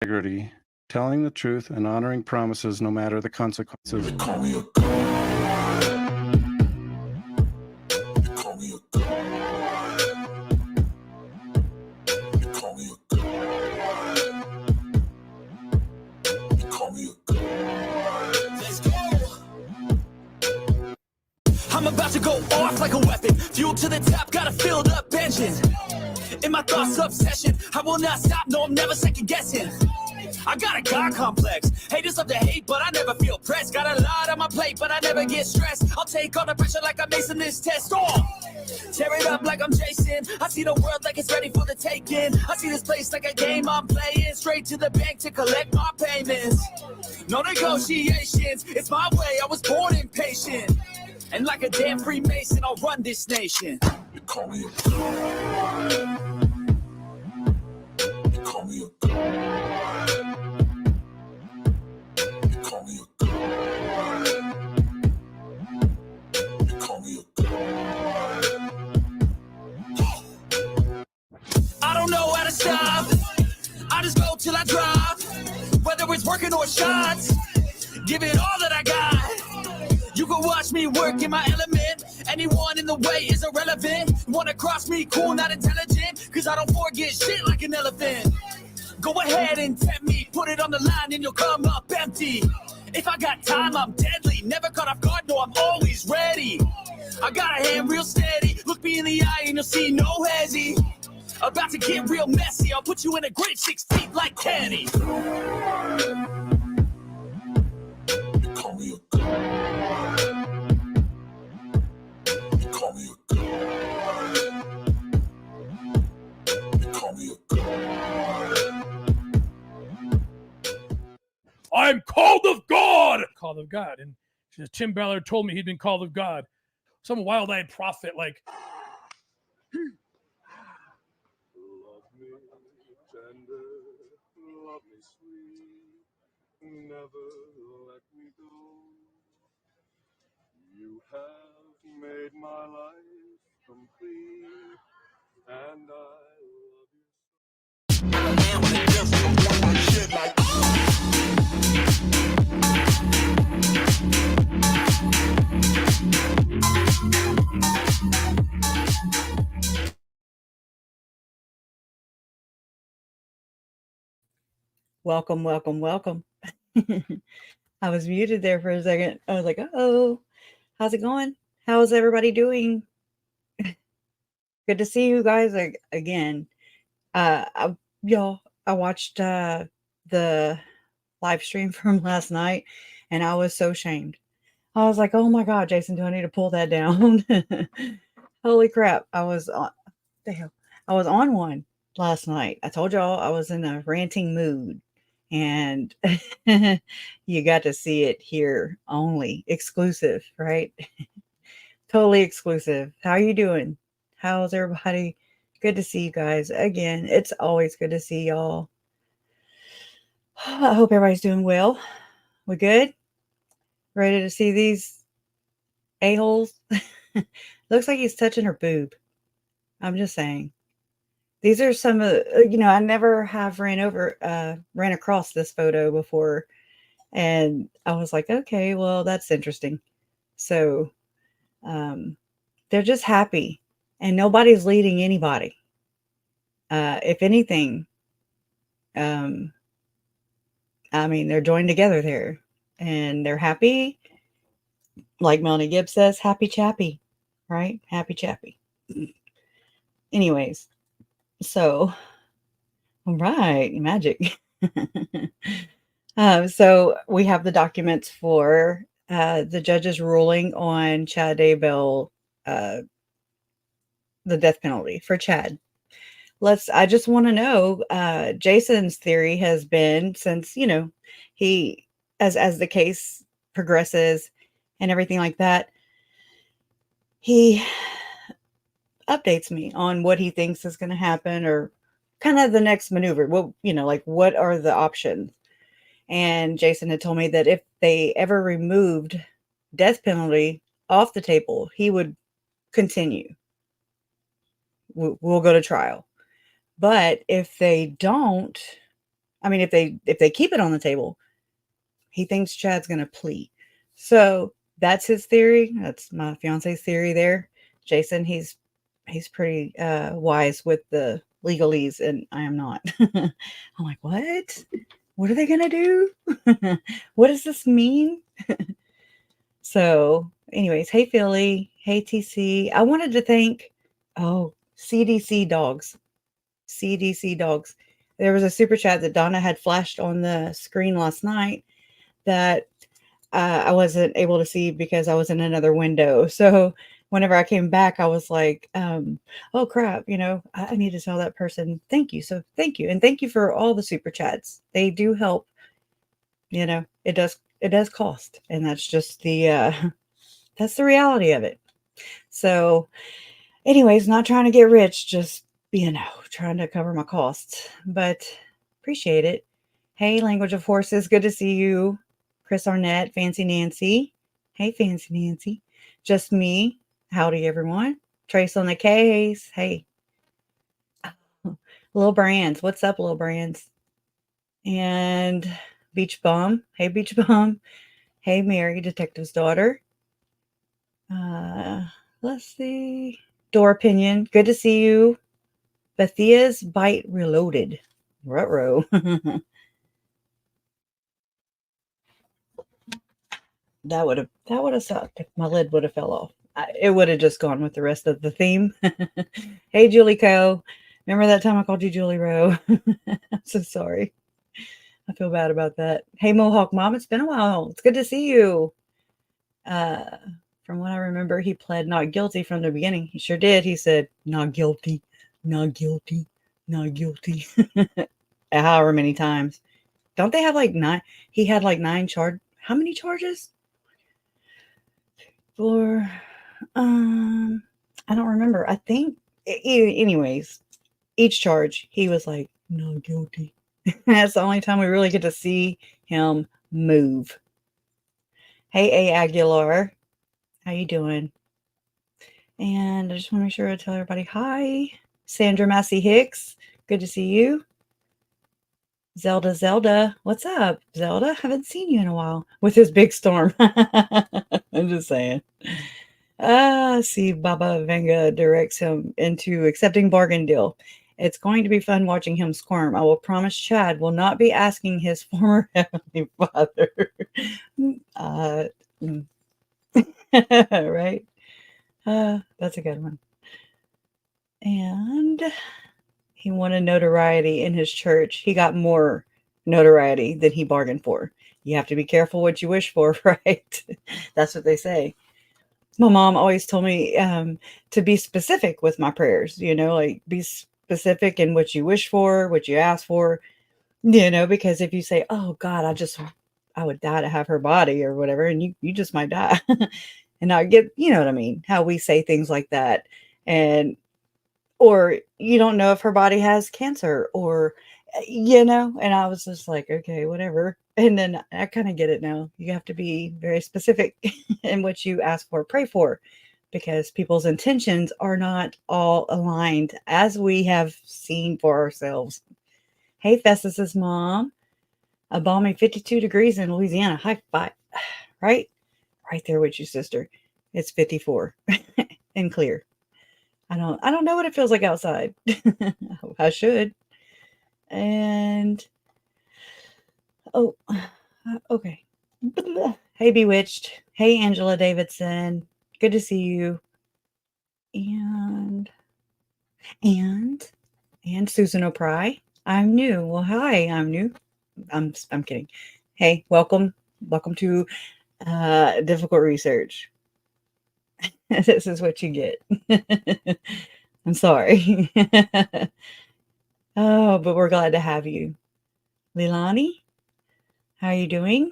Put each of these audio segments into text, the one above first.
integrity, telling the truth, and honoring promises no matter the consequences. They call me a god. They call me a god. They call me a god. They call me a god. Let's go. I'm about to go off like a weapon. Fuel to the top, got a filled up engine. In my thoughts, obsession. I will not stop, no, I'm never second guessing. I got a God complex. Haters love to hate, but I never feel pressed. Got a lot on my plate, but I never get stressed. I'll take all the pressure like I'm acing this test. Oh! Tear it up like I'm Jason. I see the world like it's ready for the taking. I see this place like a game I'm playing. Straight to the bank to collect my payments. No negotiations, it's my way, I was born impatient. And like a damn Freemason, I'll run this nation. You call me a god. You call me a god. You call me a god. You call me a god. I don't know how to stop. I just go till I drop. Whether it's working or shots, give it all that I got. You can watch me work in my element. Anyone in the way is irrelevant. Wanna cross me, cool, not intelligent. Cause I don't forget shit like an elephant. Go ahead and tempt me. Put it on the line and you'll come up empty. If I got time, I'm deadly. Never caught off guard, no, I'm always ready. I got a hand real steady. Look me in the eye and you'll see no hezzy. About to get real messy. I'll put you in a grid 6 feet like Kenny. You call me a god. You call me a god. You call me a god. I'm called of God. Called of God. And Tim Ballard told me he'd been called of God. Some wild-eyed prophet like... Love me tender, love me sweet, never let me go. You have made my life complete, and I love you. I'm a man with a gift for doing shit like Welcome, welcome, welcome. I was muted there for a second. I was like, oh, how's it going? How's everybody doing? Good to see you guys again. I watched the live stream from last night and I was so shamed. I was like, oh my God, Jason, do I need to pull that down? Holy crap. I was on one last night. I told y'all I was in a ranting mood. And you got to see it here only. Exclusive, right? Totally exclusive. How are you doing? How's everybody? Good to see you guys again. It's always good to see y'all. I hope everybody's doing well. We good? Ready to see these a-holes? Looks like he's touching her boob. I'm just saying. These are some of the, I never have ran across this photo before. And I was like, okay, well, that's interesting. So they're just happy and nobody's leading anybody. If anything, they're joined together there and they're happy. Like Melanie Gibbs says, happy chappy, right? Happy chappy. Anyways. So, all right, magic. So we have the documents for the judge's ruling on Chad Daybell, the death penalty for Chad. I just want to know, Jason's theory has been since, he, as the case progresses and everything like that, he updates me on what he thinks is going to happen or kind of the next maneuver. Well, what are the options? And Jason had told me that if they ever removed death penalty off the table, he would continue. We'll go to trial. But if they don't, I mean, if they keep it on the table, he thinks Chad's going to plea. So that's his theory. That's my fiance's theory there. Jason, he's pretty wise with the legalese, and I am not. I'm like, what? What are they going to do? What does this mean? So anyways, hey, Philly. Hey, TC. I wanted to thank, CDC Dogs. CDC Dogs. There was a super chat that Donna had flashed on the screen last night that I wasn't able to see because I was in another window. So whenever I came back, I was like, oh crap, I need to tell that person thank you. So thank you. And thank you for all the super chats. They do help. It does cost. And that's just that's the reality of it. So anyways, not trying to get rich, just, trying to cover my costs, but appreciate it. Hey, Language of Horses. Good to see you. Chris Arnett, Fancy Nancy. Hey, Fancy Nancy. Just me. Howdy, everyone. Trace on the case. Hey. Lil Brands. What's up, Lil Brands? And Beach Bum. Hey, Beach Bum. Hey, Mary, Detective's daughter. Let's see. Door Opinion. Good to see you. Bethia's Bite Reloaded. Ruh-roh. That would have sucked if my lid would have fell off. It would have just gone with the rest of the theme. Hey, Julie Co. Remember that time I called you Julie Rowe? I'm so sorry. I feel bad about that. Hey, Mohawk Mom. It's been a while. It's good to see you. From what I remember, he pled not guilty from the beginning. He sure did. He said, not guilty, not guilty, not guilty. However many times. Don't they have like 9? He had like 9 charges. How many charges? For, I don't remember. I think, anyways, each charge, he was like, not guilty. That's the only time we really get to see him move. Hey, A. Aguilar. How you doing? And I just want to make sure I tell everybody hi. Sandra Massey Hicks. Good to see you. Zelda. What's up, Zelda? Haven't seen you in a while. With his big storm. I'm just saying. See, Baba Vanga directs him into accepting bargain deal. It's going to be fun watching him squirm. I will promise Chad will not be asking his former Heavenly Father. Right? That's a good one. And he wanted notoriety in his church. He got more notoriety than he bargained for. You have to be careful what you wish for, right? That's what they say. My mom always told me to be specific with my prayers, like be specific in what you wish for, what you ask for, because if you say, oh God, I would die to have her body or whatever, and you just might die and not get, you know what I mean? How we say things like that. Or you don't know if her body has cancer or, and I was just like, okay, whatever. And then I kind of get it now. You have to be very specific in what you ask for, pray for, because people's intentions are not all aligned as we have seen for ourselves. Hey, Festus's mom. A balmy 52 degrees in Louisiana. High five. Right there with you, sister. It's 54 and clear. I don't know what it feels like outside. I should. And okay. Hey, Bewitched. Hey, Angela Davidson. Good to see you. And Susan O'Pry. I'm new. Well, hi, I'm new. I'm kidding. Hey, welcome to difficult research. This is what you get. I'm sorry. Oh, but we're glad to have you. Leilani, how are you doing?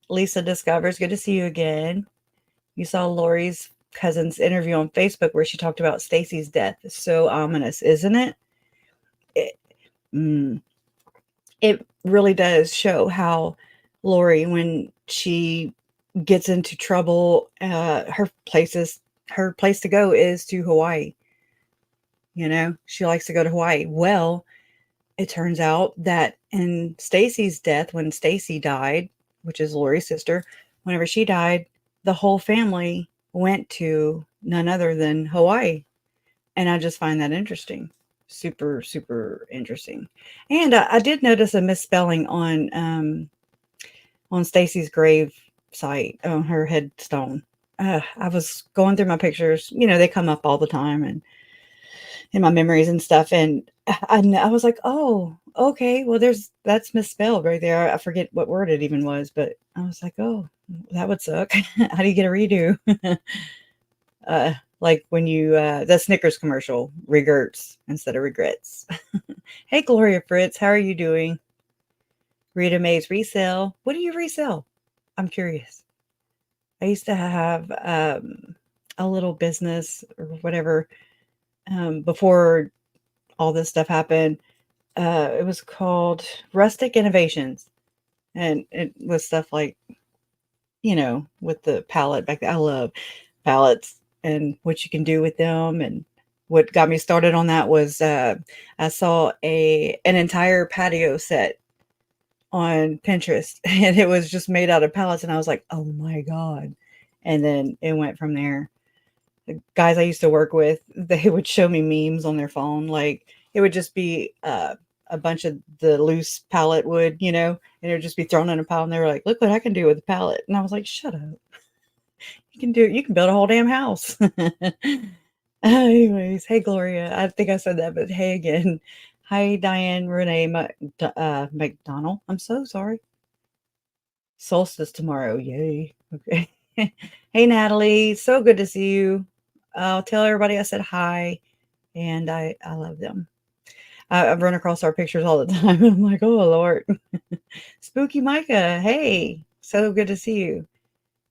Lisa Discovers, good to see you again. You saw Lori's cousin's interview on Facebook where she talked about Stacy's death. It's so ominous, isn't it? It really does show how Lori, when she gets into trouble, her place to go is to Hawaii. She likes to go to Hawaii. Well, it turns out that And Stacy's death, when Stacy died, which is Lori's sister, whenever she died, the whole family went to none other than Hawaii. And I just find that interesting. Super, super interesting. And I did notice a misspelling on Stacy's grave site, on her headstone. I was going through my pictures. They come up all the time and in my memories and stuff. And I was like, oh, okay, well, that's misspelled right there. I forget what word it even was, but I was like, oh, that would suck. How do you get a redo? Like when you the Snickers commercial, regrets instead of regrets. Hey, Gloria Fritz, how are you doing? Rita Mae's resell. What do you resell? I'm curious. I used to have a little business or whatever before all this stuff happened. It was called Rustic Innovations, and it was stuff like, with the palette back then. I love palettes and what you can do with them. And what got me started on that was I saw an entire patio set on Pinterest, and it was just made out of pallets, and I was like, oh my God. And then it went from there. The guys I used to work with, they would show me memes on their phone. Like, it would just be a bunch of the loose pallet wood, and it would just be thrown in a pile, and they were like, look what I can do with a pallet. And I was like, shut up. You can build a whole damn house. Anyways, hey, Gloria. I think I said that, but hey again. Hi, Diane Renee McDonald. I'm so sorry. Solstice tomorrow. Yay. Okay. Hey, Natalie. So good to see you. I'll tell everybody I said hi, and I love them. I've run across our pictures all the time. I'm like, oh, Lord. Spooky Micah. Hey, so good to see you.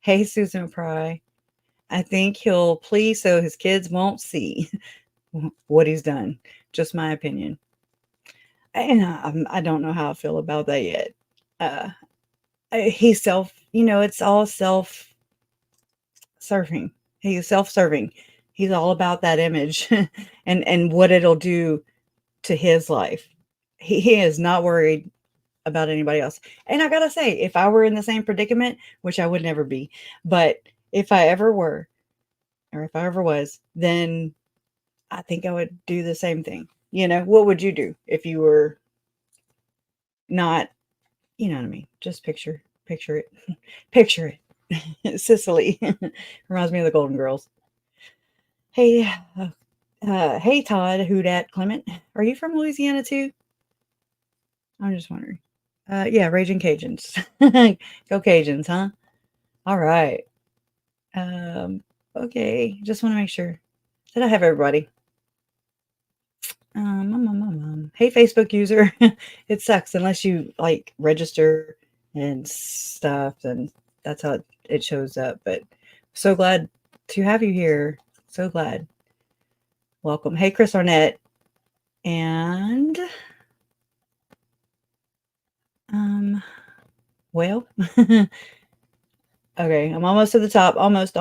Hey, Susan Pry. I think he'll please so his kids won't see what he's done. Just my opinion. And I don't know how I feel about that yet. He's it's all self-serving. He's self-serving. He's all about that image and what it'll do to his life. He is not worried about anybody else. And I gotta say, if I were in the same predicament, which I would never be, but if I ever were, or if I ever was, then I think I would do the same thing. What would you do if you were not, you know what I mean? Just picture it, picture it. Sicily reminds me of the Golden Girls. Hey, hey, Todd, who dat Clement, are you from Louisiana too? I'm just wondering. Yeah, Raging Cajuns. Go Cajuns, huh? All right. Okay, just want to make sure that I have everybody. Hey, Facebook user. It sucks unless you like register and stuff, and that's how it shows up. But so glad to have you here. So glad. Welcome. Hey, Chris Arnett. And well, okay, I'm almost to the top. Almost.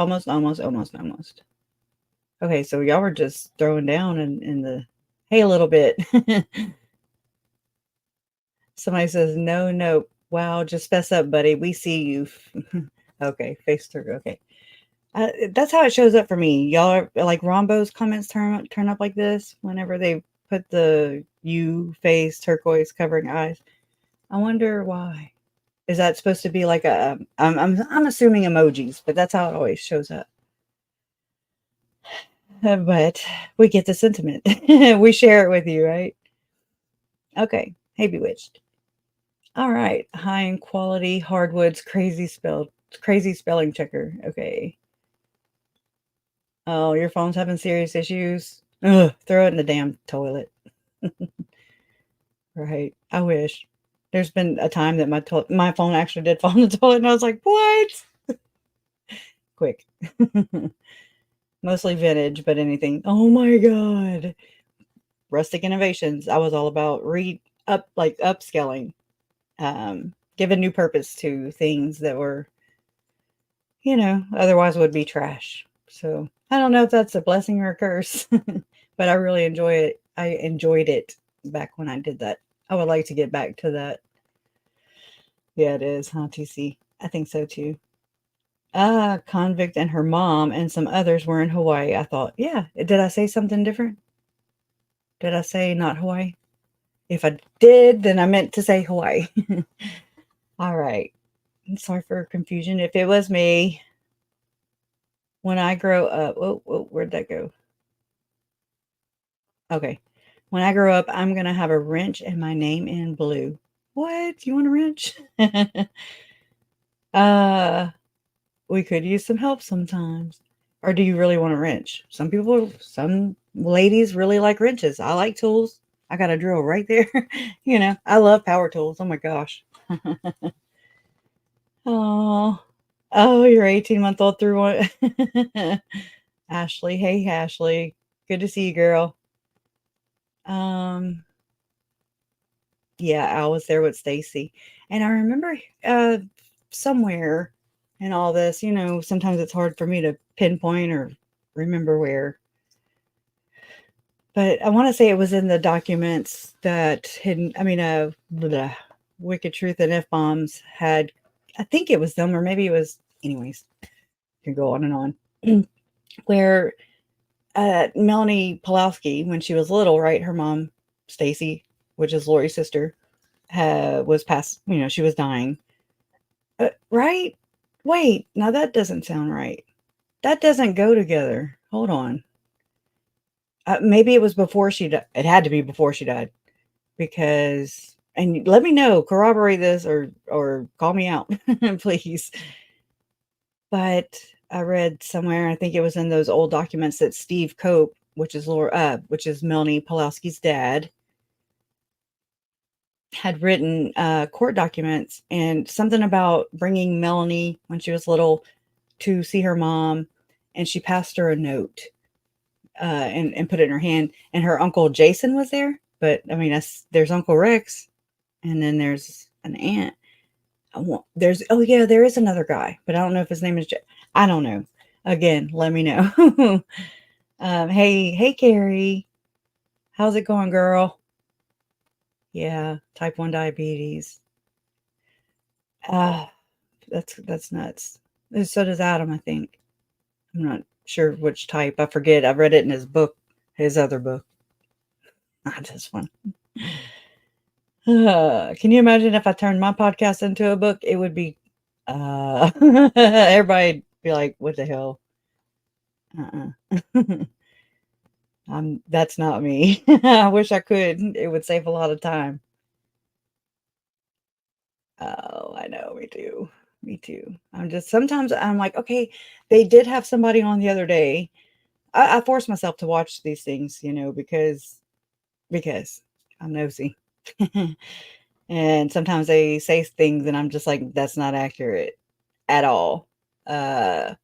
Okay, so y'all were just throwing down in the hey a little bit. Somebody says, no. Wow, just fess up, buddy. We see you. Okay, face through. Okay. That's how it shows up for me. Y'all are like Rombo's comments turn up like this whenever they put the you face turquoise covering eyes. I wonder why. Is that supposed to be like I'm assuming emojis, but that's how it always shows up. But we get the sentiment. We share it with you, right? Okay. Hey, Bewitched. All right. High in quality hardwoods, crazy spelling checker. Okay. Oh, your phone's having serious issues. Ugh, throw it in the damn toilet. Right. I wish. There's been a time that my phone actually did fall in the toilet, and I was like, what? Quick. Mostly vintage, but anything. Oh my God. Rustic Innovations. I was all about upscaling, giving new purpose to things that were, otherwise would be trash. So I don't know if that's a blessing or a curse, but I really enjoy it. I enjoyed it back when I did that I would like to get back to that. Yeah, it is, huh, TC? I think so too. Convict and her mom and some others were in Hawaii. I thought, yeah. Did I say something different? Did I say not Hawaii? If I did, then I meant to say Hawaii. All right. Sorry for confusion. If it was me, when I grow up, where'd that go? Okay. When I grow up, I'm going to have a wrench and my name in blue. What? You want a wrench? We could use some help sometimes. Or do you really want a wrench? Some ladies really like wrenches. I like tools. I got a drill right there. I love power tools. Oh my gosh. Oh, your 18-month-old threw one. Ashley. Hey, Ashley. Good to see you, girl. Yeah, I was there with Stacy. And I remember somewhere in all this, sometimes it's hard for me to pinpoint or remember where. But I want to say it was in the documents that Wicked Truth and F-Bombs had, I think it was them, or maybe it was, anyways, can go on and on, where Melanie Pulowski, when she was little, right, her mom, Stacy, which is Lori's sister, was past, she was dying. Right? Wait, now that doesn't sound right. That doesn't go together. Hold on. Maybe it was before she died. It had to be before she died, because, and let me know, corroborate this or call me out, please. But I read somewhere, I think it was in those old documents, that Steve Cope, which is Melanie Pulowski's dad, had written court documents and something about bringing Melanie when she was little to see her mom, and she passed her a note and put it in her hand, and her uncle Jason was there. But I mean, there's Uncle Rex, and then there's an aunt. There is another guy, but I don't know if his name is I don't know. Again, let me know. Hey Carrie, how's it going, girl? Yeah, type 1 diabetes. That's nuts. So does Adam, I think. I'm not sure which type. I forget. I read it in his other book. Not this one. Can you imagine if I turned my podcast into a book? It would be, everybody'd be like, what the hell? That's not me. I wish I could. It would save a lot of time. Oh, I know. Me too. Me too. Sometimes I'm like, okay, they did have somebody on the other day. I force myself to watch these things, because I'm nosy. And sometimes they say things and I'm just like, that's not accurate at all. Because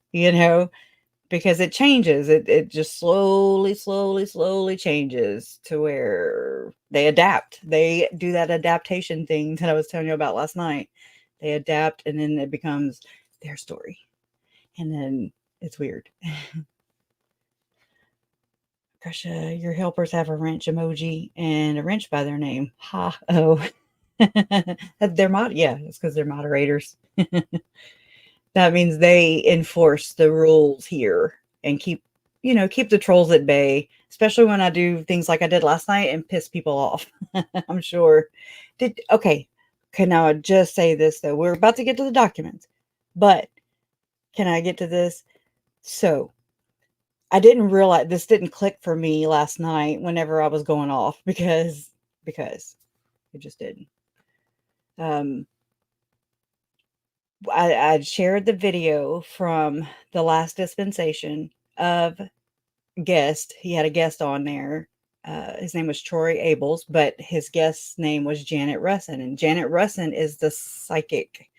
it changes. It just slowly changes to where they adapt. They do that adaptation thing that I was telling you about last night. They adapt, and then it becomes their story. And then it's weird. Gosh, your helpers have a wrench emoji and a wrench by their name. Ha. Oh. Yeah, it's because they're moderators. That means they enforce the rules here and keep the trolls at bay, especially when I do things like I did last night and piss people off. I'm sure. Okay, now I just say this, though. We're about to get to the documents, but can I get to this? So I didn't realize this didn't click for me last night whenever I was going off because it just didn't. I shared the video from the last dispensation of guest. He had a guest on there. His name was Troy Abels, but his guest's name was Janet Russin. And Janet Russin is the psychic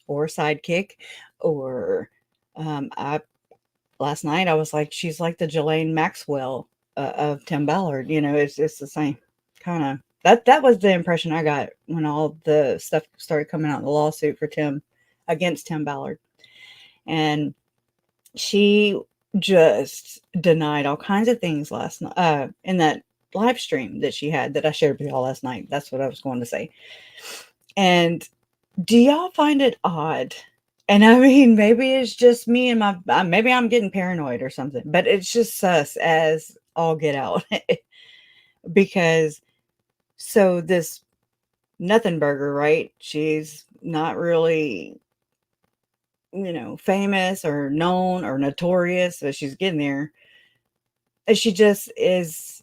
or sidekick, or last night I was like, she's like the Ghislaine Maxwell of Tim Ballard. It's the same kind of. That was the impression I got when all the stuff started coming out in the lawsuit for Tim, against Tim Ballard. And she just denied all kinds of things last night in that live stream that she had that I shared with y'all last night. That's what I was going to say. And do y'all find it odd? And I mean, maybe it's just me and maybe I'm getting paranoid or something, but it's just sus as all get out. Because so this nothing burger, right? She's not really, famous or known or notorious, but she's getting there. And she just is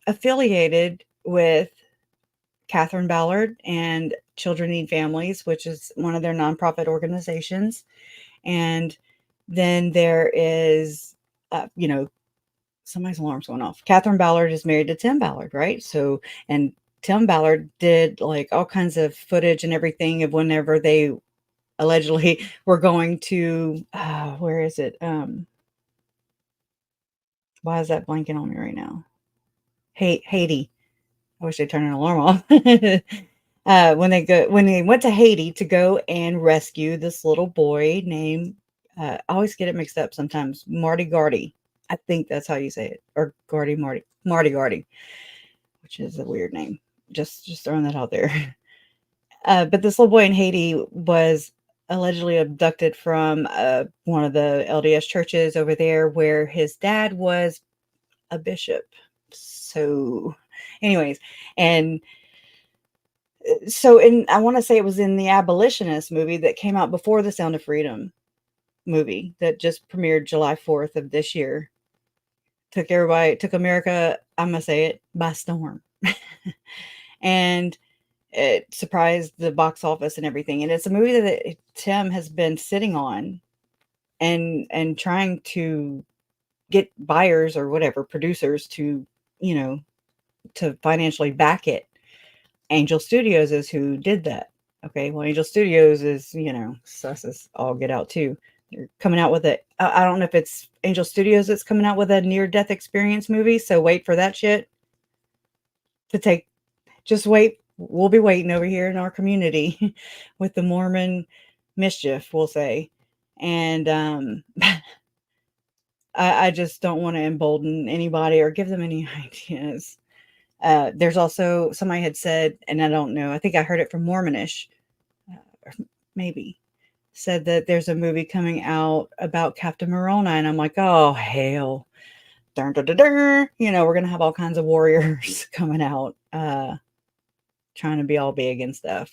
affiliated with Catherine Ballard and Children Need Families, which is one of their nonprofit organizations. And then there is, somebody's alarm's going off. Catherine Ballard is married to Tim Ballard, right? So, and Tim Ballard did like all kinds of footage and everything of whenever they allegedly were going to, where is it? Why is that blanking on me right now? Haiti. I wish they'd turn an alarm off. When they went to Haiti to go and rescue this little boy named, I always get it mixed up sometimes, Marty Gardy. I think that's how you say it, or Marty Gardy, which is a weird name. Just throwing that out there. But this little boy in Haiti was allegedly abducted from one of the LDS churches over there, where his dad was a bishop. So, anyways, and so I want to say it was in the Abolitionist movie that came out before the Sound of Freedom movie that just premiered July 4th of this year. Took America, I'm going to say it, by storm. And it surprised the box office and everything. And it's a movie that Tim has been sitting on and trying to get buyers or whatever, producers to, to financially back it. Angel Studios is who did that. Okay. Well, Angel Studios is, sus as all get out too. They're coming out with it. I don't know if it's Angel Studios that's coming out with a near-death experience movie. So wait for that shit just wait. We'll be waiting over here in our community with the Mormon mischief, we'll say. And I just don't want to embolden anybody or give them any ideas. There's also, somebody had said, and I don't know, I think I heard it from Mormonish, maybe, said that there's a movie coming out about Captain Moroni. And I'm like, oh, hell. Dun, dun, dun, dun. We're going to have all kinds of warriors coming out, trying to be all big and stuff.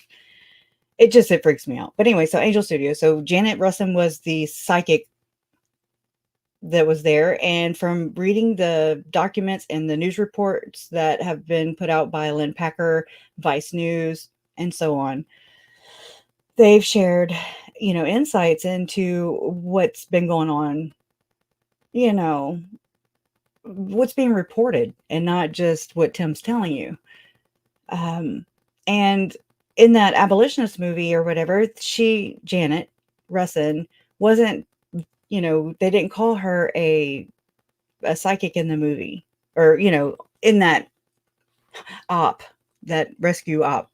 It freaks me out. But anyway, so Angel Studio. So Janet Russin was the psychic that was there. And from reading the documents and the news reports that have been put out by Lynn Packer, Vice News, and so on, they've shared, insights into what's been going on, what's being reported and not just what Tim's telling you. And in that Abolitionist movie or whatever, Janet Russin, wasn't, they didn't call her a psychic in the movie, or, in that rescue op,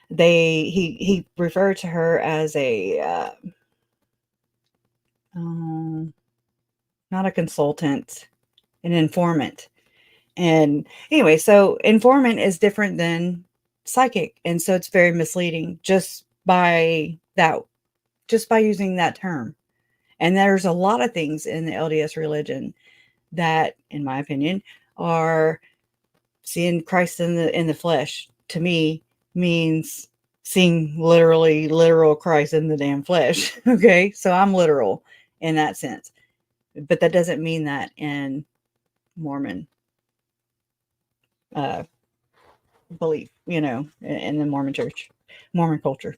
he referred to her as a, not a consultant, an informant. And anyway, so informant is different than psychic. And so it's very misleading just by using that term. And there's a lot of things in the LDS religion that, in my opinion, are seeing Christ in the flesh. To me, means seeing literal Christ in the damn flesh. Okay, so I'm literal in that sense, but that doesn't mean that in Mormon belief, in the Mormon church, Mormon culture.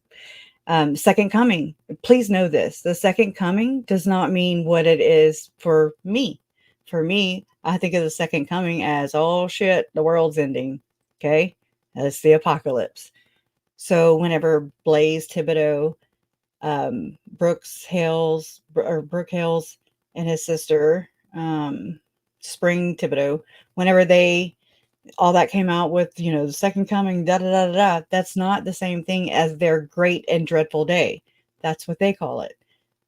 Second coming, please know this. The second coming does not mean what it is for me. For me, I think of the second coming as, oh shit, the world's ending. Okay. That's the apocalypse. So whenever Blaze Thibodeau, Brooke Hales and his sister, Spring Thibodeau, whenever all that came out with, the second coming, that's not the same thing as their great and dreadful day. That's what they call it.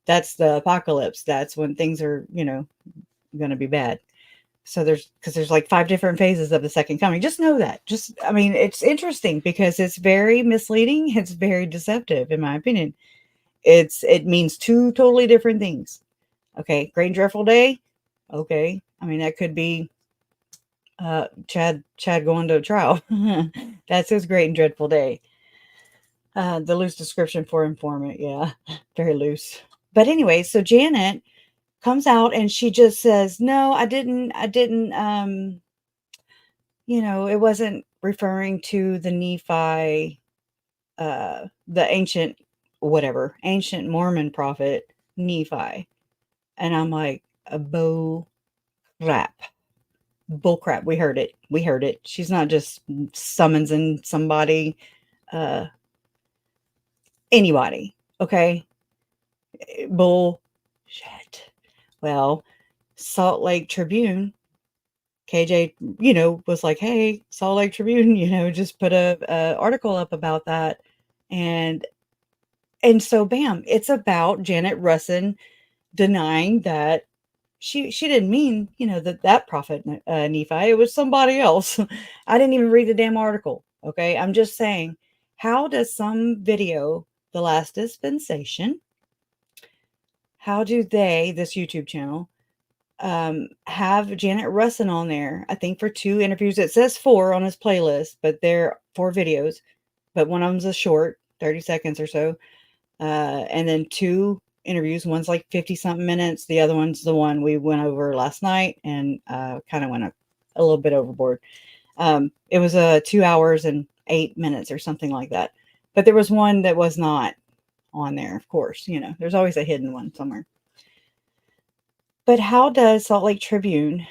That's the apocalypse. That's when things are, going to be bad. So there's like 5 different phases of the second coming. Just know that. I mean, it's interesting because it's very misleading. It's very deceptive, in my opinion. It means 2 totally different things. Okay, great and dreadful day. Okay, I mean that could be Chad going to trial. That's his great and dreadful day. The loose description for informant. Yeah, very loose. But anyway, so Janet comes out and she just says, no, I didn't, it wasn't referring to the Nephi, the ancient Mormon prophet Nephi. And I'm like, a bull crap. We heard it. She's not just summoning somebody, anybody. Okay. Bullshit. Well, Salt Lake Tribune, KJ, was like, hey, Salt Lake Tribune, just put a article up about that. And so bam, it's about Janet Russin denying that she didn't mean, that prophet Nephi. It was somebody else. I didn't even read the damn article. Okay. I'm just saying, how does some video, The Last Dispensation, how do this YouTube channel, have Janet Russin on there? I think for 2 interviews. It says 4 on his playlist, but they're 4 videos, but one of them's a short, 30 seconds or so. And then 2 interviews. One's like 50 something minutes. The other one's the one we went over last night and kind of went a little bit overboard. It was 2 hours and 8 minutes or something like that. But there was one that was not on there, of course. There's always a hidden one somewhere. But how does Salt Lake Tribune,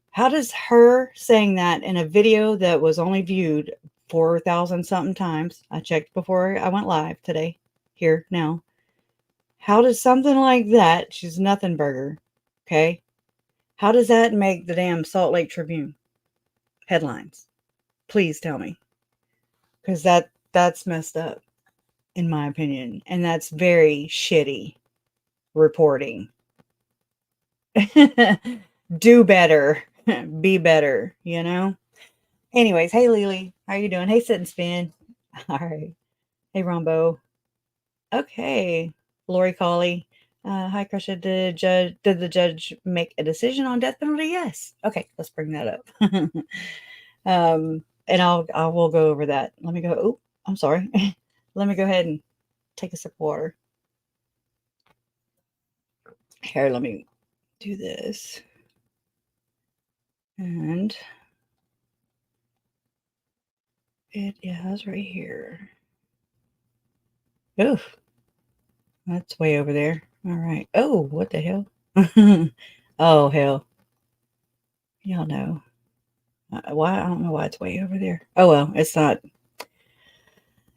how does her saying that in a video that was only viewed 4,000 something times, I checked before I went live today, here now, how does something like that, she's nothing burger, okay? How does that make the damn Salt Lake Tribune headlines? Please tell me. Because that's messed up, in my opinion. And that's very shitty reporting. Do better. Be better, Anyways, hey Lily, how you doing? Hey Sit and Spin. All right. Hey Rombo. Okay. Lori Colley. Hi Krusha. Did the judge make a decision on death penalty? Yes. Okay, let's bring that up. And I will go over that. Let me go. Oh, I'm sorry. Let me go ahead and take a sip of water. Here, let me do this. And it is right here. Oof. That's way over there. All right. Oh, what the hell? Oh, hell. Y'all know. Why? I don't know why it's way over there. Oh, well,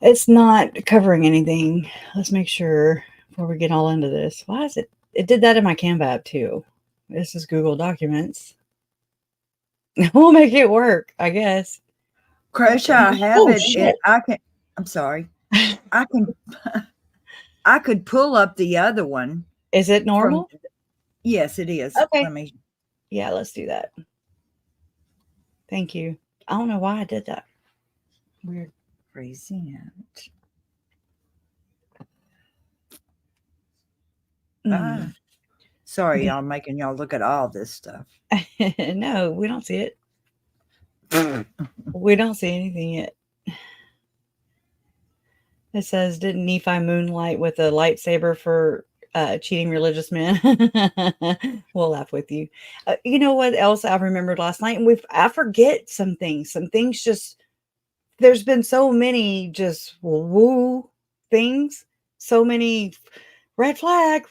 it's not covering anything. Let's make sure before we get all into this. Why is it? It did that in my Canva app too. This is Google Documents. We'll make it work, I guess. Crush, I have Oh, it. shit. I'm sorry. I could pull up the other one. Is it normal? Yes, it is. Okay. Yeah, let's do that. Thank you. I don't know why I did that. Weird. Present. Sorry, y'all, making y'all look at all this stuff. No, we don't see it. We don't see anything yet. It says, didn't Nephi moonlight with a lightsaber for cheating religious men? We'll laugh with you. You know what else I remembered last night? And I forget some things. Some things just, there's been so many just woo things. So many red flag,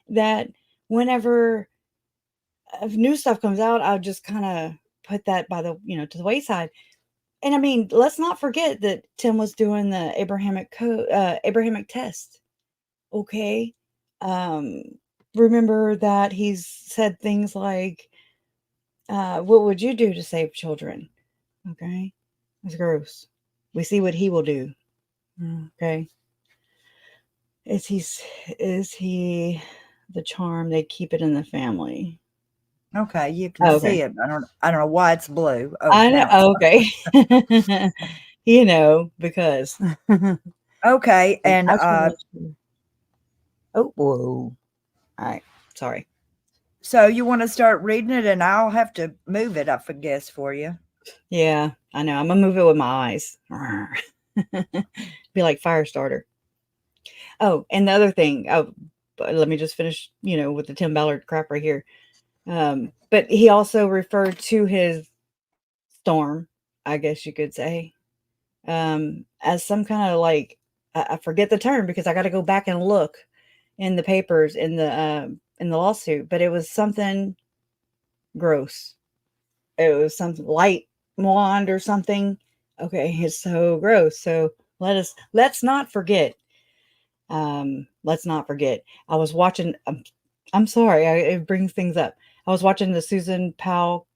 that whenever new stuff comes out, I'll just kind of put that by the, to the wayside. And I mean, let's not forget that Tim was doing the Abrahamic test. Okay. Remember that he's said things like, what would you do to save children? Okay. That's gross. We see what he will do. Okay. Is he the charm? They keep it in the family. Okay, you can Okay. see it. I don't know why it's blue. Oh, I know. now Okay. You know, because okay, and I just wanna make sure. Oh, whoa. All right. Sorry. so you want to start reading it, and I'll have to move it, I guess, for you. Yeah, I know. I'm gonna move it with my eyes. Be like fire starter. Oh, and the other thing. Oh, but let me just finish. With the Tim Ballard crap right here. But he also referred to his storm, I guess you could say, as some kind of like I forget the term because I got to go back and look in the papers in the lawsuit, but it was something gross. It was something light wand or something. Okay, it's so gross. So let's not forget. Let's not forget. I was watching. I'm sorry, it brings things up. I was watching the Susan Powell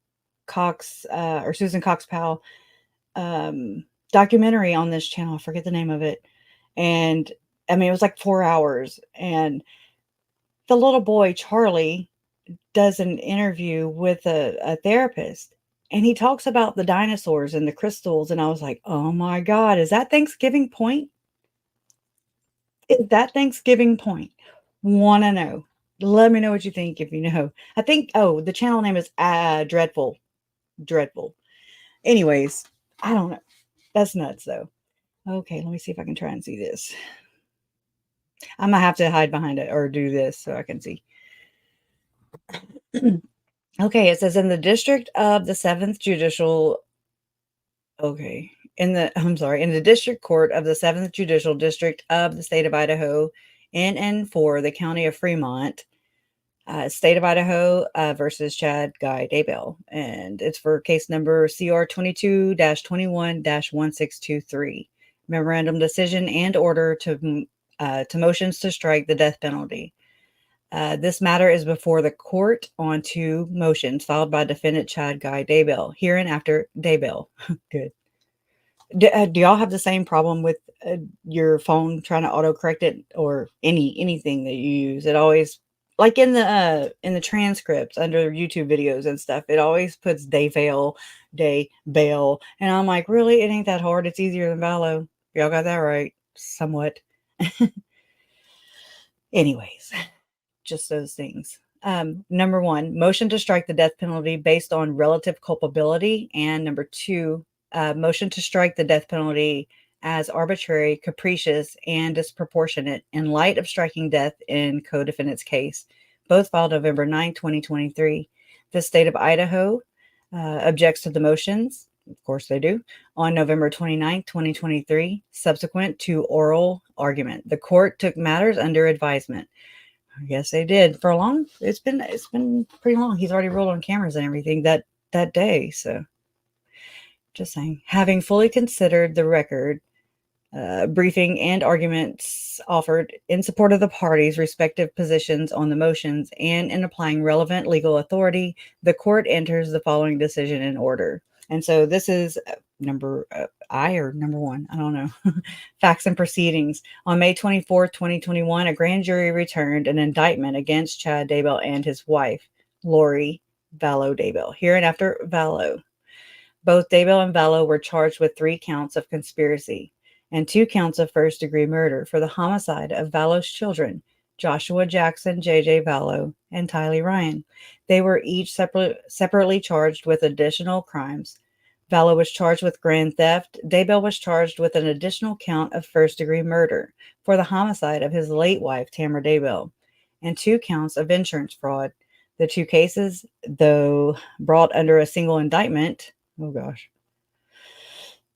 Cox or Susan Cox Powell documentary on this channel. I forget the name of it. And I mean, it was like 4 hours. And the little boy, Charlie, does an interview with a therapist. And he talks about the dinosaurs and the crystals. And I was like, oh my God, is that Thanksgiving point? Is that Thanksgiving point? Want to know. Let me know what you think if you know. I think, the channel name is Dreadful. Dreadful. Anyways, I don't know. That's nuts though. Okay, let me see if I can try and see this. I'm gonna have to hide behind it or do this so I can see. Okay, it says in the district of the 7th Judicial. Okay, in the District Court of the 7th Judicial District of the state of Idaho, in and for the county of Fremont, state of Idaho versus Chad Daybell, and it's for case number CR 22-21-1623. Memorandum decision and order to motions to strike the death penalty. This matter is before the court on 2 motions filed by defendant Chad Daybell, hereinafter Daybell. Good. Do y'all have the same problem with your phone trying to autocorrect it or anything that you use? It always, like in the transcripts under YouTube videos and stuff, it always puts Daybell, and I'm like, really? It ain't that hard. It's easier than Vallow. Y'all got that right, somewhat. Anyways, just those things. Number 1, motion to strike the death penalty based on relative culpability, and number 2, motion to strike the death penalty as arbitrary, capricious, and disproportionate in light of striking death in co-defendant's case, both filed November 9, 2023. The state of Idaho objects to the motions. Of course they do. On November 29, 2023, subsequent to oral argument, the court took matters under advisement. Yes, they did. For a long, it's been pretty long. He's already rolled on cameras and everything that day. So just saying, having fully considered the record, briefing and arguments offered in support of the parties' respective positions on the motions and in applying relevant legal authority, the court enters the following decision in order. And so this is number 1. I don't know. Facts and proceedings. On May 24, 2021, a grand jury returned an indictment against Chad Daybell and his wife, Lori Vallow Daybell, hereinafter Vallow. Both Daybell and Vallow were charged with 3 counts of conspiracy and 2 counts of first-degree murder for the homicide of Vallow's children, Joshua Jackson, J.J. Vallow, and Tylee Ryan. They were each separately charged with additional crimes. Vallow was charged with grand theft. Daybell was charged with an additional count of first-degree murder for the homicide of his late wife, Tammy Daybell, and 2 counts of insurance fraud. The 2 cases, though brought under a single indictment,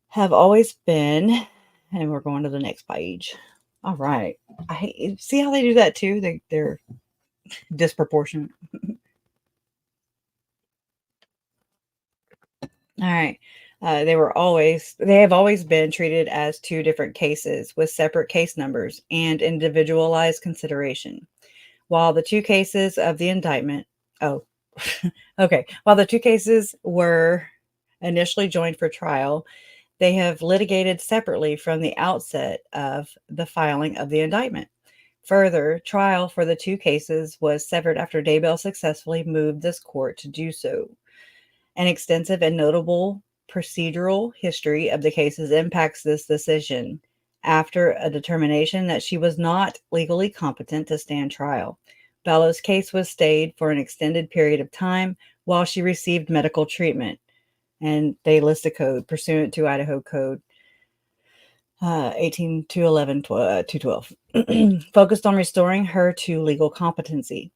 have always been, and we're going to the next page. All right. See how they do that too? They're disproportionate. All right. They have always been treated as 2 different cases with separate case numbers and individualized consideration. While the 2 cases of the indictment, okay. While the 2 cases were initially joined for trial, they have litigated separately from the outset of the filing of the indictment. Further, trial for the two cases was severed after Daybell successfully moved this court to do so. An extensive and notable procedural history of the cases impacts this decision after a determination that she was not legally competent to stand trial. Vallow's case was stayed for an extended period of time while she received medical treatment, and they list a code pursuant to Idaho Code 18-212, focused on restoring her to legal competency.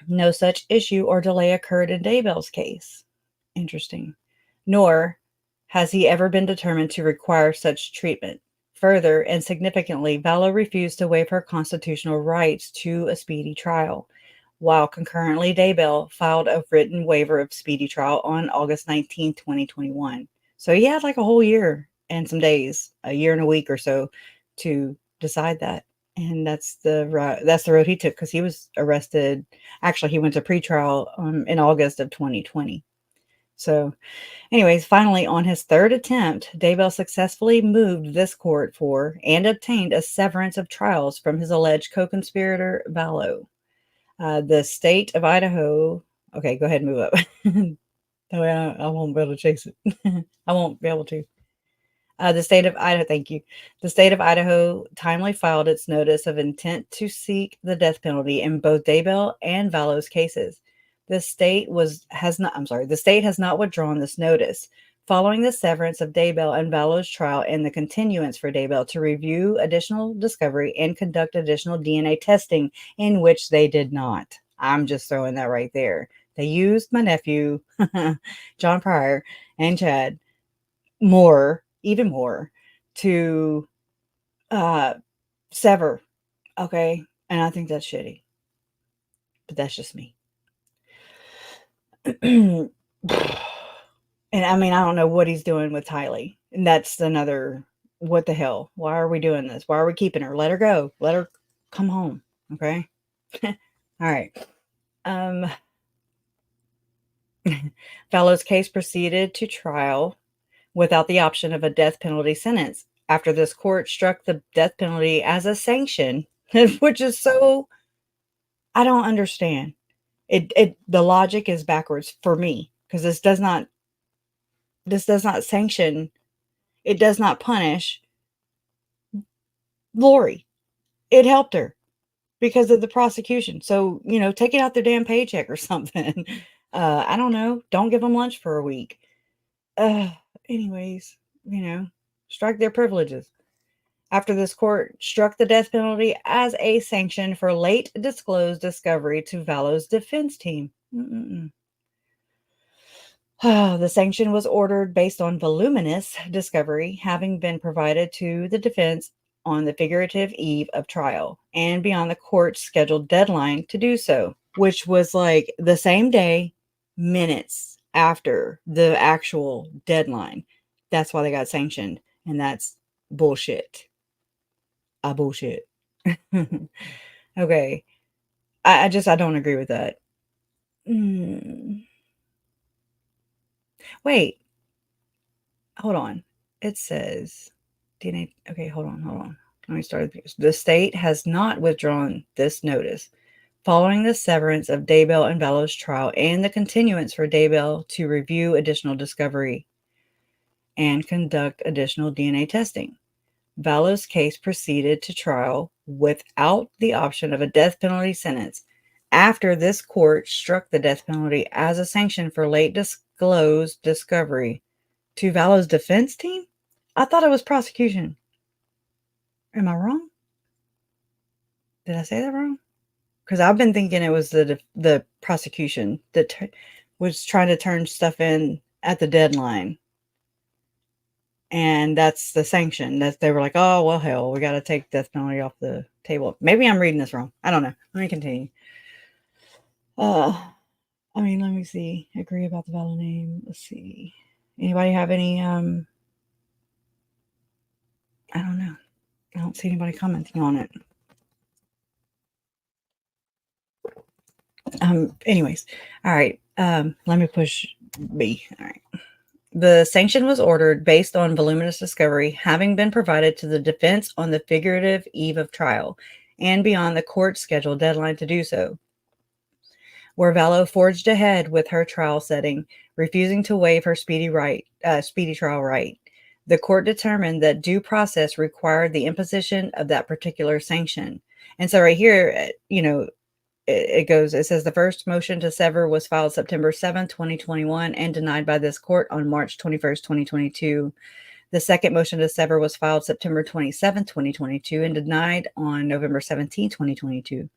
No such issue or delay occurred in Daybell's case. Interesting. Nor has he ever been determined to require such treatment. Further, and significantly, Vallow refused to waive her constitutional rights to a speedy trial, while concurrently Daybell filed a written waiver of speedy trial on August 19, 2021. So he had like a whole year and some days, a year and a week or so, to decide that. And that's the road he took, because he was arrested. Actually, he went to pretrial in August of 2020. So anyways, finally, on his third attempt, Daybell successfully moved this court for and obtained a severance of trials from his alleged co-conspirator, Vallow. The state of Idaho. Okay, go ahead and move up. That way I won't be able to chase it. I won't be able to. The state of Idaho, thank you. The state of Idaho timely filed its notice of intent to seek the death penalty in both Daybell and Vallow's cases. The state has not withdrawn this notice. Following the severance of Daybell and Vallow's trial and the continuance for Daybell to review additional discovery and conduct additional DNA testing, in which they did not. I'm just throwing that right there. They used my nephew, John Pryor, and Chad even more, to sever. Okay. And I think that's shitty. But that's just me. And I mean, I don't know what he's doing with Tylee. And that's another, what the hell? Why are we doing this? Why are we keeping her? Let her go. Let her come home. Okay. All right. Vallow's case proceeded to trial without the option of a death penalty sentence after this court struck the death penalty as a sanction, which is so, I don't understand. The logic is backwards for me, because this does not sanction, it does not punish Lori. It helped her because of the prosecution. So, take it out their damn paycheck or something. I don't know. Don't give them lunch for a week. Anyways, strike their privileges. After this court struck the death penalty as a sanction for late disclosed discovery to Vallow's defense team. The sanction was ordered based on voluminous discovery having been provided to the defense on the figurative eve of trial and beyond the court's scheduled deadline to do so, which was like the same day, minutes after the actual deadline. That's why they got sanctioned, and that's bullshit. Bullshit. Okay. I don't agree with that. Wait. Hold on. It says DNA. Okay, hold on. Let me start. The state has not withdrawn this notice. Following the severance of Daybell and Vallow's trial and the continuance for Daybell to review additional discovery and conduct additional DNA testing, Vallow's case proceeded to trial without the option of a death penalty sentence after this court struck the death penalty as a sanction for late disclosed discovery to Vallow's defense team. I thought it was prosecution. Am I wrong? Did I say that wrong? Because I've been thinking it was the prosecution that was trying to turn stuff in at the deadline. And that's the sanction. That they were like, oh, well, hell, we got to take death penalty off the table. Maybe I'm reading this wrong. I don't know. Let me continue. Let me see. Agree about the Vallow name. Let's see. Anybody have any, I don't know. I don't see anybody commenting on it. Anyways. All right. Let me push B. All right. The sanction was ordered based on voluminous discovery having been provided to the defense on the figurative eve of trial and beyond the court scheduled deadline to do so. Where Vallow forged ahead with her trial setting, refusing to waive her speedy trial right, the court determined that due process required the imposition of that particular sanction. And so right here, it says the first motion to sever was filed September 7th, 2021 and denied by this court on March 21st, 2022. The second motion to sever was filed September 27th, 2022 and denied on November 17th, 2022.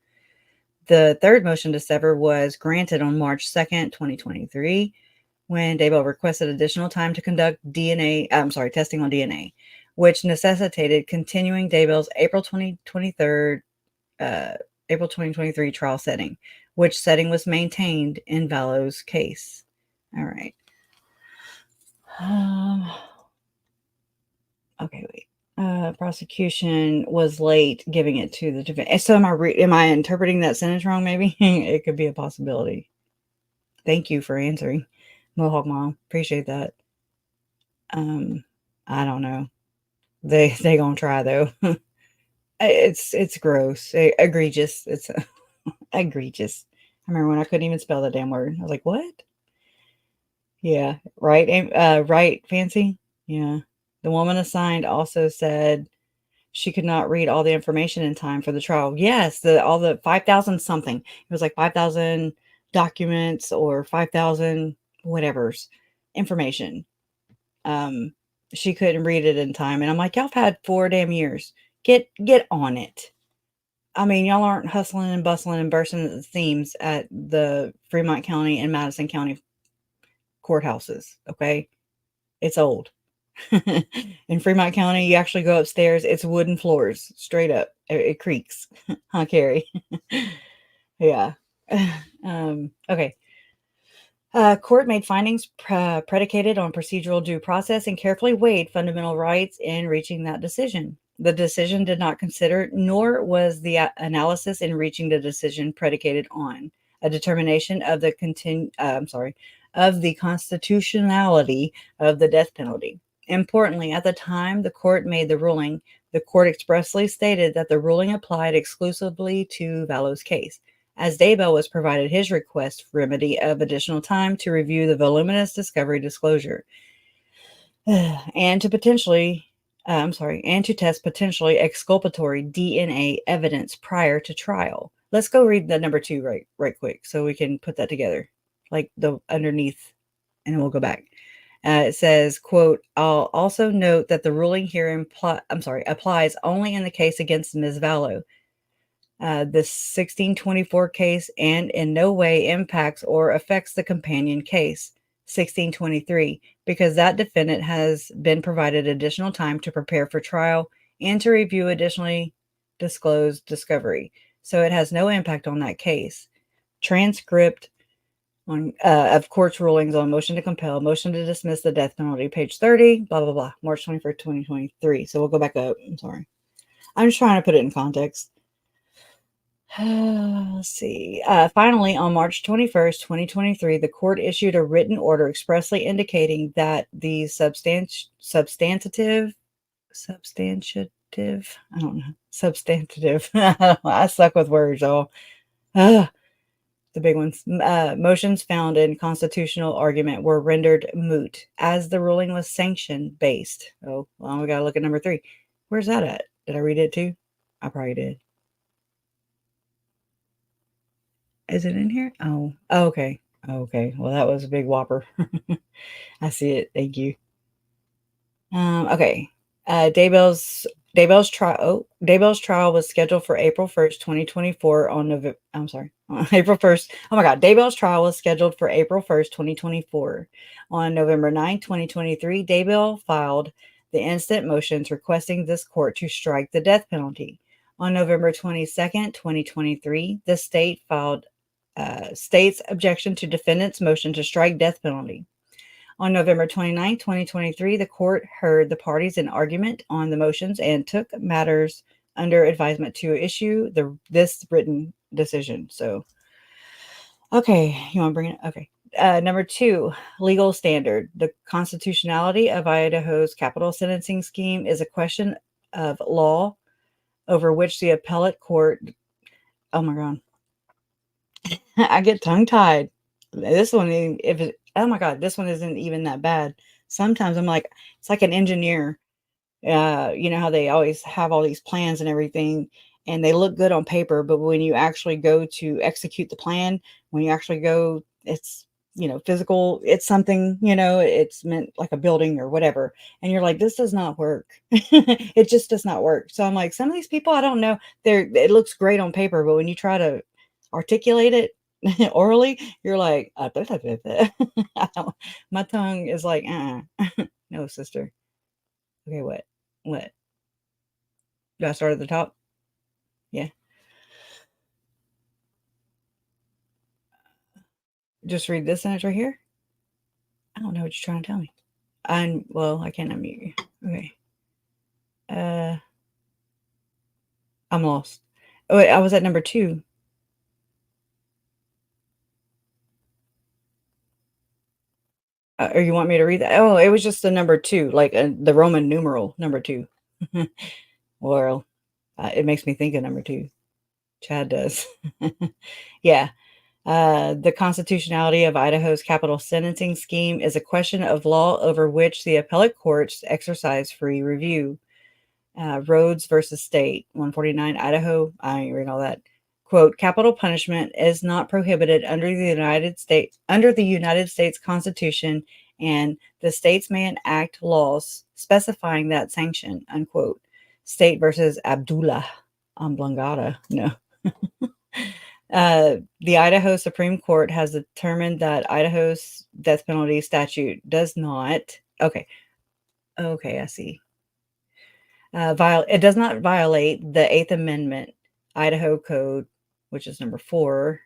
The third motion to sever was granted on March 2nd, 2023, when Daybell requested additional time to conduct testing on DNA, which necessitated continuing Daybell's April 2023 trial setting, which setting was maintained in Vallow's case. All right. Okay, wait. Prosecution was late giving it to the defense. So am I interpreting that sentence wrong? Maybe it could be a possibility. Thank you for answering, Mohawk Mom. Appreciate that. I don't know. They gonna try though. It's gross, egregious. It's egregious. I remember when I couldn't even spell that damn word. I was like, what? Yeah, right. Right, Fancy. Yeah. The woman assigned also said she could not read all the information in time for the trial. Yes, all the 5,000 something. It was like 5,000 documents or 5,000 whatever's information. She couldn't read it in time, and I'm like, y'all have had 4 damn years. Get on it. I mean, y'all aren't hustling and bustling and bursting at the seams at the Fremont County and Madison County courthouses. Okay, it's old. In Fremont County, you actually go upstairs. It's wooden floors, straight up. It creaks. Huh, Carrie? Yeah. Okay. Court made findings predicated on procedural due process and carefully weighed fundamental rights in reaching that decision. The decision did not consider, nor was the analysis in reaching the decision predicated on a determination of the constitutionality of the death penalty. Importantly, at the time the court made the ruling, the court expressly stated that the ruling applied exclusively to Vallow's case, as Daybell was provided his request remedy of additional time to review the voluminous discovery disclosure and to test potentially exculpatory DNA evidence prior to trial. Let's go read the number 2 right quick so we can put that together, like the underneath, and then we'll go back. It says, quote, I'll also note that the ruling here applies only in the case against Ms. Vallow, the 1624 case, and in no way impacts or affects the companion case, 1623, because that defendant has been provided additional time to prepare for trial and to review additionally disclosed discovery. So it has no impact on that case. Transcript of court's rulings on motion to compel, motion to dismiss the death penalty, page 30, blah, blah, blah, March 21st, 2023. So we'll go back up. I'm sorry. I'm just trying to put it in context. Let's see. Finally, on March 21st, 2023, the court issued a written order expressly indicating that the substantive, I don't know, substantive, I suck with words, y'all. The big ones. Motions found in constitutional argument were rendered moot as the ruling was sanction based. Oh, well, we got to look at number 3. Where's that at? Did I read it too? I probably did. Is it in here? Oh, okay. Okay. Well, that was a big whopper. I see it. Thank you. Okay. Daybell's trial was scheduled for April 1st, 2024 on April 1st. Oh my God. Daybell's trial was scheduled for April 1st, 2024. On November 9th, 2023, Daybell filed the instant motions requesting this court to strike the death penalty. On November 22nd, 2023, the state filed state's objection to defendant's motion to strike death penalty. On November 29, 2023, the court heard the parties in argument on the motions and took matters under advisement to issue this written decision. So, okay, you want to bring it? Okay. Number 2, legal standard. The constitutionality of Idaho's capital sentencing scheme is a question of law over which the appellate court, oh my God, I get tongue tied. This one, oh my God, this one isn't even that bad. Sometimes I'm like, it's like an engineer. You know how they always have all these plans and everything, and they look good on paper, but when you actually go to execute the plan, when you actually go, it's, physical, it's something, it's meant like a building or whatever. And you're like, this does not work. It just does not work. So I'm like, some of these people, I don't know, it looks great on paper, but when you try to articulate it orally, you're like, I don't, my tongue is like, no, sister. Okay, what? Do I start at the top? Yeah. Just read this sentence right here. I don't know what you're trying to tell me. I can't unmute you. Okay. I'm lost. Oh, wait, I was at number 2. Or you want me to read that? Oh, it was just the number 2, like the Roman numeral number 2. Well, it makes me think of number 2. Chad does. Yeah. The constitutionality of Idaho's capital sentencing scheme is a question of law over which the appellate courts exercise free review. Rhodes versus State, 149 Idaho. I ain't reading all that. Quote, capital punishment is not prohibited under the United States Constitution, and the states may enact laws specifying that sanction, unquote. State versus Abdullah Amblangata. No. The Idaho Supreme Court has determined that Idaho's death penalty statute does not. Okay, I see. It does not violate the 8th Amendment Idaho Code, which is number 4.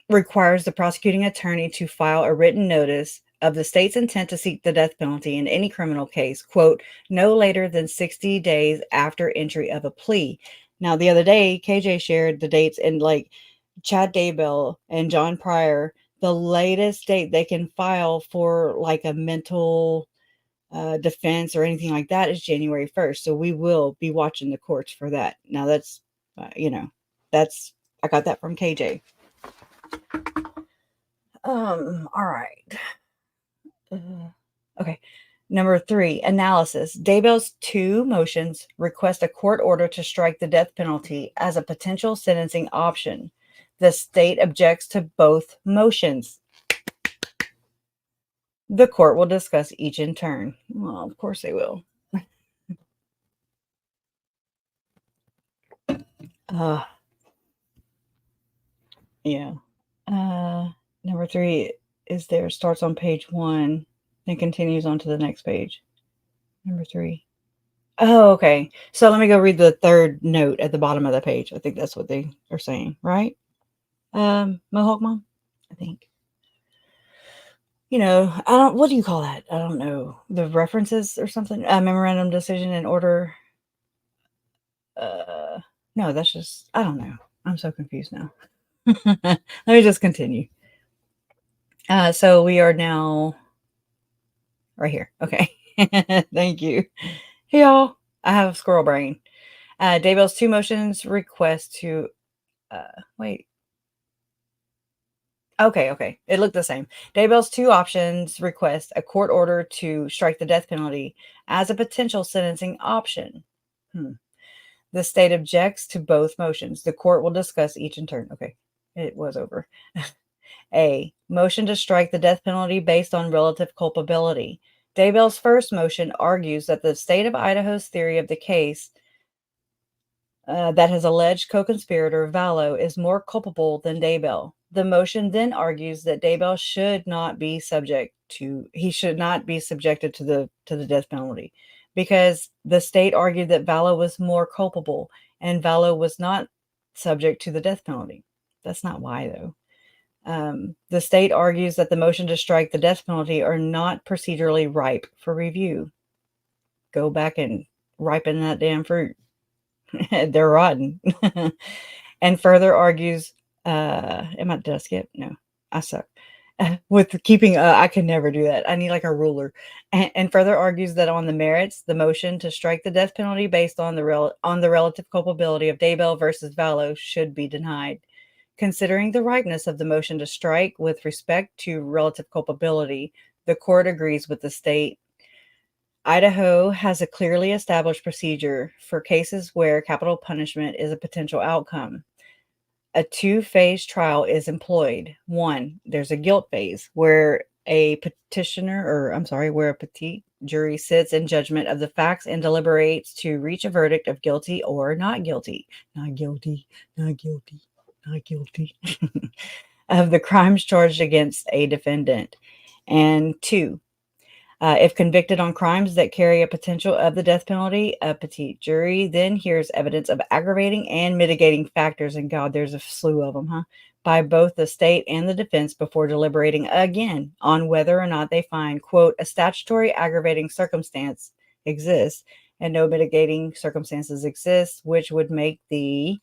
Requires the prosecuting attorney to file a written notice of the state's intent to seek the death penalty in any criminal case, quote, no later than 60 days after entry of a plea. Now, the other day, KJ shared the dates, and like Chad Daybell and John Pryor, the latest date they can file for like a mental defense or anything like that is January 1st. So we will be watching the courts for that. Now that's, I got that from KJ. All right. Okay. Number 3, analysis. Daybell's 2 motions request a court order to strike the death penalty as a potential sentencing option. The state objects to both motions. The court will discuss each in turn. Well, of course they will. Yeah. Number 3 starts on page 1 and continues on to the next page. Number 3. Oh, okay. So let me go read the 3rd note at the bottom of the page. I think that's what they are saying, right? Mohawk Mom, I think. What do you call that? I don't know. The references or something? Memorandum decision in order. No, that's just, I don't know. I'm so confused now. Let me just continue. So we are now right here. Okay. Thank you. Hey, y'all. I have a squirrel brain. Daybell's 2 motions request to, wait. Okay. It looked the same. Daybell's 2 options request a court order to strike the death penalty as a potential sentencing option. The state objects to both motions. The court will discuss each in turn. Okay, it was over. A, motion to strike the death penalty based on relative culpability. Daybell's first motion argues that the state of Idaho's theory of the case that his alleged co-conspirator Vallow is more culpable than Daybell. The motion then argues that Daybell should not be subjected to the death penalty because the state argued that Vallow was more culpable and Vallow was not subject to the death penalty. That's not why, though. The state argues that the motion to strike the death penalty are not procedurally ripe for review. Go back and ripen that damn fruit. They're rotten. And further argues, did I skip? No, I suck. with keeping I could never do that. I need like a ruler. And further argues that on the merits, the motion to strike the death penalty based on the relative culpability of Daybell versus Vallow should be denied. Considering the ripeness of the motion to strike with respect to relative culpability, the court agrees with the state. Idaho has a clearly established procedure for cases where capital punishment is a potential outcome. A two-phase trial is employed. One, there's a guilt phase where a where a petite jury sits in judgment of the facts and deliberates to reach a verdict of guilty or not guilty. Not guilty, not guilty, not guilty of the crimes charged against a defendant. And two, if convicted on crimes that carry a potential of the death penalty, a petite jury then hears evidence of aggravating and mitigating factors, and God, there's a slew of them, by both the state and the defense before deliberating again on whether or not they find, quote, a statutory aggravating circumstance exists and no mitigating circumstances exist, which would make the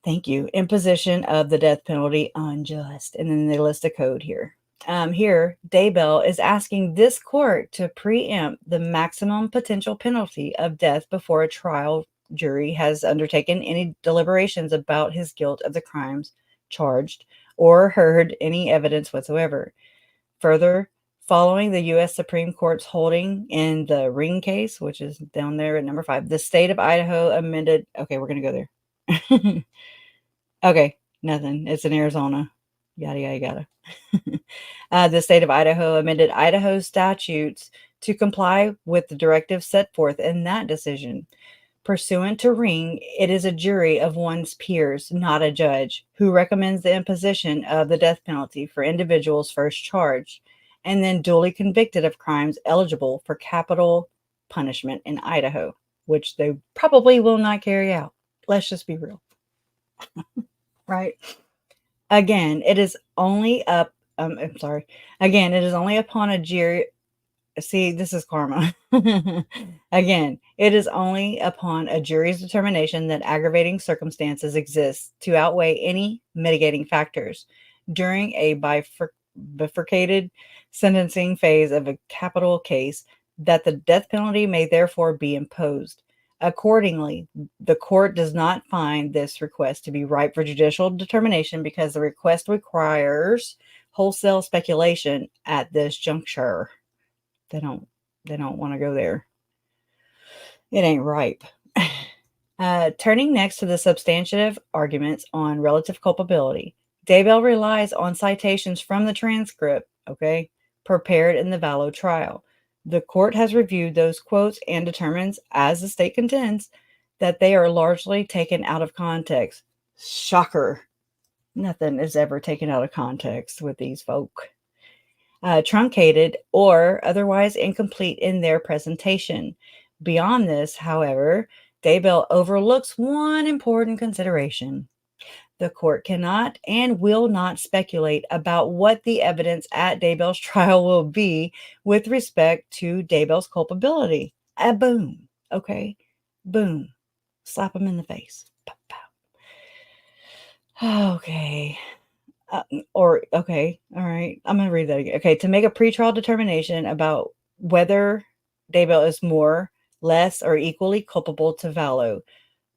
imposition of the death penalty unjust. And then they list a code here. Here, Daybell is asking this court to preempt the maximum potential penalty of death before a trial jury has undertaken any deliberations about his guilt of the crimes charged or heard any evidence whatsoever. Further, following the U.S. Supreme Court's holding in the Ring case, which is down there at number 5, the state of Idaho amended. Okay, we're going to go there. Okay, nothing. It's in Arizona. Yada, yada, yada. The state of Idaho amended Idaho's statutes to comply with the directives set forth in that decision. Pursuant to Ring, it is a jury of one's peers, not a judge, who recommends the imposition of the death penalty for individuals first charged and then duly convicted of crimes eligible for capital punishment in Idaho, which they probably will not carry out. Let's just be real. Right? Again, it is only upon a jury. See, this is karma. Again, it is only upon a jury's determination that aggravating circumstances exist to outweigh any mitigating factors during a bifurcated sentencing phase of a capital case that the death penalty may therefore be imposed. Accordingly, the court does not find this request to be ripe for judicial determination because the request requires wholesale speculation at this juncture. They don't want to go there. It ain't ripe. Turning next to the substantive arguments on relative culpability, Daybell relies on citations from the transcript, prepared in the Vallow trial. The court has reviewed those quotes and determines, as the state contends, that they are largely taken out of context. Shocker. Nothing is ever taken out of context with these folk. Truncated or otherwise incomplete in their presentation. Beyond this, however, Daybell overlooks one important consideration. The court cannot and will not speculate about what the evidence at Daybell's trial will be with respect to Daybell's culpability. Boom. Okay. Boom. Slap him in the face. Pow, pow. Okay. All right. I'm going to read that again. Okay. To make a pretrial determination about whether Daybell is more, less, or equally culpable to Vallow,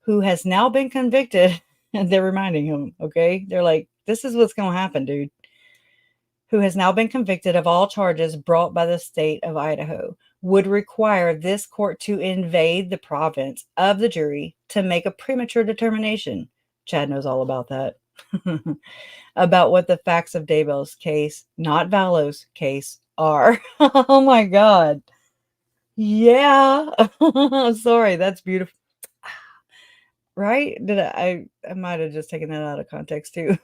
who has now been convicted. And they're reminding him, they're like, this is what's going to happen, dude. Who has now been convicted of all charges brought by the state of Idaho, would require this court to invade the province of the jury to make a premature determination. Chad knows all about that. About what the facts of Daybell's case, not Vallow's case, are. Oh my God. Yeah. Sorry, that's beautiful. Right? I might have just taken that out of context too.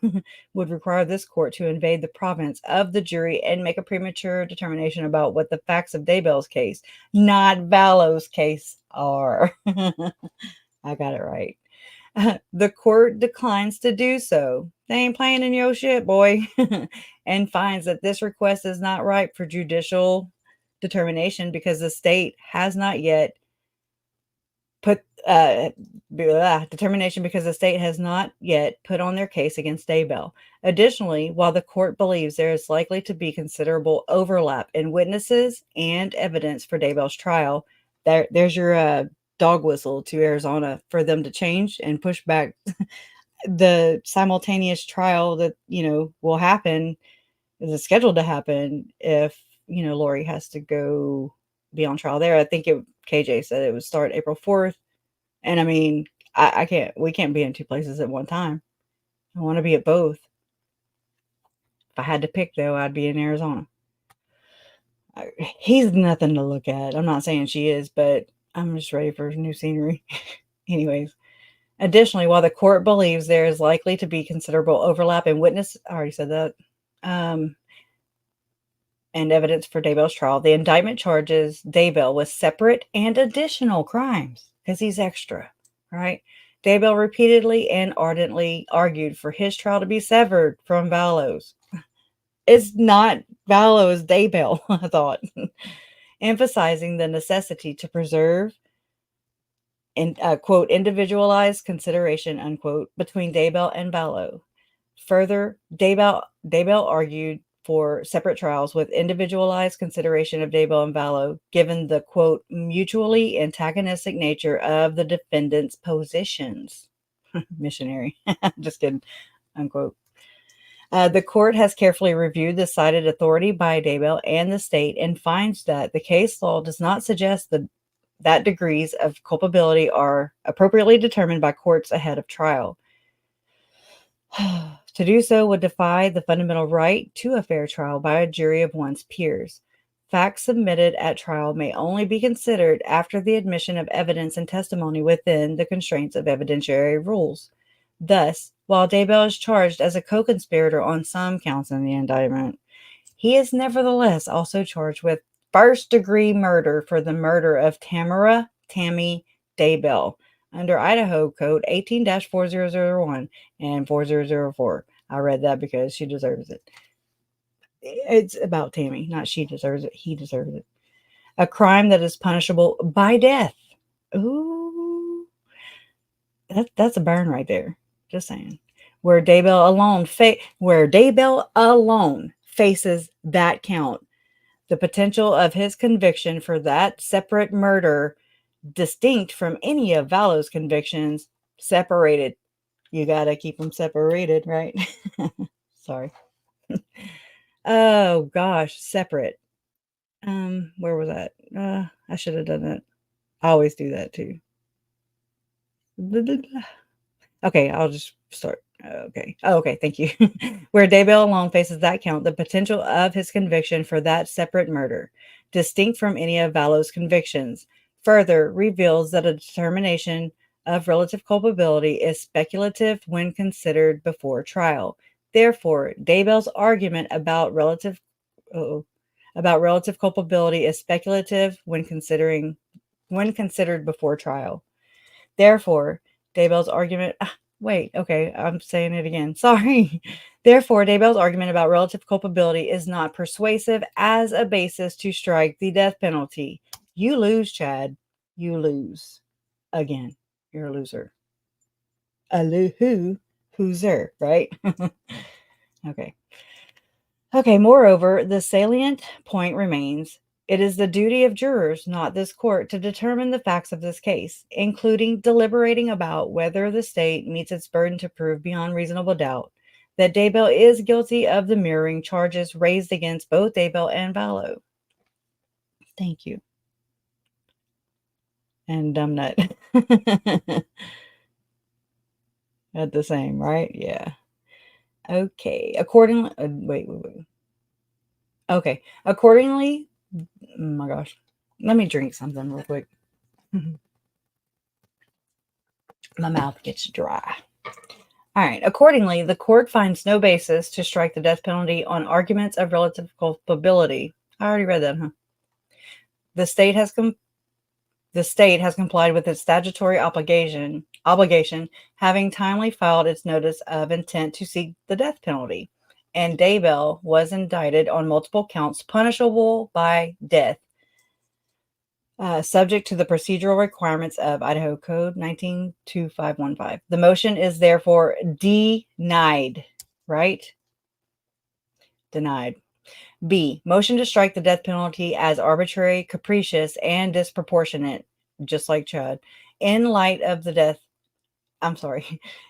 Would require this court to invade the province of the jury and make a premature determination about what the facts of Daybell's case, not Vallow's case, are. I got it right. The court declines to do so. They ain't playing in your shit, boy. And finds that this request is not ripe for judicial determination because the state has not yet determination because the state has not yet put on their case against Daybell. Additionally, while the court believes there is likely to be considerable overlap in witnesses and evidence for Daybell's trial, there's your dog whistle to Arizona for them to change and push back the simultaneous trial that will happen, is scheduled to happen if Lori has to go be on trial there. I think KJ said it would start April 4th. And I mean, we can't be in two places at one time. I want to be at both. If I had to pick though, I'd be in Arizona. He's nothing to look at. I'm not saying she is, but I'm just ready for new scenery. Anyways, additionally, while the court believes there is likely to be considerable overlap in witness, I already said that, and evidence for Daybell's trial, the indictment charges Daybell with separate and additional crimes because he's extra, right? Daybell repeatedly and ardently argued for his trial to be severed from Vallow's. It's not Vallow's, Daybell, I thought. Emphasizing the necessity to preserve and quote individualized consideration unquote between Daybell and Vallow. Further, Daybell argued for separate trials with individualized consideration of Daybell and Vallow, given the quote mutually antagonistic nature of the defendants' positions. Missionary, just kidding, unquote. The court has carefully reviewed the cited authority by Daybell and the state and finds that the case law does not suggest that degrees of culpability are appropriately determined by courts ahead of trial. To do so would defy the fundamental right to a fair trial by a jury of one's peers. Facts submitted at trial may only be considered after the admission of evidence and testimony within the constraints of evidentiary rules. Thus, while Daybell is charged as a co-conspirator on some counts in the indictment, he is nevertheless also charged with first-degree murder for the murder of Tammy Daybell under Idaho Code 18-4001 and 4004. I read that because she deserves it. It's about Tammy, not she deserves it. He deserves it. A crime that is punishable by death. Ooh, that's a burn right there. Just saying. Where Daybell alone faces that count, the potential of his conviction for that separate murder, distinct from any of Vallow's convictions, separated. You got to keep them separated, right? Sorry. Oh gosh, separate. Where was that? I should have done that. I always do that too. Okay, I'll just start. Okay. Oh, okay, thank you. Where Daybell alone faces that count, the potential of his conviction for that separate murder, distinct from any of Vallow's convictions, further reveals that a determination of relative culpability is speculative when considered before trial. Therefore, Daybell's argument about relative culpability is speculative when considered before trial. Therefore, Daybell's argument I'm saying it again. Sorry. Therefore, Daybell's argument about relative culpability is not persuasive as a basis to strike the death penalty. You lose, Chad. You lose. Again, you're a loser. Loser, right? Okay. Okay, moreover, the salient point remains. It is the duty of jurors, not this court, to determine the facts of this case, including deliberating about whether the state meets its burden to prove beyond reasonable doubt that Daybell is guilty of the mirroring charges raised against both Daybell and Vallow. Thank you. And Dumbnut. At the same, right? Yeah. Okay. Accordingly, wait. Okay. Accordingly, oh my gosh. Let me drink something real quick. My mouth gets dry. All right. Accordingly, the court finds no basis to strike the death penalty on arguments of relative culpability. I already read that, huh? The state has complied with its statutory obligation, having timely filed its notice of intent to seek the death penalty. And Daybell was indicted on multiple counts punishable by death. subject to the procedural requirements of Idaho Code 192515. The motion is therefore denied, right? Denied. B. Motion to strike the death penalty as arbitrary, capricious, and disproportionate, just like Chad, in light of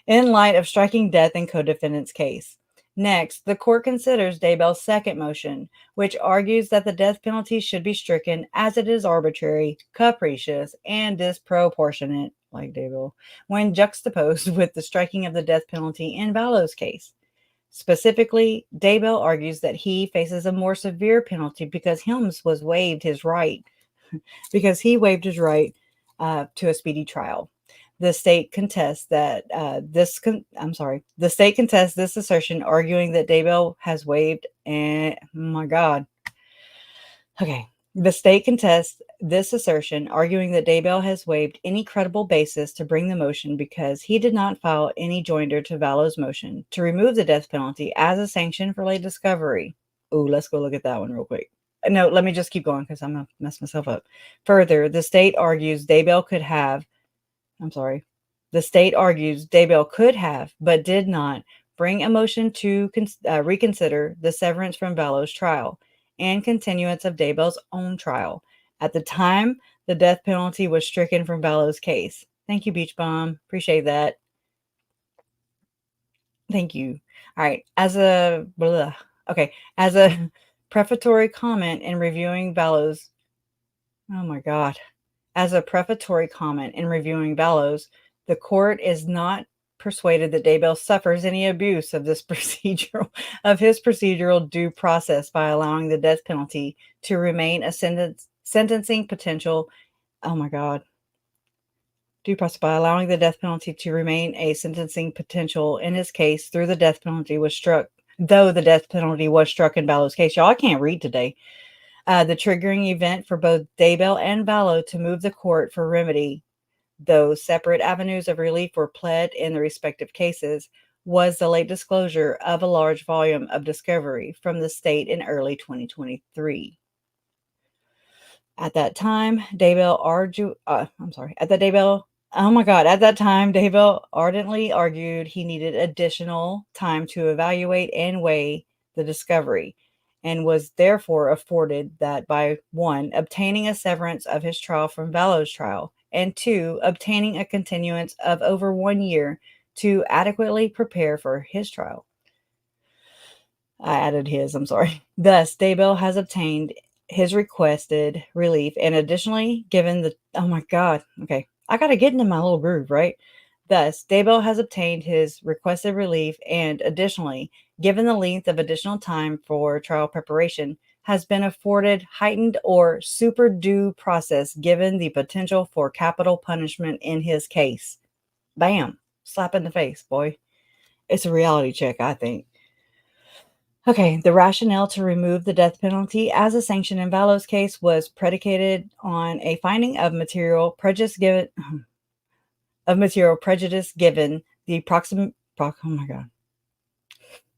in light of striking death in co-defendant's case. Next, the court considers Daybell's second motion, which argues that the death penalty should be stricken as it is arbitrary, capricious, and disproportionate, like Daybell, when juxtaposed with the striking of the death penalty in Vallow's case. Specifically, Daybell argues that he faces a more severe penalty because Helms was waived his right, because he waived his right to a speedy trial. The state contests that the state contests this assertion, arguing that Daybell has waived. And oh my God. Okay. The state contests this assertion, arguing that Daybell has waived any credible basis to bring the motion because he did not file any joinder to Vallow's motion to remove the death penalty as a sanction for late discovery. Ooh, let's go look at that one real quick. No, let me just keep going because I'm going to mess myself up. Further, the state argues Daybell could have, but did not bring a motion to reconsider the severance from Vallow's trial and continuance of Daybell's own trial. At the time, the death penalty was stricken from Vallow's case. Thank you, Beach Bomb. Appreciate that. Thank you. All right. As a prefatory comment in reviewing Vallow's, the court is not persuaded that Daybell suffers any abuse of his procedural due process by allowing the death penalty to remain a sentencing potential. Due process by allowing the death penalty to remain a sentencing potential in his case though the death penalty was struck in Vallow's case. Y'all, I can't read today. The triggering event for both Daybell and Vallow to move the court for remedy, though separate avenues of relief were pled in the respective cases, was the late disclosure of a large volume of discovery from the state in early 2023. At that time, Daybell ardently argued he needed additional time to evaluate and weigh the discovery, and was therefore afforded that by 1, obtaining a severance of his trial from Vallow's trial, and 2, obtaining a continuance of over 1 year to adequately prepare for his trial. I added his, Thus, Daybell has obtained his requested relief and additionally given the, I got to get into my little groove, right? Thus, Daybell has obtained his requested relief and additionally, given the length of additional time for trial preparation, has been afforded heightened or super due process given the potential for capital punishment in his case. Bam. Slap in the face, boy. It's a reality check, I think. Okay, the rationale to remove the death penalty as a sanction in Vallow's case was predicated on a finding of material prejudice given the proximate. Oh my God.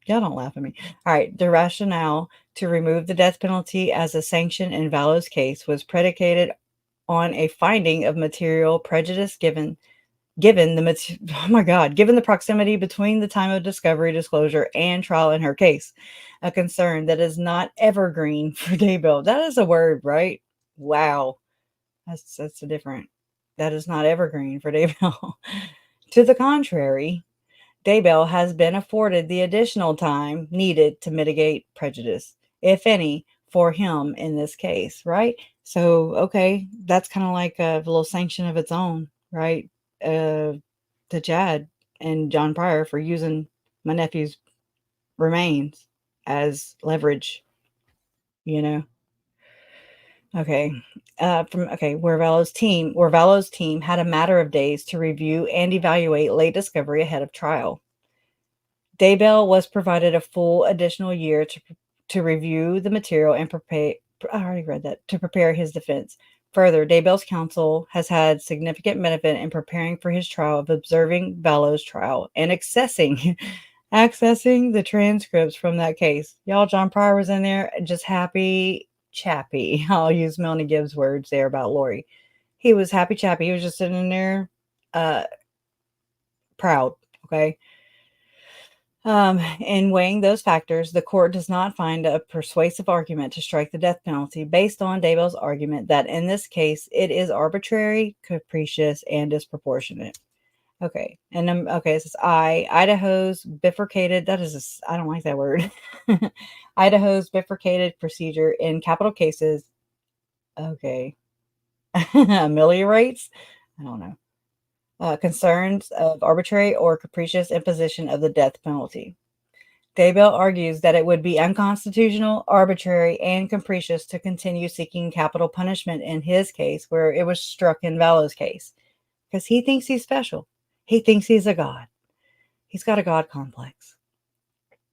Y'all don't laugh at me. All right. The rationale to remove the death penalty as a sanction in Vallow's case was predicated on a finding of material prejudice given the proximity between the time of discovery, disclosure, and trial in her case, a concern that is not evergreen for Daybell. That is a word, right? Wow. That's a different. That is not evergreen for Daybell. To the contrary, Daybell has been afforded the additional time needed to mitigate prejudice, if any, for him in this case, right? So, okay, that's kind of like a little sanction of its own, right? To Chad and John Pryor for using my nephew's remains as leverage, Okay. Where Vallow's team had a matter of days to review and evaluate late discovery ahead of trial. Daybell was provided a full additional year to review the material and prepare his defense. Further, Daybell's counsel has had significant benefit in preparing for his trial of observing Vallow's trial and accessing the transcripts from that case. Y'all, John Pryor was in there just happy chappy. I'll use Melanie Gibbs' words there about Lori. He was happy chappy. He was just sitting in there, proud. Okay. In weighing those factors, the court does not find a persuasive argument to strike the death penalty based on Daybell's argument that in this case it is arbitrary, capricious, and disproportionate. Okay, and okay, it says Idaho's bifurcated. I don't like that word. Idaho's bifurcated procedure in capital cases. Okay, ameliorates. I don't know. Concerns of arbitrary or capricious imposition of the death penalty. Daybell argues that it would be unconstitutional, arbitrary, and capricious to continue seeking capital punishment in his case where it was struck in Vallow's case, because he thinks he's special. He thinks he's a god. He's got a god complex.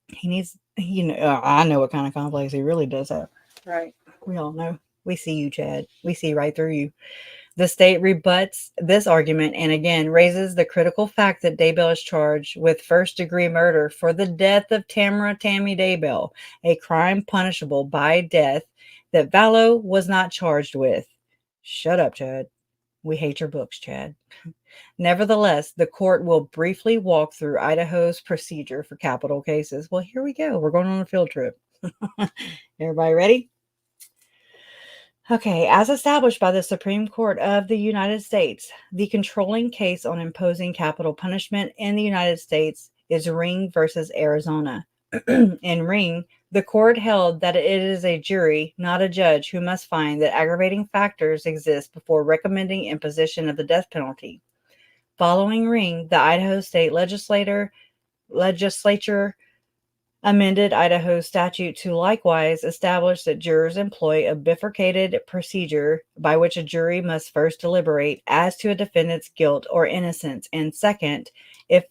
He needs, I know what kind of complex he really does have. Right. We all know. We see you, Chad. We see right through you. The state rebuts this argument and again raises the critical fact that Daybell is charged with first-degree murder for the death of Tammy Daybell, a crime punishable by death that Vallow was not charged with. Shut up, Chad. We hate your books, Chad. Nevertheless, the court will briefly walk through Idaho's procedure for capital cases. Well, here we go. We're going on a field trip. Everybody ready? Okay, as established by the Supreme Court of the United States, the controlling case on imposing capital punishment in the United States is Ring versus Arizona. In Ring, the court held that it is a jury, not a judge, who must find that aggravating factors exist before recommending imposition of the death penalty. Following Ring, the Idaho State Legislature amended Idaho's statute to likewise establish that jurors employ a bifurcated procedure by which a jury must first deliberate as to a defendant's guilt or innocence, and second, if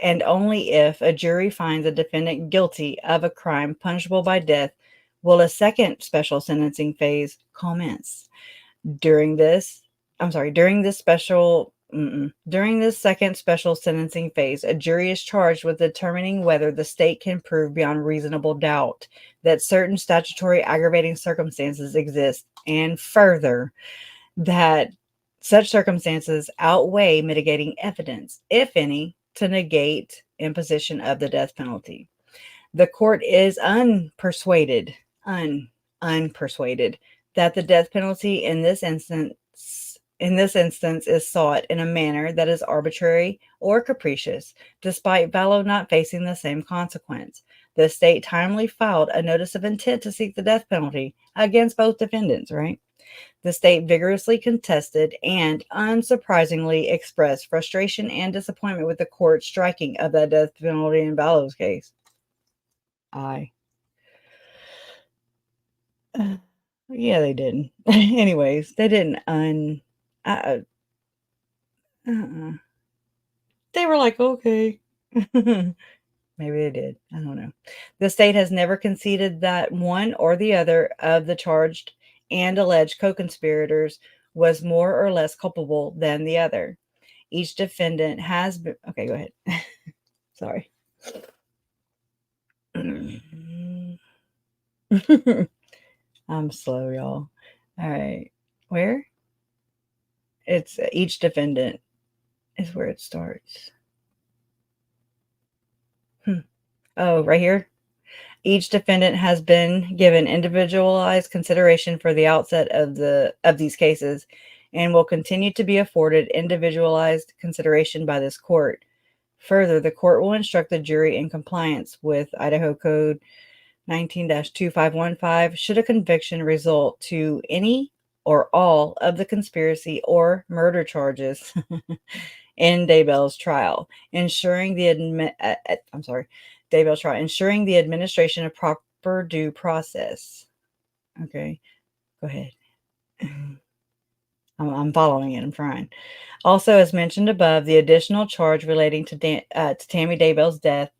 and only if a jury finds a defendant guilty of a crime punishable by death, will a second special sentencing phase commence. During this second special sentencing phase, a jury is charged with determining whether the state can prove beyond reasonable doubt that certain statutory aggravating circumstances exist, and further, that such circumstances outweigh mitigating evidence, if any, to negate imposition of the death penalty. The court is unpersuaded that the death penalty in this instance is sought in a manner that is arbitrary or capricious, despite Vallow not facing the same consequence. The state timely filed a notice of intent to seek the death penalty against both defendants, right? The state vigorously contested and, unsurprisingly, expressed frustration and disappointment with the court striking of that death penalty in Vallow's case. Yeah, they didn't. Anyways, they didn't They were like, okay. Maybe they did. I don't know. The state has never conceded that one or the other of the charged and alleged co-conspirators was more or less culpable than the other. Each defendant has been... Okay, go ahead. Sorry. I'm slow, y'all. All right. Where? It's each defendant is where it starts. Oh, right here. Each defendant has been given individualized consideration for the outset of these cases and will continue to be afforded individualized consideration by this court. Further, the court will instruct the jury in compliance with Idaho Code 19-2515 should a conviction result to any or all of the conspiracy or murder charges in Daybell's trial, ensuring the administration of proper due process. Okay, go ahead. I'm following it. I'm trying. Also, as mentioned above, the additional charge relating to Tammy Daybell's death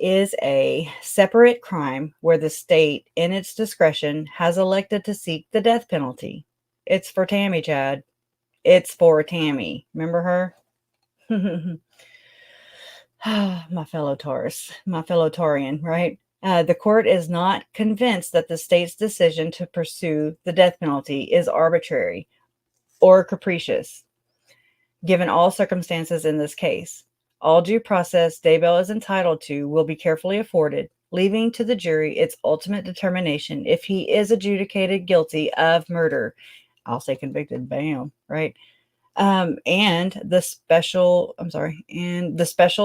is a separate crime where the state, in its discretion, has elected to seek the death penalty. It's for Tammy, Chad. It's for Tammy. Remember her? My fellow Taurus, my fellow Taurian, right? The court is not convinced that the state's decision to pursue the death penalty is arbitrary or capricious, given all circumstances in this case. All due process Daybell is entitled to will be carefully afforded, leaving to the jury its ultimate determination if he is adjudicated guilty of murder. I'll say convicted, bam, right? And the special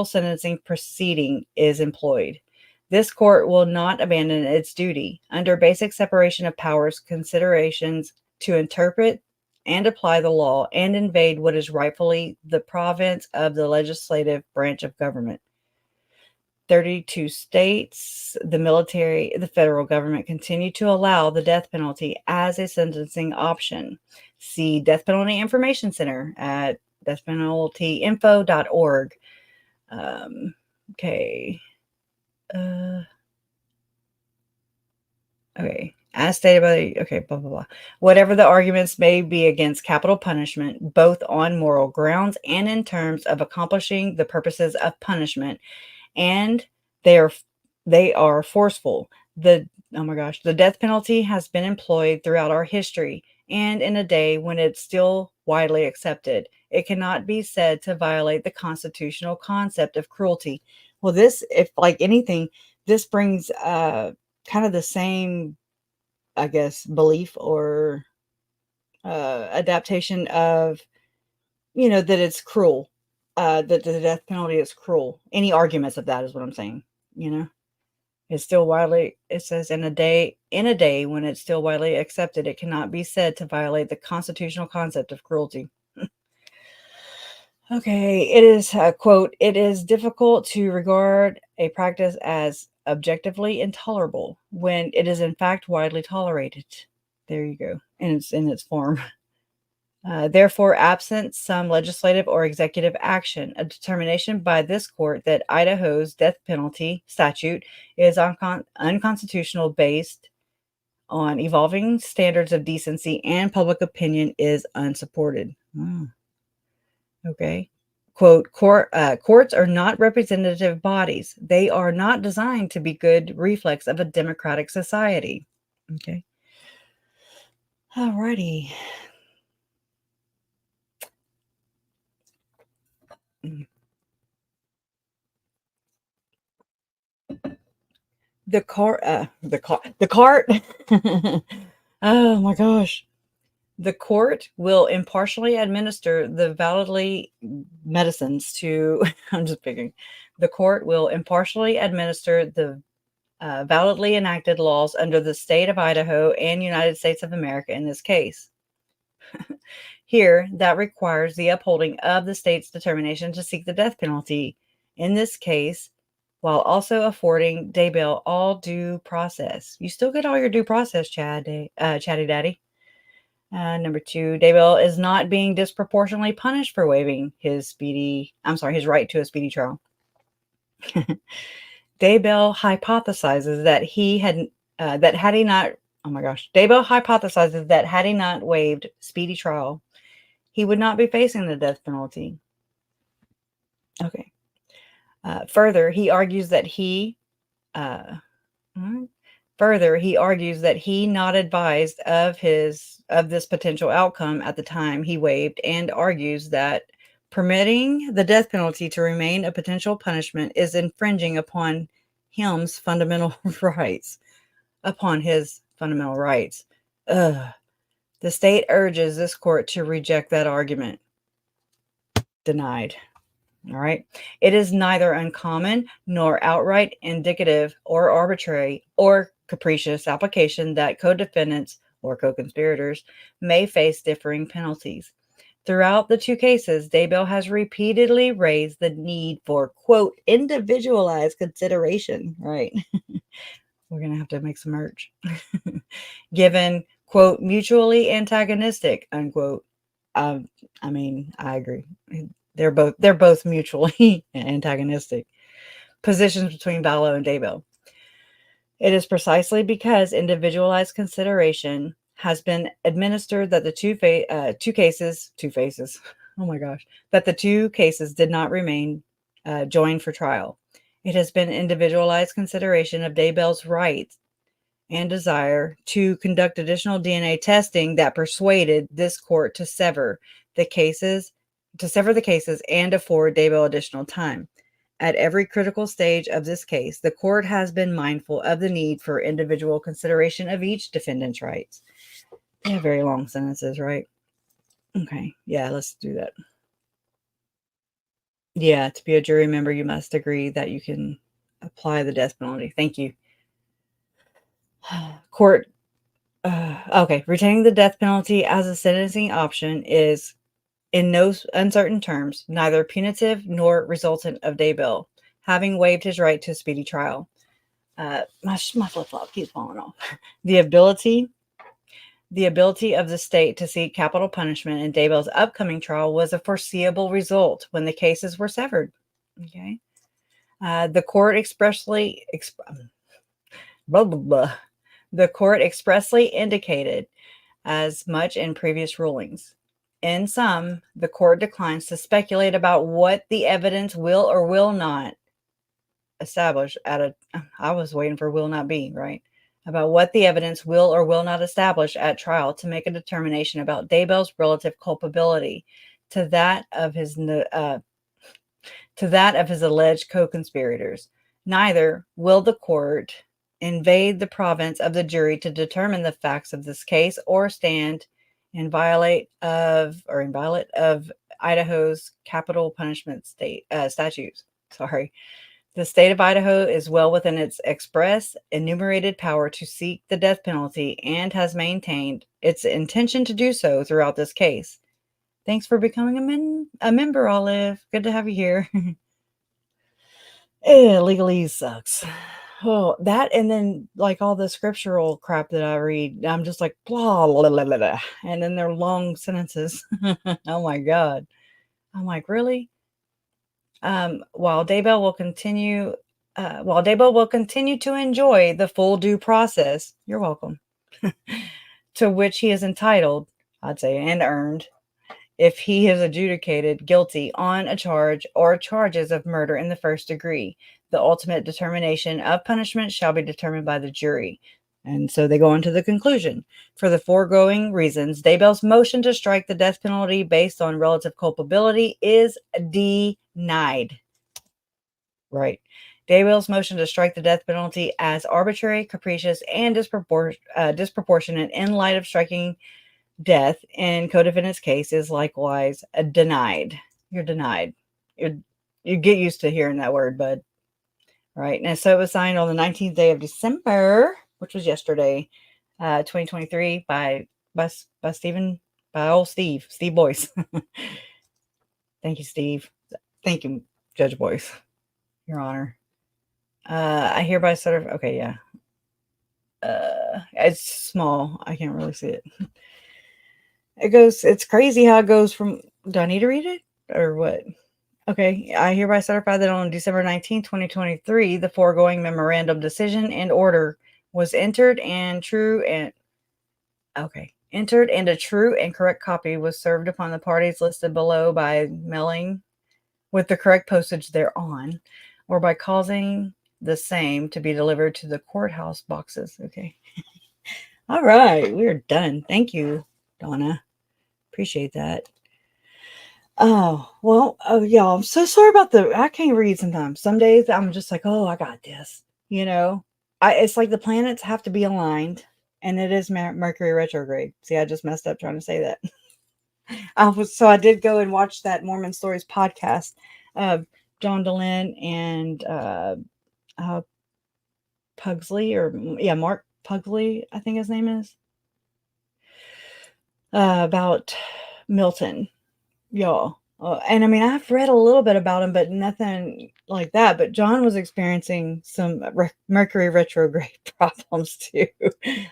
sentencing proceeding is employed. This court will not abandon its duty under basic separation of powers considerations to interpret and apply the law and invade what is rightfully the province of the legislative branch of government. 32 states, the military, the federal government continue to allow the death penalty as a sentencing option. See Death Penalty Information Center at deathpenaltyinfo.org. Okay. Okay. As stated by the, okay, blah, blah, blah. Whatever the arguments may be against capital punishment, both on moral grounds and in terms of accomplishing the purposes of punishment, and they are forceful. The death penalty has been employed throughout our history, and in a day when it's still widely accepted, it cannot be said to violate the constitutional concept of cruelty. Well, this, if like anything, this brings kind of the same, I guess, belief or adaptation of, that it's cruel, that the death penalty is cruel. Any arguments of that is what I'm saying, It's still widely, it says in a day when it's still widely accepted, it cannot be said to violate the constitutional concept of cruelty. Okay, it is, quote, it is difficult to regard a practice as objectively intolerable when it is in fact widely tolerated. There you go. And it's in its form. Therefore, absent some legislative or executive action, a determination by this court that Idaho's death penalty statute is unconstitutional based on evolving standards of decency and public opinion is unsupported. Okay. Quote, courts are not representative bodies. They are not designed to be good reflex of a democratic society. Okay. Alrighty. The cart. Oh my gosh. The court will impartially administer the validly medicines to, I'm just picking. The court will impartially administer the validly enacted laws under the state of Idaho and United States of America in this case. Here, that requires the upholding of the state's determination to seek the death penalty in this case, while also affording Daybell all due process. You still get all your due process, Chatty Daddy. Number 2, Daybell is not being disproportionately punished for waiving his right to a speedy trial. Daybell hypothesizes that Daybell hypothesizes that had he not waived speedy trial, he would not be facing the death penalty. Okay. Further, he argues that he not advised of this potential outcome at the time he waived, and argues that permitting the death penalty to remain a potential punishment is infringing upon his fundamental rights. The state urges this court to reject that argument. Denied. All right. It is neither uncommon nor outright indicative or arbitrary or capricious application that co-defendants or co-conspirators may face differing penalties. Throughout the 2 cases, Daybell has repeatedly raised the need for, quote, individualized consideration. Right. We're going to have to make some merch. Given, quote, mutually antagonistic, unquote. I agree. They're both mutually antagonistic positions between Vallow and Daybell. It is precisely because individualized consideration has been administered that the two cases did not remain joined for trial, It has been individualized consideration of Daybell's rights and desire to conduct additional DNA testing that persuaded this court to sever the cases and afford Daybell additional time. At every critical stage of this case, the court has been mindful of the need for individual consideration of each defendant's rights. They have very long sentences, right? Okay, yeah, let's do that. Yeah, to be a jury member, you must agree that you can apply the death penalty. Thank you. Court. Okay, retaining the death penalty as a sentencing option is, in no uncertain terms, neither punitive nor resultant of Daybell having waived his right to a speedy trial. My flip-flop keeps falling off. The ability of the state to seek capital punishment in Daybell's upcoming trial was a foreseeable result when the cases were severed. Okay. The court expressly The court expressly indicated as much in previous rulings. In sum, the court declines to speculate about what the evidence will or will not establish I was waiting for will not be, right? About what the evidence will or will not establish at trial to make a determination about Daybell's relative culpability to that of his alleged co-conspirators. Neither will the court invade the province of the jury to determine the facts of this case or stand in violate of Idaho's capital punishment statutes. Sorry. The state of Idaho is well within its express enumerated power to seek the death penalty and has maintained its intention to do so throughout this case. Thanks for becoming a member, Olive. Good to have you here. Legalese sucks. Oh, that, and then like all the scriptural crap that I read, I'm just like blah, blah, blah, blah, blah. And then they're long sentences. Oh my God. I'm like, really? While Daybell will continue to enjoy the full due process, you're welcome, to which he is entitled, I'd say, and earned, if he is adjudicated guilty on a charge or charges of murder in the first degree. The ultimate determination of punishment shall be determined by the jury. And so they go on to the conclusion. For the foregoing reasons, Daybell's motion to strike the death penalty based on relative culpability is denied. Right. Daybell's motion to strike the death penalty as arbitrary, capricious, and disproportionate in light of striking death in co-defendant's case is likewise denied. You're denied. You get used to hearing that word, bud. Right. And so it was signed on the 19th day of December, which was yesterday, 2023 by old Steve Boyce. Thank you, Steve. Thank you, Judge Boyce, Your Honor. I hereby okay, yeah. It's small. I can't really see it. It's crazy how it goes from, do I need to read it or what? Okay, I hereby certify that on December 19, 2023, the foregoing memorandum, decision, and order was entered and a true and correct copy was served upon the parties listed below by mailing with the correct postage thereon, or by causing the same to be delivered to the courthouse boxes. Okay. All right, we're done. Thank you, Donna. Appreciate that. Oh, well, y'all, I'm so sorry about I can't read sometimes. Some days I'm just like, oh, I got this. It's like the planets have to be aligned, and it is Mercury retrograde. See, I just messed up trying to say that. I did go and watch that Mormon Stories podcast of John Dehlin and Pugsley, Mark Pugsley, I think his name is, about Milton. Y'all. And I mean, I've read a little bit about him, but nothing like that. But John was experiencing some Mercury retrograde problems too.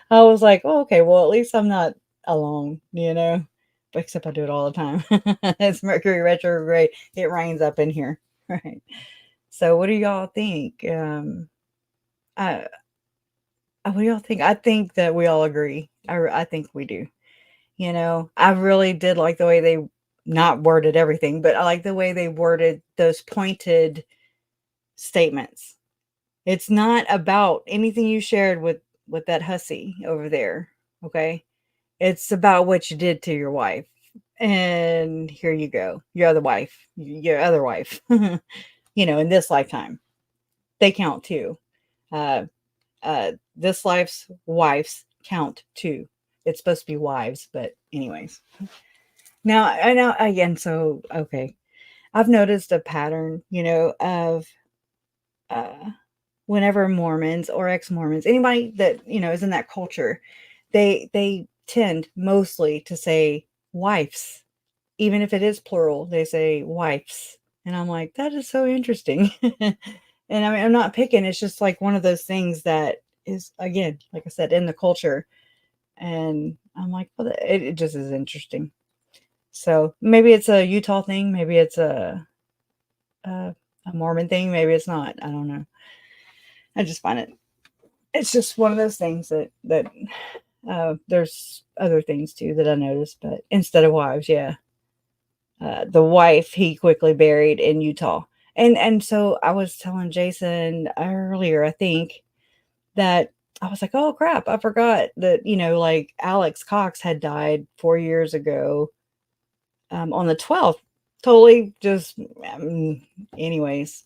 I was like, oh, okay, well, at least I'm not alone, except I do it all the time. It's Mercury retrograde. It rains up in here. Right. So what do y'all think? What do y'all think? I think that we all agree. I think we do. I really did like the way they not worded everything, but I like the way they worded those pointed statements. It's not about anything you shared with that hussy over there. Okay. It's about what you did to your wife. And here you go. Your other wife, in this lifetime, they count too. This life's wives count too. It's supposed to be wives, but anyways. Now I know again. So, okay. I've noticed a pattern, of, uh, whenever Mormons or ex-Mormons, anybody that, is in that culture, they tend mostly to say wives. Even if it is plural, they say wives. And I'm like, that is so interesting. And I mean, I'm not picking, it's just like one of those things that is, again, like I said, in the culture. And I'm like, well, it just is interesting. So maybe it's a Utah thing, maybe it's a Mormon thing, maybe it's not. I don't know. I just find it's just one of those things that there's other things too that I noticed, but instead of wives, yeah. The wife he quickly buried in Utah. And so I was telling Jason earlier, I think, that I was like, oh crap, I forgot that, like Alex Cox had died 4 years ago, on the 12th. Totally just, anyways,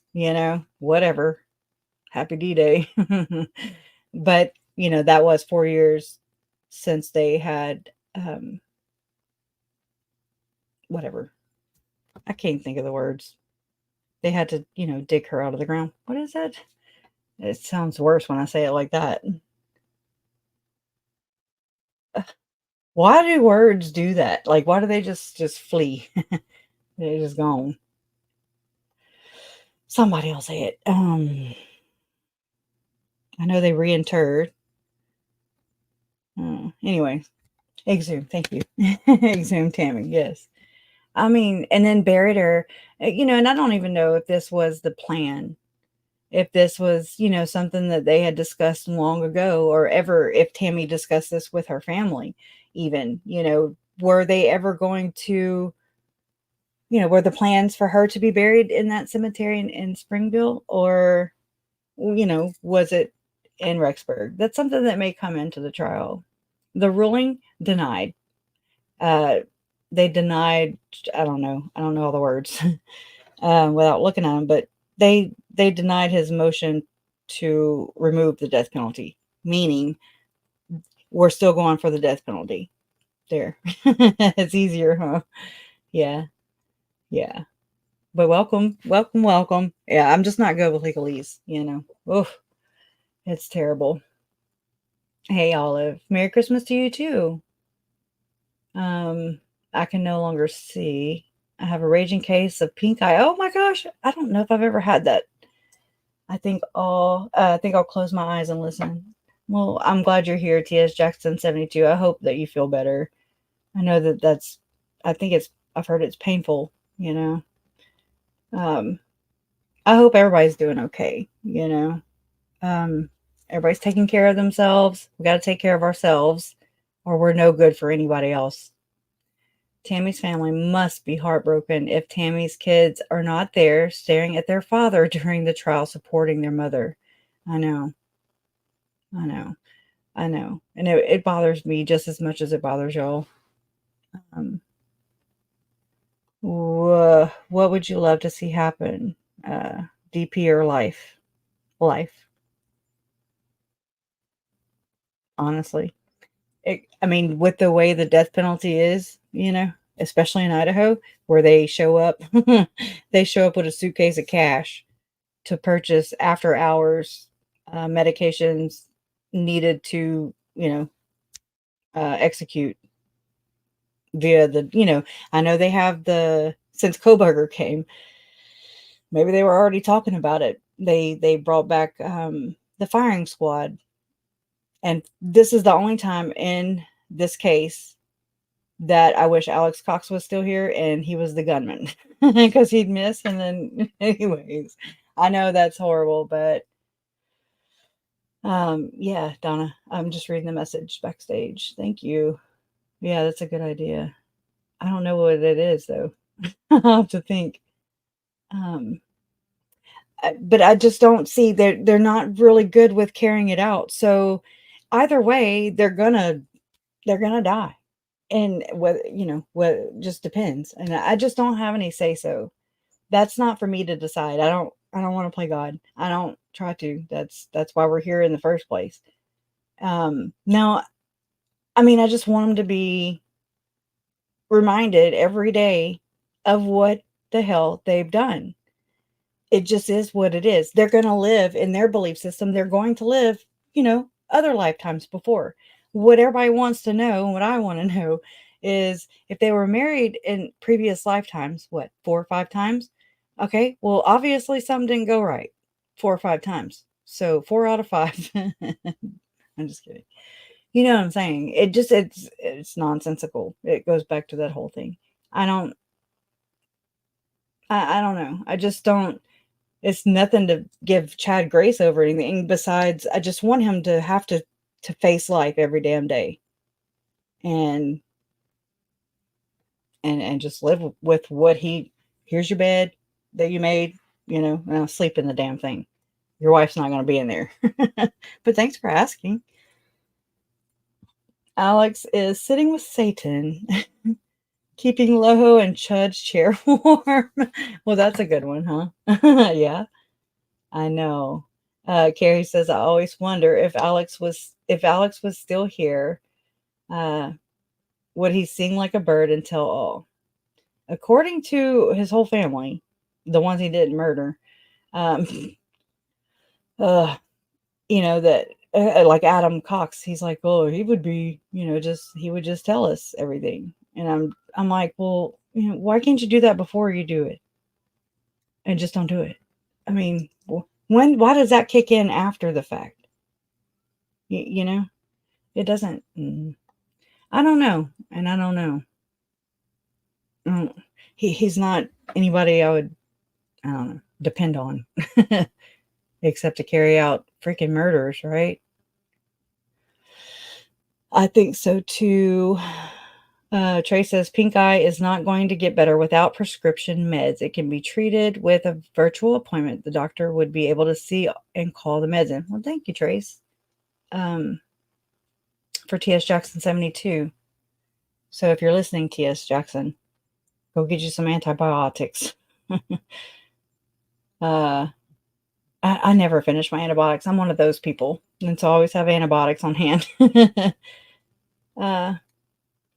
whatever. Happy D-Day. But, that was 4 years since they had, whatever. I can't think of the words. They had to, dig her out of the ground. What is it? It sounds worse when I say it like that. Why do words do that? Like, why do they just flee? They're just gone. Somebody will say it. I know they reinterred. Anyway, exhumed. Thank you. Exhumed Tammy. Yes. I mean, and then buried her, and I don't even know if this was the plan, if this was, something that they had discussed long ago, or ever, if Tammy discussed this with her family, even, were they ever going to, were the plans for her to be buried in that cemetery in Springville, or, was it in Rexburg? That's something that may come into the trial. The ruling denied. They denied, I don't know all the words without looking at them, but they denied his motion to remove the death penalty, meaning we're still going for the death penalty. There. It's easier, huh? Yeah. Yeah. But welcome. Yeah, I'm just not good with legalese, Oof. It's terrible. Hey, Olive. Merry Christmas to you too. I can no longer see. I have a raging case of pink eye. Oh my gosh. I don't know if I've ever had that. I think I'll close my eyes and listen. Well, I'm glad you're here, T.S. Jackson 72. I hope that you feel better. I know I've heard it's painful, I hope everybody's doing okay, everybody's taking care of themselves. We got to take care of ourselves, or we're no good for anybody else. Tammy's family must be heartbroken if Tammy's kids are not there staring at their father during the trial, supporting their mother. I know. And it bothers me just as much as it bothers y'all. What would you love to see happen? DP or life? Life. Honestly. With the way the death penalty is, especially in Idaho, where they show up, with a suitcase of cash to purchase after hours medications needed to, execute via the, I know they have since Koberger came, maybe they were already talking about it. They brought back the firing squad. And this is the only time in this case that I wish Alex Cox was still here and he was the gunman, because he'd miss. And then anyways, I know that's horrible, but yeah, Donna, I'm just reading the message backstage. Thank you. Yeah, that's a good idea. I don't know what it is though. I'll have to think. but I just don't see they're not really good with carrying it out. So either way, they're gonna die. And whether, what just depends. And I just don't have any say so. That's not for me to decide. I don't want to play God. I don't try to. That's why we're here in the first place. Now, I mean, I just want them to be reminded every day of what the hell they've done. It just is what it is. They're going to live in their belief system. They're going to live, other lifetimes before. What everybody wants to know, and what I want to know, is if they were married in previous lifetimes, what, 4 or 5 times? Okay, well, obviously something didn't go right 4 or 5 times. So 4 out of 5. I'm just kidding. You know what I'm saying? It's nonsensical. It goes back to that whole thing. I don't know. I just don't. It's nothing to give Chad grace over anything besides I just want him to have to face life every damn day and just live with what here's your bed that you made, and I'll sleep in the damn thing. Your wife's not going to be in there. But thanks for asking. Alex is sitting with Satan, keeping Loho and Chud's chair warm. Well, that's a good one, huh? Yeah. I know. Carrie says, I always wonder if Alex was still here, would he sing like a bird and tell all? According to his whole family, the ones he didn't murder, um, that like Adam Cox, he's like, oh, he would be, he would just tell us everything, and I'm like, well, why can't you do that before you do it, and just don't do it? I mean, why does that kick in after the fact? It doesn't. I don't know, and I don't know. He's not anybody I would, I don't know, depend on, except to carry out freaking murders, right? I think so too. Trey says pink eye is not going to get better without prescription meds. It can be treated with a virtual appointment. The doctor would be able to see and call the meds in. Well, thank you, Trace. For TS Jackson 72. So if you're listening, TS Jackson, go get you some antibiotics. I never finish my antibiotics. I'm one of those people. And so I always have antibiotics on hand.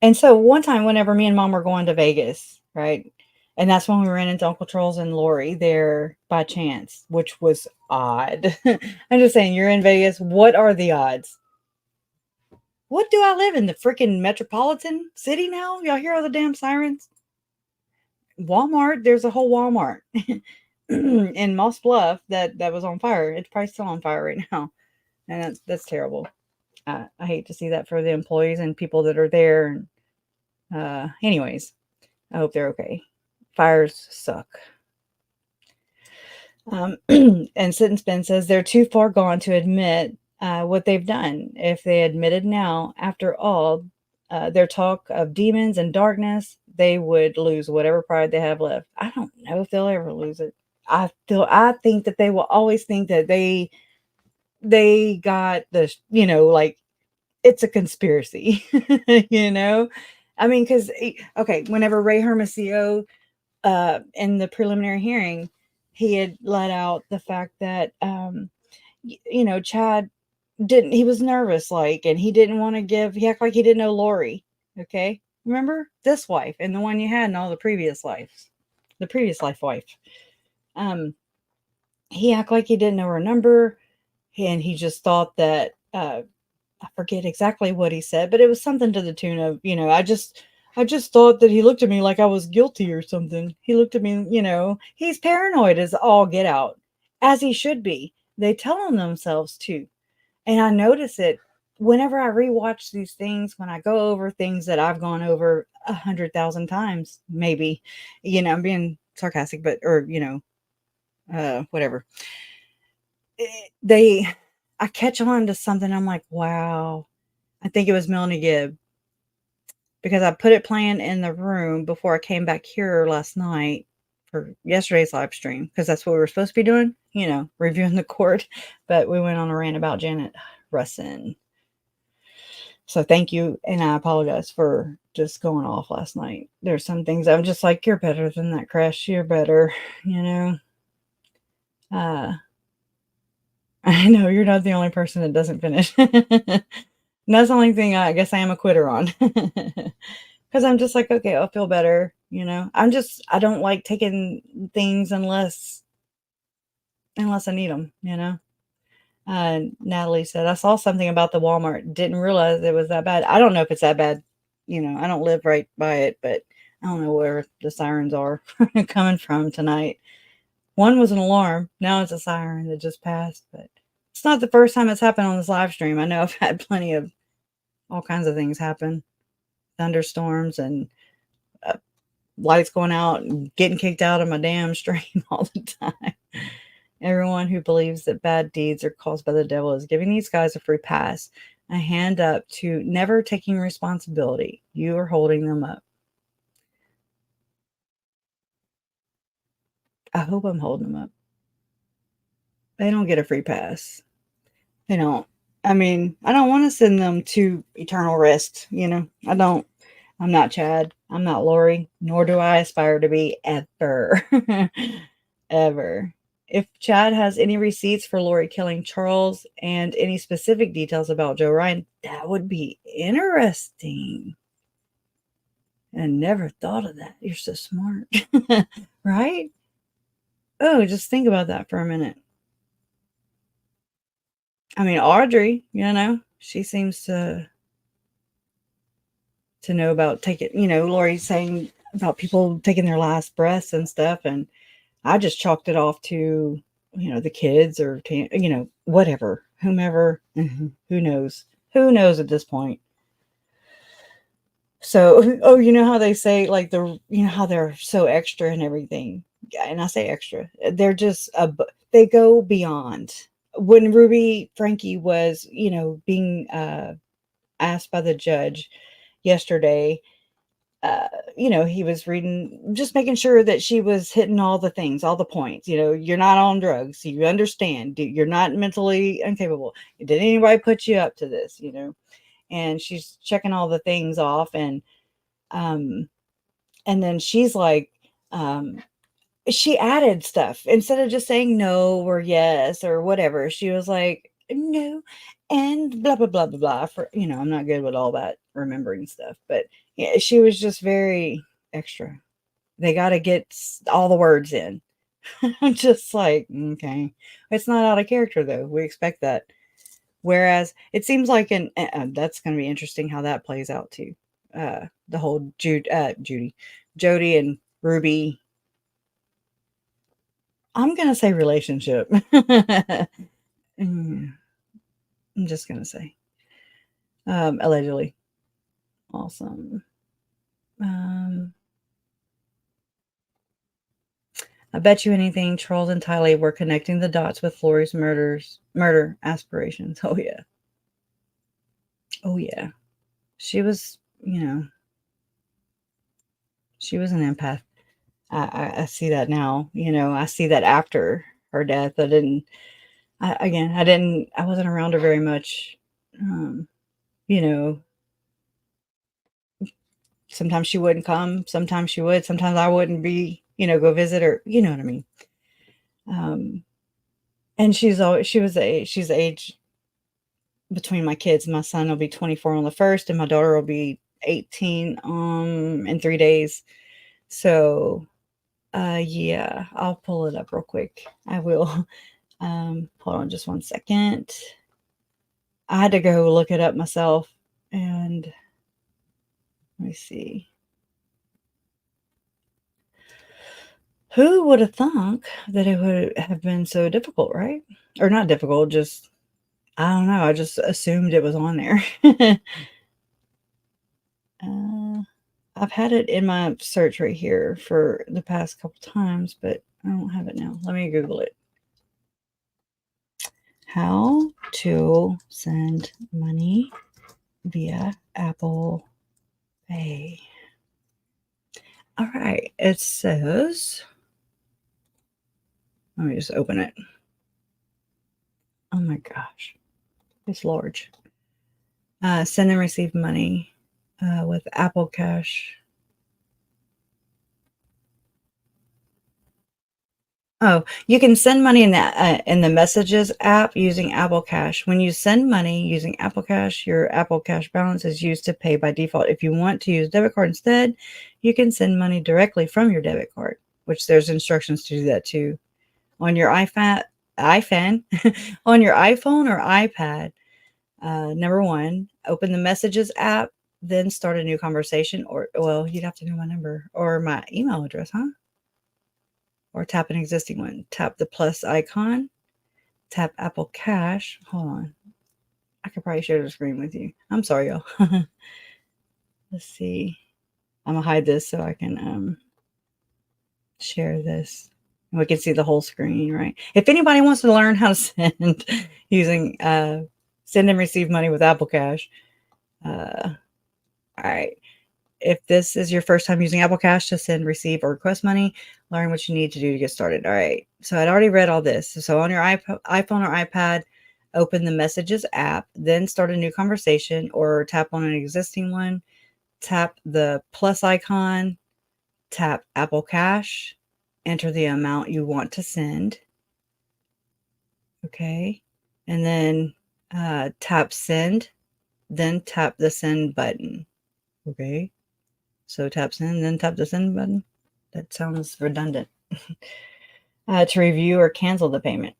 And so one time, whenever me and Mom were going to Vegas, right? And that's when we ran into Uncle Charles and Lori there by chance, which was odd. I'm just saying, you're in Vegas. What are the odds? What do I live in? The freaking metropolitan city now? Y'all hear all the damn sirens? Walmart, there's a whole Walmart in Moss Bluff that was on fire. It's probably still on fire right now. And that's terrible. I hate to see that for the employees and people that are there. And anyways, I hope they're okay. Fires suck. And Sit and Spin says they're too far gone to admit what they've done. If they admitted now, after all, their talk of demons and darkness, they would lose whatever pride they have left. I don't know if they'll ever lose it. I think that they will always think that they got the, like it's a conspiracy, I mean, because, okay, whenever Ray Hermosillo, in the preliminary hearing, he had let out the fact that, Chad he was nervous, and he didn't want to he acted like he didn't know Lori. Okay. Remember this wife and the one you had in all the previous lives, the previous life wife. He acted like he didn't know her number, and he just thought that, I forget exactly what he said, but it was something to the tune of, I just thought that he looked at me like I was guilty or something. He looked at me, he's paranoid as all get out, as he should be. They tell on themselves too. And I notice it whenever I rewatch these things, when I go over things that I've gone over 100,000 times, maybe, I'm being sarcastic, but, or, whatever. I catch on to something. I'm like, wow. I think it was Melanie Gibb, because I put it playing in the room before I came back here last night for yesterday's live stream, because that's what we were supposed to be doing, reviewing the court. But we went on a rant about Janet Russin. So thank you, and I apologize for just going off last night. There's some things I'm just like, you're better than that, Crash. You're better, I know you're not the only person that doesn't finish. And that's the only thing I guess I am a quitter on. Because I'm just like, okay, I'll feel better. I don't like taking things unless I need them, Natalie said, I saw something about the Walmart. Didn't realize it was that bad. I don't know if it's that bad. I don't live right by it, but I don't know where the sirens are coming from tonight. One was an alarm. Now it's a siren that just passed, but it's not the first time it's happened on this live stream. I know I've had plenty of all kinds of things happen. Thunderstorms and lights going out and getting kicked out of my damn stream all the time. Everyone who believes that bad deeds are caused by the devil is giving these guys a free pass, a hand up to never taking responsibility. You are holding them up. I hope I'm holding them up. They don't get a free pass. They don't. I mean, I don't want to send them to eternal rest. I don't. I'm not Chad. I'm not Lori. Nor do I aspire to be ever. Ever. If Chad has any receipts for Lori killing Charles and any specific details about Joe Ryan, that would be interesting. I never thought of that. You're so smart. Right? Oh, just think about that for a minute. I mean, Audrey, she seems to know about Lori saying about people taking their last breaths and stuff. And I just chalked it off to, the kids or, whatever, whomever, who knows at this point. So, how they say like how they're so extra and everything. And I say extra, they're just, they go beyond. When Ruby Frankie was, being asked by the judge yesterday, he was reading, just making sure that she was hitting all the things, all the points. You're not on drugs. You understand. You're not mentally incapable. Did anybody put you up to this? And she's checking all the things off. And then she's like, she added stuff instead of just saying no or yes or whatever. She was like, no, and blah, blah, blah, blah, blah. I'm not good with all that remembering stuff, but yeah, she was just very extra. They got to get all the words in. I'm just like, okay, it's not out of character though. We expect that. Whereas it seems like, that's going to be interesting how that plays out too. The whole Jody and Ruby, I'm going to say relationship. I'm just going to say, allegedly. Awesome. I bet you anything Charles and Tylee were connecting the dots with Lori's murder aspirations. Oh yeah. Oh yeah. She was, she was an empath. I see that now. I see that after her death. I wasn't around her very much. Sometimes she wouldn't come. Sometimes she would. Sometimes I wouldn't be, go visit her. You know what I mean? And she's age between my kids. My son will be 24 on the 1st and my daughter will be 18 in 3 days. So yeah, I'll pull it up real quick. I will. Hold on just one second. I had to go look it up myself, and let me see. Who would have thunk that it would have been so difficult, right? Or not difficult, just, I don't know. I just assumed it was on there. I've had it in my search right here for the past couple times, but I don't have it now. Let me Google it. How to send money via Apple Pay. All right. It says Let me just open it. Oh my gosh. It's large. Send and receive money with Apple Cash. Oh, you can send money in the Messages app using Apple Cash. When you send money using Apple Cash, your Apple Cash balance is used to pay by default. If you want to use debit card instead, you can send money directly from your debit card, which there's instructions to do that too. On your iPhone, on your iPhone or iPad, number one, open the Messages app, then start a new conversation. Or, well, you'd have to know my number or my email address, huh? Or tap an existing one. Tap the plus icon. Tap Apple Cash. Hold on. I could probably share the screen with you. I'm sorry, y'all. Let's see. I'm going to hide this so I can share this. We can see the whole screen, right? If anybody wants to learn how to send using send and receive money with Apple Cash, all right. If this is your first time using Apple Cash to send, receive, or request money, learn what you need to do to get started. All right. So I'd already read all this. So on your iPhone or iPad, open the Messages app, then start a new conversation or tap on an existing one. Tap the plus icon, tap Apple Cash, enter the amount you want to send. Okay. And then tap send, then tap the send button. Okay. So tap send, then tap the send button. That sounds redundant. To review or cancel the payment,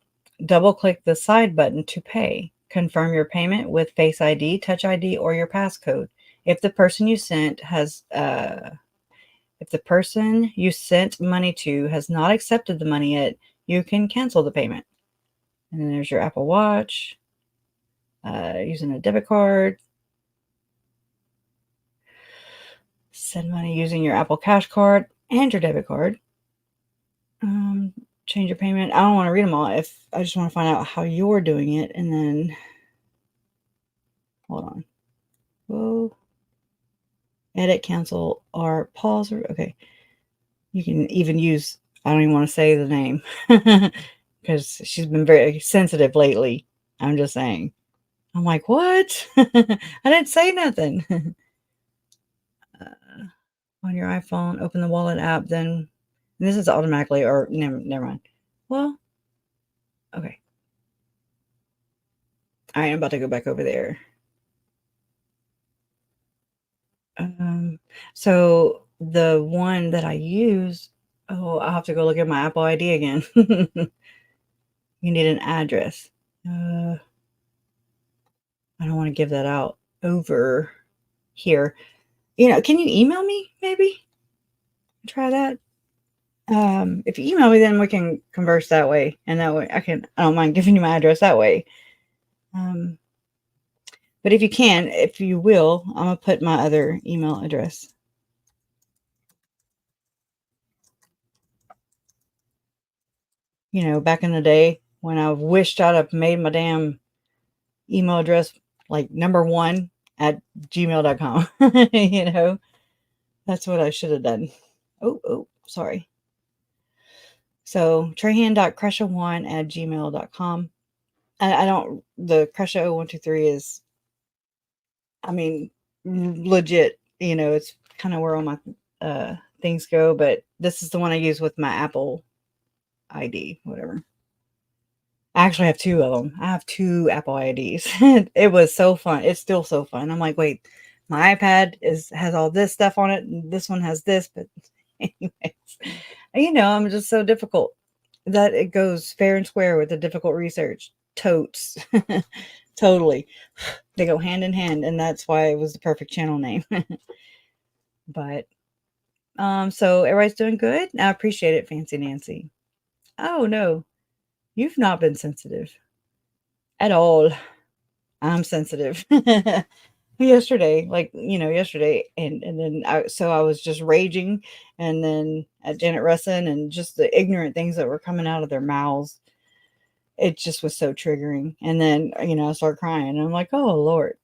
double click the side button to pay. Confirm your payment with Face ID, Touch ID, or your passcode. If the person you sent money to has not accepted the money yet, you can cancel the payment. And then there's your Apple Watch, using a debit card. Send money using your Apple Cash card and your debit card. Change your payment. I don't want to read them all. If I just want to find out how you're doing it, and then hold on. Whoa. Edit, cancel, or pause. Okay. You can even use. I don't even want to say the name because she's been very sensitive lately. I'm just saying. I'm like, what? I didn't say nothing. On your iPhone, open the wallet app, then this is automatically, or never mind. Well, okay. All right, I'm about to go back over there. So the one that I use, I'll have to go look at my Apple ID again. You need an address. I don't want to give that out over here. Can you email me maybe? Try that. If you email me, then we can converse that way. And that way I don't mind giving you my address that way. But if you will, I'm going to put my other email address. Back in the day when I wished I'd have made my damn email address like number 1 at gmail.com. That's what I should have done. Oh, sorry. So trahan.crusha1@gmail.com. The Crusha0123 is, legit, it's kind of where all my things go, but this is the one I use with my Apple ID, whatever. I actually have 2 of them. I have 2 Apple IDs. It was so fun. It's still so fun. I'm like, wait, my iPad has all this stuff on it, and this one has this, but anyways, I'm just so difficult that it goes fair and square with the difficult research. Totes. Totally. They go hand in hand, and that's why it was the perfect channel name. But so everybody's doing good. I appreciate it, Fancy Nancy. Oh no, you've not been sensitive at all. I'm sensitive. Yesterday, and then I was just raging, and then at Janet Russin and just the ignorant things that were coming out of their mouths. It just was so triggering. And then, I started crying, and I'm like, oh Lord,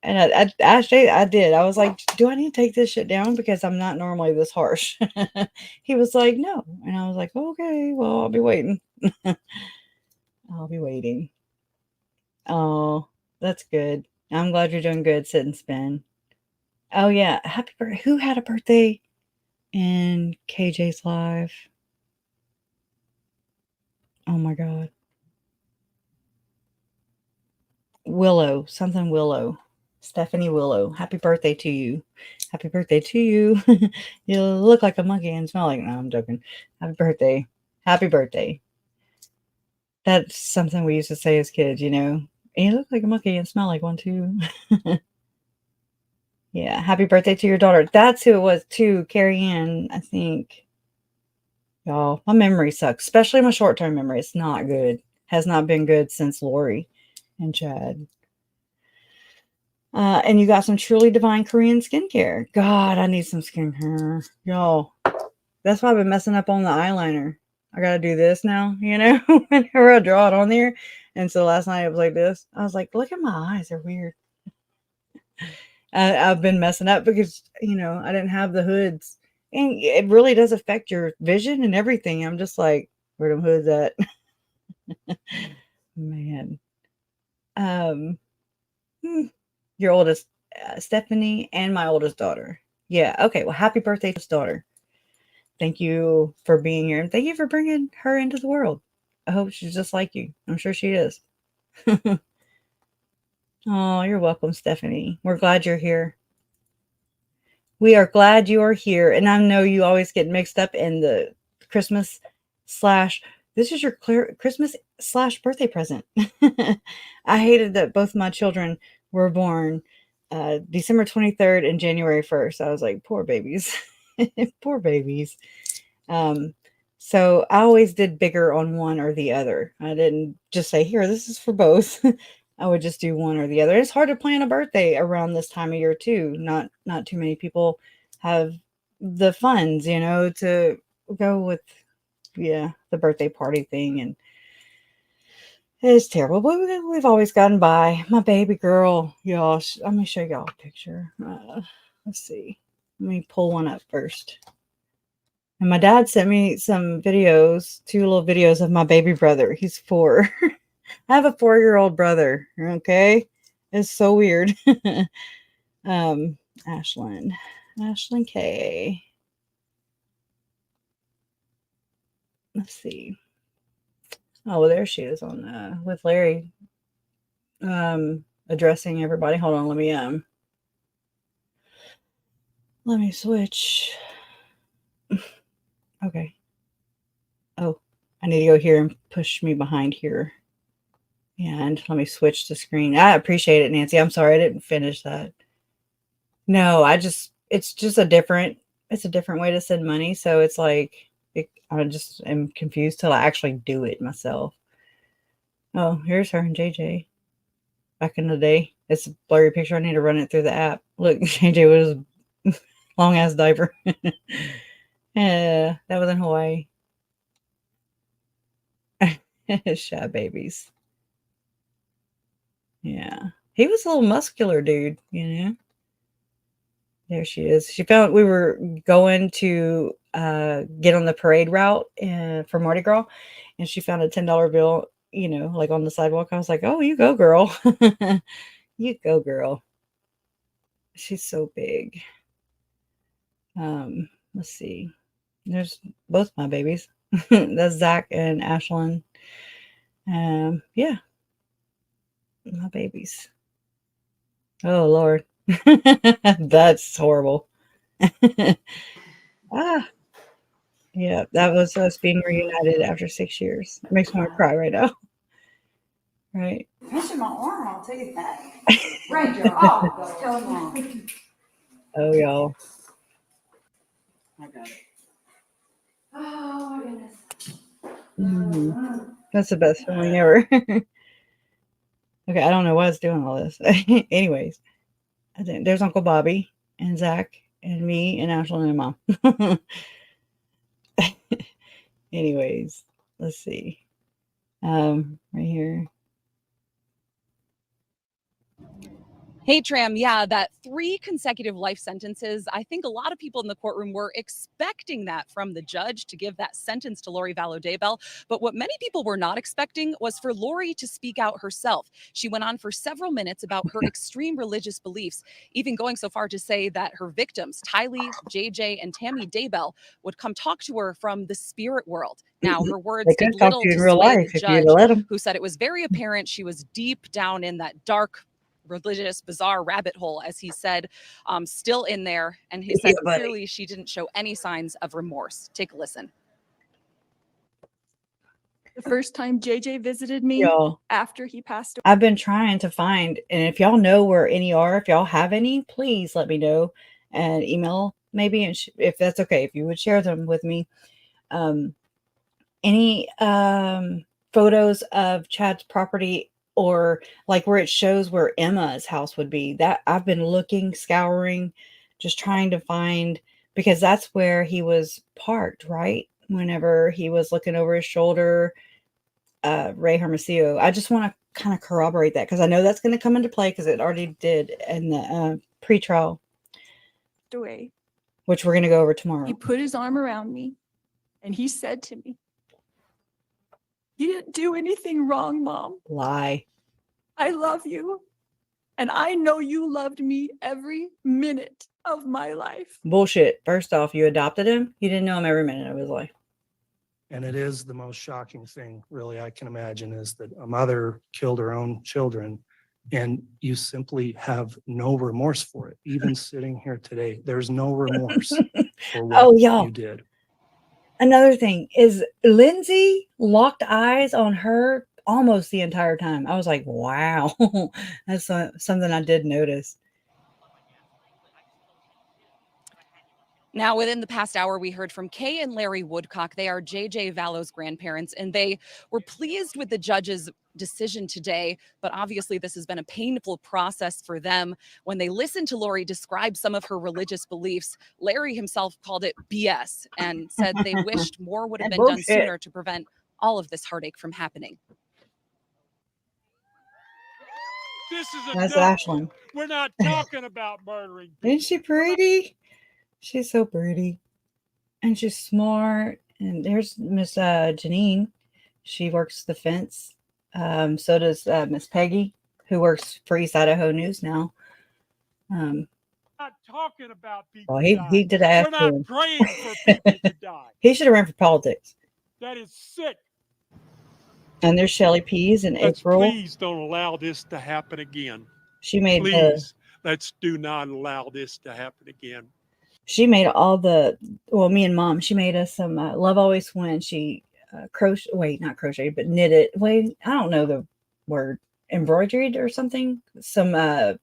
And actually, I did. I was like, do I need to take this shit down? Because I'm not normally this harsh. He was like, no. And I was like, okay, well, I'll be waiting. I'll be waiting. Oh, that's good. I'm glad you're doing good, Sit and Spin. Oh, yeah. Happy birthday. Who had a birthday in KJ's live? Oh, my God. Willow. Something Willow. Stephanie Willow. Happy birthday to you. Happy birthday to you. You look like a monkey and smell like... No, I'm joking. Happy birthday. Happy birthday. That's something we used to say as kids, you know. You look like a monkey and smell like one too. Yeah. Happy birthday to your daughter. That's who it was too. Carrie Ann, I think. Y'all, my memory sucks, especially my short-term memory. It's not good. Has not been good since Lori and Chad. And you got some truly divine Korean skincare. God, I need some skincare. Y'all, that's why I've been messing up on the eyeliner. I got to do this now, you know, whenever I draw it on there. And so last night it was like this. I was like, look at my eyes. They're weird. I've been messing up because, you know, I didn't have the hoods. And it really does affect your vision and everything. I'm just like, where them hoods at? Man. Your oldest, Stephanie, and my oldest daughter. Yeah. Okay. Well, happy birthday to his daughter. Thank you for being here. And thank you for bringing her into the world. I hope she's just like you. I'm sure she is. Oh, you're welcome, Stephanie. We're glad you're here. We are glad you are here. And I know you always get mixed up in the Christmas / this is your Christmas / birthday present. I hated that both my children were born December 23rd and January 1st. I was like, poor babies. Poor babies. So I always did bigger on one or the other. I didn't just say, here, this is for both. I would just do one or the other. It's hard to plan a birthday around this time of year too. Not too many people have the funds, you know, to go with the birthday party thing, and it's terrible. But we've always gotten by. My baby girl, y'all. Let me show y'all a picture. Let's see. Let me pull one up first. And my dad sent me some videos, 2 little videos of my baby brother. He's 4. I have a 4-year-old brother. Okay. It's so weird. Ashlyn K. Let's see. Oh, well, there she is on with Larry addressing everybody. Hold on, let me switch. Okay. Oh, I need to go here and push me behind here. And let me switch the screen. I appreciate it, Nancy. I'm sorry I didn't finish that. No, it's just a different way to send money. So it's like, I just am confused till I actually do it myself. Oh, here's her and JJ. Back in the day. It's a blurry picture. I need to run it through the app. Look, JJ was long ass diaper. Yeah, that was in Hawaii. Shy babies. Yeah. He was a little muscular dude, you know. There she is. She found we were going to get on the parade route for Mardi Gras, and she found a $10 bill, you know, like on the sidewalk. I was like, oh, you go, girl. You go, girl. She's so big. Let's see. There's both my babies. That's Zach and Ashlyn. Yeah. My babies. Oh, Lord. That's horrible. Yeah, that was us being reunited after 6 years. It makes me want to cry right now. Right. Missing my arm, I'll tell you that. Ranger, oh, tell him. Oh, y'all. I got it. Oh, my goodness. That's the best feeling ever. Okay, I don't know why it's doing all this. Anyways, I think there's Uncle Bobby and Zach and me and Ashlyn and Mom. Anyways, let's see. Right here. Hey, Tram. Yeah, that 3 consecutive life sentences. I think a lot of people in the courtroom were expecting that from the judge to give that sentence to Lori Vallow Daybell. But what many people were not expecting was for Lori to speak out herself. She went on for several minutes about her extreme religious beliefs, even going so far to say that her victims, Tylee, JJ, and Tammy Daybell, would come talk to her from the spirit world. Now, her They words could did talk to little you to in real sway the life if you'd judge, have let them. who said it was very apparent she was deep down in that dark, religious, bizarre rabbit hole, as he said, still in there. And he said Yeah, buddy. clearly she didn't show any signs of remorse. Take a listen. The first time JJ visited me Y'all, after he passed away. I've been trying to find, and if y'all know where any are, if y'all have any, please let me know and email maybe, and if that's okay, if you would share them with me. Any photos of Chad's property, or like where it shows where Emma's house would be. That I've been looking, scouring, just trying to find, because that's where he was parked, right? Whenever he was looking over his shoulder, Ray Hermosillo. I just want to kind of corroborate that because I know that's going to come into play because it already did in the pre-trial, Away. which we're going to go over tomorrow. He put his arm around me and he said to me, "You didn't do anything wrong, Mom. Lie. I love you. And I know you loved me every minute of my life." Bullshit. First off, you adopted him. You didn't know him every minute of his life. And it is the most shocking thing, really, I can imagine, is that a mother killed her own children and you simply have no remorse for it. Even sitting here today, there's no remorse for what Oh, y'all. you did. Another thing is Lindsay locked eyes on her almost the entire time. I was like, wow, that's something I did notice. Now, within the past hour, we heard from Kay and Larry Woodcock. They are JJ Vallow's grandparents, and they were pleased with the judge's decision today. But obviously, this has been a painful process for them. When they listened to Lori describe some of her religious beliefs, Larry himself called it BS and said they wished more would have been done sooner to prevent all of this heartache from happening. This is That's enough. Ashlyn. We're not talking about murdering people. Isn't she pretty? She's so pretty. And she's smart. And there's Miss Janine. She works the fence. So does Miss Peggy, who works for East Idaho News now. We're not talking about people. Well, he did ask We're not him. praying for people to die. He should have ran for politics. That is sick. And there's Shelly Pease in April. Please don't allow this to happen again. She made Please, let's do not allow this to happen again. She made all the, well, me and Mom, she made us some Love Always Wins. She not crocheted, but knitted. Wait, I don't know the word, embroidered or something. Some, I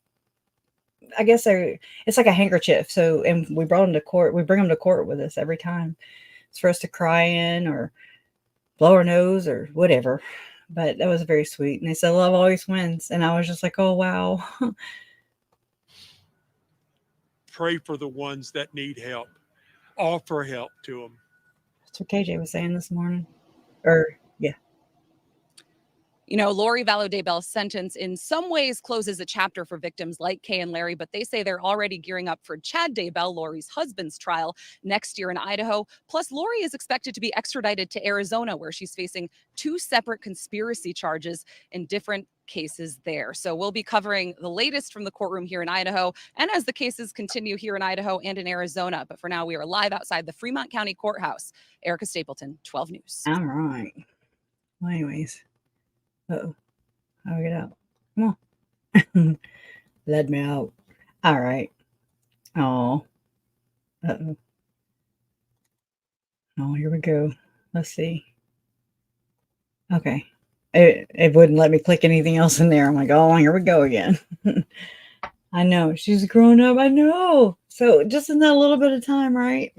guess it's like a handkerchief. So, and we brought them to court. We bring them to court with us every time. It's for us to cry in or blow our nose or whatever. But that was very sweet. And they said, "Love always wins." And I was just like, oh, wow. Pray for the ones that need help. Offer help to them. That's what KJ was saying this morning. Or, yeah. You know, Lori Vallow Daybell's sentence in some ways closes a chapter for victims like Kay and Larry, but they say they're already gearing up for Chad Daybell, Lori's husband's trial next year in Idaho. Plus, Lori is expected to be extradited to Arizona, where she's facing 2 separate conspiracy charges in different cases there. So we'll be covering the latest from the courtroom here in Idaho, and as the cases continue here in Idaho and in Arizona. But for now, we are live outside the Fremont County Courthouse. Erica Stapleton, 12 News. All right. Well, anyways. Uh-oh. How do I get out? Come on. Let me out. All right. Oh. Uh-oh. Oh, here we go. Let's see. Okay. It wouldn't let me click anything else in there. I'm like, oh, here we go again. I know. She's grown up. I know. So just in that little bit of time, right?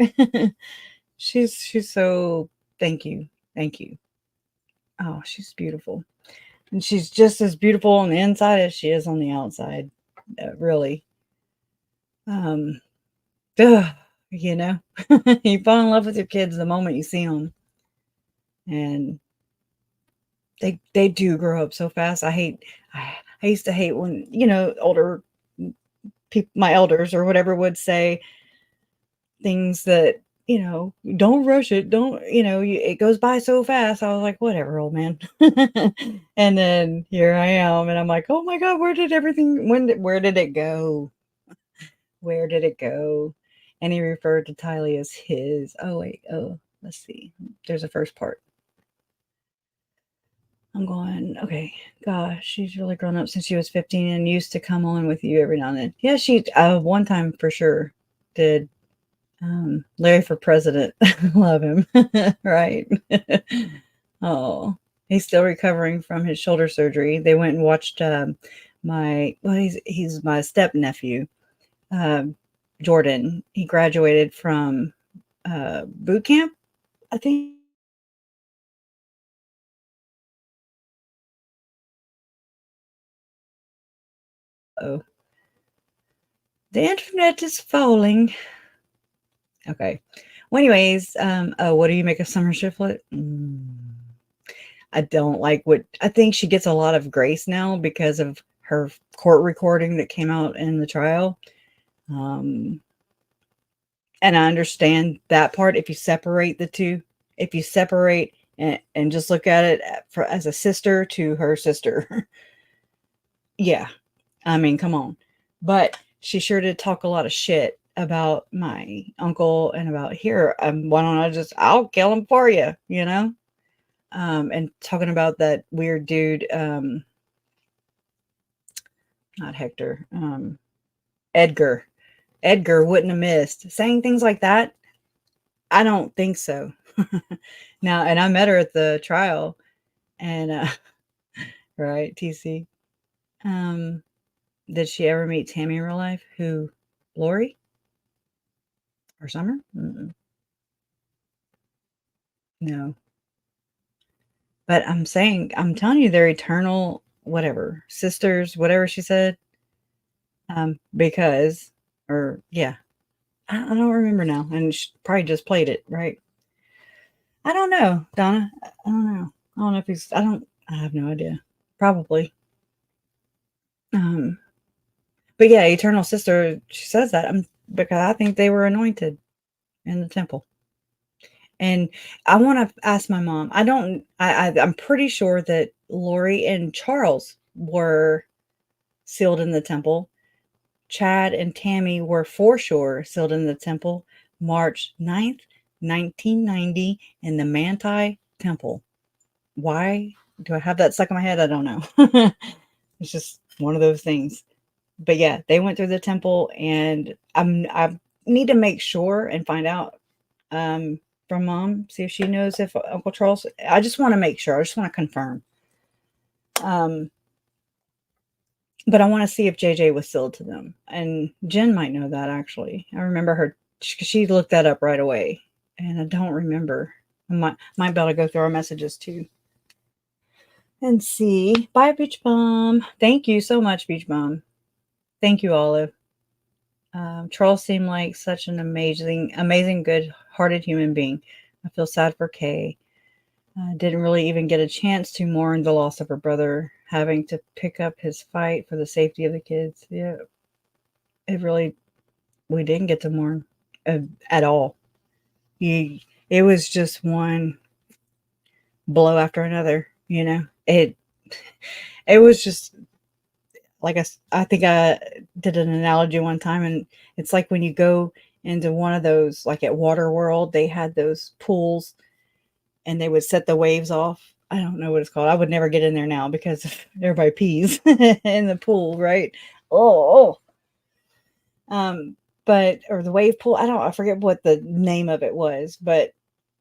she's so, thank you. Thank you. Oh, she's beautiful. And she's just as beautiful on the inside as she is on the outside. Really. You know, you fall in love with your kids the moment you see them. And they do grow up so fast. I used to hate when, you know, older my elders or whatever would say things that, don't rush it. Don't, it goes by so fast. I was like, whatever, old man. And then here I am. And I'm like, oh my God, where did where did it go? Where did it go? And he referred to Tylee as his. Oh, wait. Oh, let's see. There's a first part. I'm going, okay, gosh, she's really grown up since she was 15 and used to come on with you every now and then. Yeah, she, one time for sure did. Larry for president. Love him. Right. Oh, he's still recovering from his shoulder surgery. They went and watched he's my step nephew, Jordan. He graduated from boot camp, I think. Oh, the internet is falling. Okay. Well, anyways, what do you make of Summer Shiflett? I don't like I think she gets a lot of grace now because of her court recording that came out in the trial. And I understand that part. If you separate the two, if you separate and just look at it as a sister to her sister. Yeah. I mean, come on. But she sure did talk a lot of shit about my uncle and about here. Why don't I'll kill him for you, and talking about that weird dude, not Hector, Edgar wouldn't have missed, saying things like that. I don't think so. Now, and I met her at the trial and, right. TC, did she ever meet Tammy in real life? Who? Lori? Or Summer? Mm-mm. No. But I'm telling you, they're eternal, whatever, sisters, whatever she said. Because, yeah, I don't remember now. And she probably just played it, right? I don't know, Donna. I don't know. I don't know if I have no idea. Probably. But yeah, eternal sister, she says that because I think they were anointed in the temple. And I want to ask my mom. I'm pretty sure that Lori and Charles were sealed in the temple. Chad and Tammy were for sure sealed in the temple March 9th, 1990 in the Manti Temple. Why do I have that stuck in my head? I don't know. It's just one of those things. But yeah, they went through the temple, and I need to make sure and find out from Mom, see if she knows if Uncle Charles. I just want to make sure. I just want to confirm. But I want to see if JJ was sealed to them, and Jen might know that actually. I remember her. She looked that up right away, and I don't remember. I might be able to go through our messages too. And see. Bye, Beach Bum. Thank you so much, Beach Bum. Thank you, Olive. Charles seemed like such an amazing, good-hearted human being. I feel sad for Kay. Didn't really even get a chance to mourn the loss of her brother, having to pick up his fight for the safety of the kids. Yeah, we didn't get to mourn at all. It was just one blow after another, It was just like I think I did an analogy one time, and it's like when you go into one of those, like at Water World, they had those pools and they would set the waves off. I don't know what it's called. I would never get in there now because everybody pees in the pool, right? Oh. Or the wave pool. I forget what the name of it was, but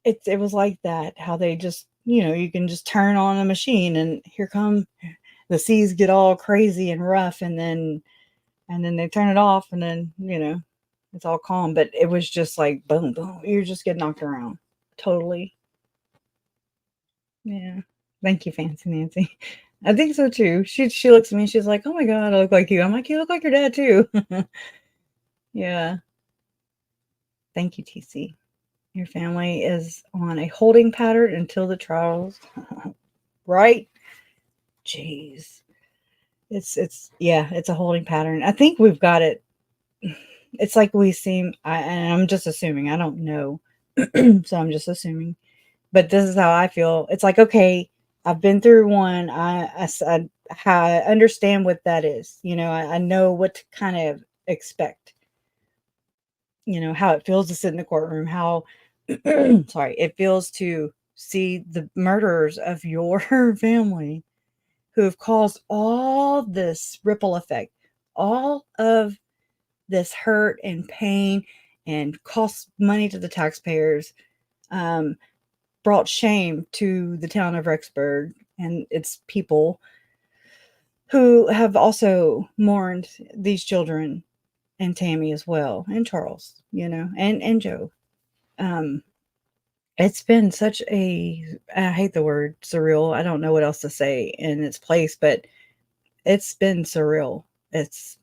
it was like that. How they just, you can just turn on a machine and here come the seas get all crazy and rough, and then they turn it off, and then, it's all calm. But it was just like boom, boom. You're just getting knocked around. Totally. Yeah. Thank you, Fancy Nancy. I think so too. She looks at me and she's like, oh my God, I look like you. I'm like, you look like your dad too. Yeah. Thank you, TC. Your family is on a holding pattern until the trials. Right? Jeez. It's a holding pattern. I think we've got it it's like we seem, and I'm just assuming, I don't know. So I'm just assuming, but this is how I feel. It's like, okay, I've been through one. I understand what that is. I know what to kind of expect. How it feels to sit in the courtroom, how sorry, it feels to see the murderers of your family who have caused all this ripple effect, all of this hurt and pain, and cost money to the taxpayers, brought shame to the town of Rexburg and its people, who have also mourned these children, and Tammy as well, and Charles, and Joe. It's been such I hate the word surreal. I don't know what else to say in its place, but it's been surreal. It's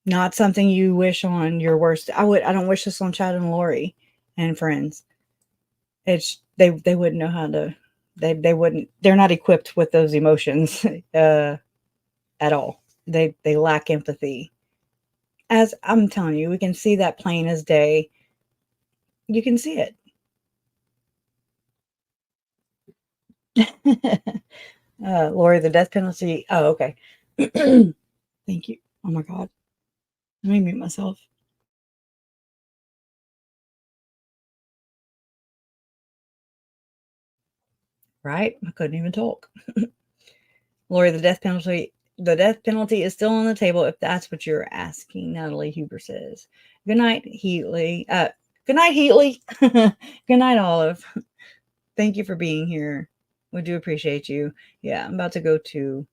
not something you wish on your worst. I don't wish this on Chad and Lori and friends. They wouldn't know how to, they wouldn't, they're not equipped with those emotions at all. They lack empathy. As I'm telling you, we can see that plain as day. You can see it. Lori, the death penalty. Oh, okay. Thank you. Oh my God. Let me mute myself. Right? I couldn't even talk. Lori, the death penalty is still on the table if that's what you're asking, Natalie Huber says. Good night, Heatley. Good night, Heatley. Good night, Olive. Thank you for being here. We do appreciate you. Yeah, I'm about to go to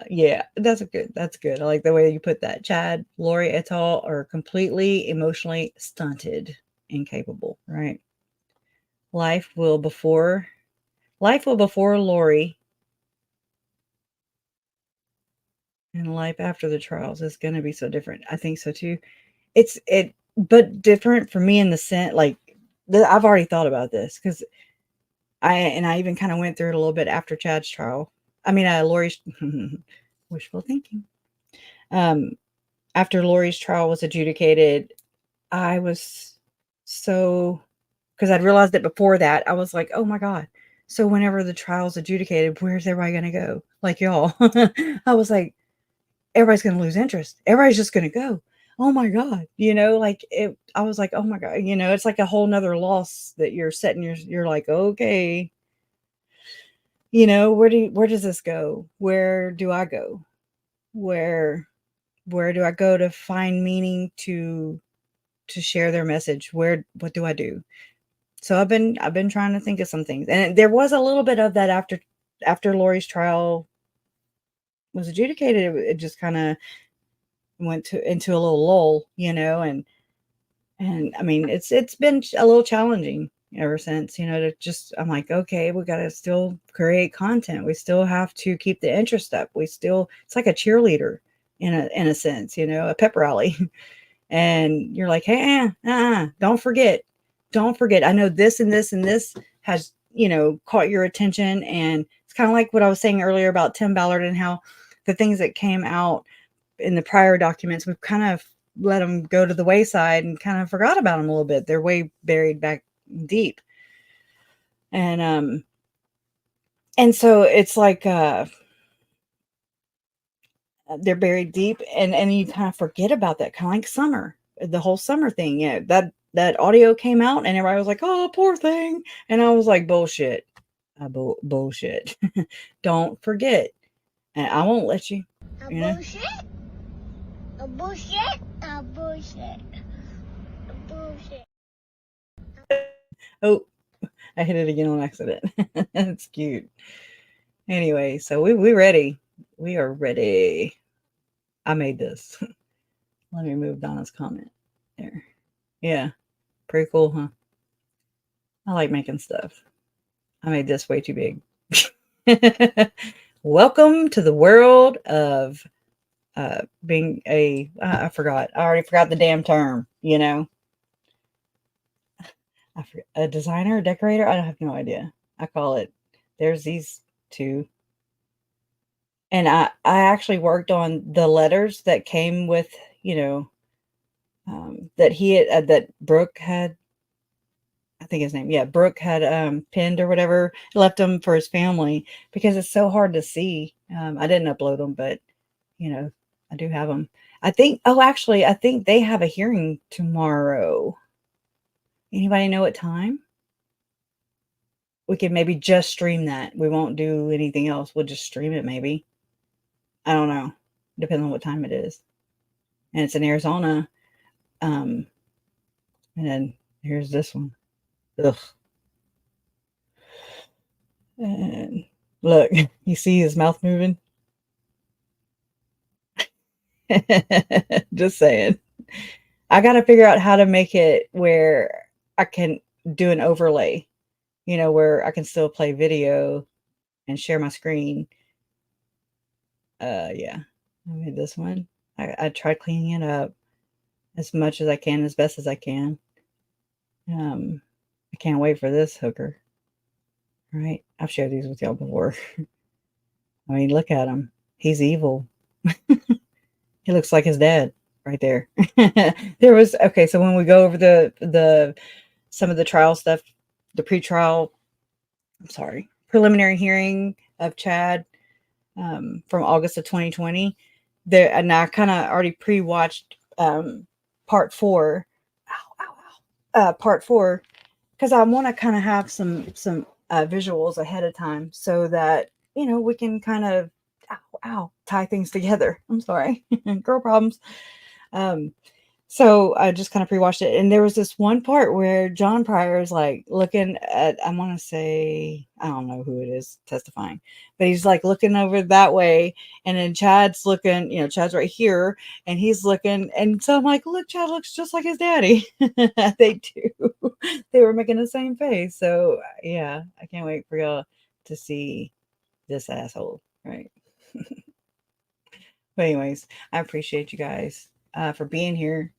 yeah, that's good. I like the way you put that. Chad, Lori et al. Are completely emotionally stunted, incapable, right? Life will before Lori, and life after the trials is going to be so different. I think so too. But different for me in the sense, like, I've already thought about this, because I even kind of went through it a little bit after Chad's trial. I mean, Lori's wishful thinking. After Lori's trial was adjudicated, I was so, because I'd realized it before that, I was like, oh my God. So whenever the trial's adjudicated, where's everybody going to go? Like, y'all, I was like, everybody's going to lose interest. Everybody's just going to go. Oh my God. Like I was like, oh my God, it's like a whole nother loss that you're setting. You're like, okay, where does this go? Where do I go? Where do I go to find meaning, to share their message? What do I do? So I've been trying to think of some things. And there was a little bit of that after Lori's trial was adjudicated. It just kind of went into a little lull, and I mean, it's been a little challenging ever since, I'm like, okay, we got to still create content. We still have to keep the interest up. It's like a cheerleader in a sense, a pep rally. And you're like, hey, don't forget. I know this and this and this has, caught your attention. And it's kind of like what I was saying earlier about Tim Ballard, and how the things that came out in the prior documents, we've kind of let them go to the wayside and kind of forgot about them a little bit. They're way buried back deep. And so it's like, they're buried deep, and you kind of forget about that, kind of like summer, the whole summer thing. Yeah, that audio came out and everybody was like, oh, poor thing. And I was like, bullshit. Bullshit. Don't forget. And I won't let you. Bullshit. A bullshit. A bullshit. A bullshit. Oh, I hit it again on accident. That's cute. Anyway, so we ready. We are ready. I made this. Let me move Donna's comment there. Yeah, pretty cool, huh? I like making stuff. I made this way too big. Welcome to the world of being I forgot. I already forgot the damn term, a designer, a decorator. I have no idea. I call it, there's these two. And I actually worked on the letters that came with that he had, that Brooke had, I think his name, yeah, Brooke had pinned or whatever, left them for his family because it's so hard to see. I didn't upload them, but I do have them. I think, oh, actually, I think they have a hearing tomorrow. Anybody know what time? We could maybe just stream that. We won't do anything else. We'll just stream it maybe. I don't know. Depending on what time it is. And it's in Arizona. And then here's this one. Ugh. And look, you see his mouth moving? Just saying. I got to figure out how to make it where I can do an overlay, where I can still play video and share my screen. Yeah. I made this one. I tried cleaning it up as much as I can, as best as I can. I can't wait for this hooker. Right? I've shared these with y'all before. I mean, look at him. He's evil. He looks like his dad right there. There was, okay, so when we go over the some of the trial stuff, the preliminary hearing of Chad from August of 2020, there, and I kind of already pre-watched part 4. Part 4, because I want to kind of have some visuals ahead of time so that we can kind of tie things together. I'm sorry. Girl problems. So I just kind of pre-watched it, and there was this one part where John Pryor is like looking at, I want to say, I don't know who it is testifying, but he's like looking over that way, and then Chad's looking, Chad's right here, and he's looking, and so I'm like, look, Chad looks just like his daddy. They do. They were making the same face. So yeah, I can't wait for y'all to see this asshole, right? But anyways, I appreciate you guys for being here.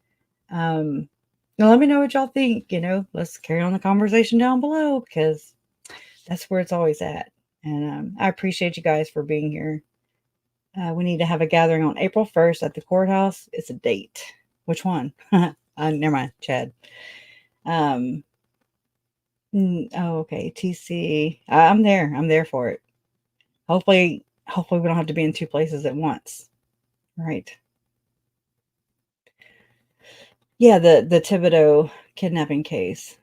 Now let me know what y'all think. Let's carry on the conversation down below, because that's where it's always at. And I appreciate you guys for being here. We need to have a gathering on April 1st at the courthouse. It's a date. Which one? Never mind, Chad. Oh, okay. TC. I'm there. I'm there for it. Hopefully we don't have to be in 2 places at once. Right. Yeah, the Thibodeau kidnapping case.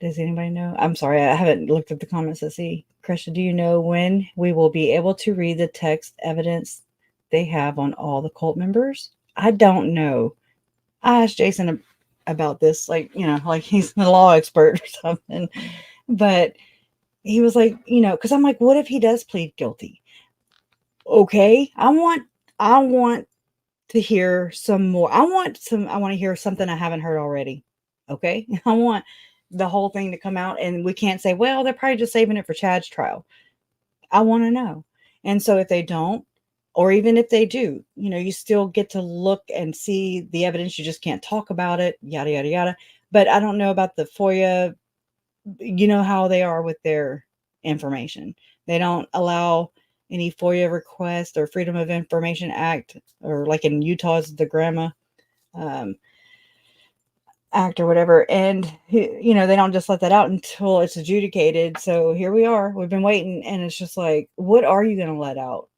Does anybody know? I'm sorry, I haven't looked at the comments to see. Krisha, do you know when we will be able to read the text evidence they have on all the cult members? I don't know. I asked Jason about this, like he's a law expert or something. But he was like, because I'm like, what if he does plead guilty? Okay, I want to hear some more. I want to hear something I haven't heard already. Okay. I want the whole thing to come out, and we can't say, well, they're probably just saving it for Chad's trial. I want to know. And so if they don't, or even if they do, you still get to look and see the evidence. You just can't talk about it, yada, yada, yada. But I don't know about the FOIA. You know how they are with their information. They don't allow any FOIA request or Freedom of Information Act, or like in Utah's the GRAMA Act or whatever. And, they don't just let that out until it's adjudicated. So here we are. We've been waiting. And it's just like, what are you going to let out?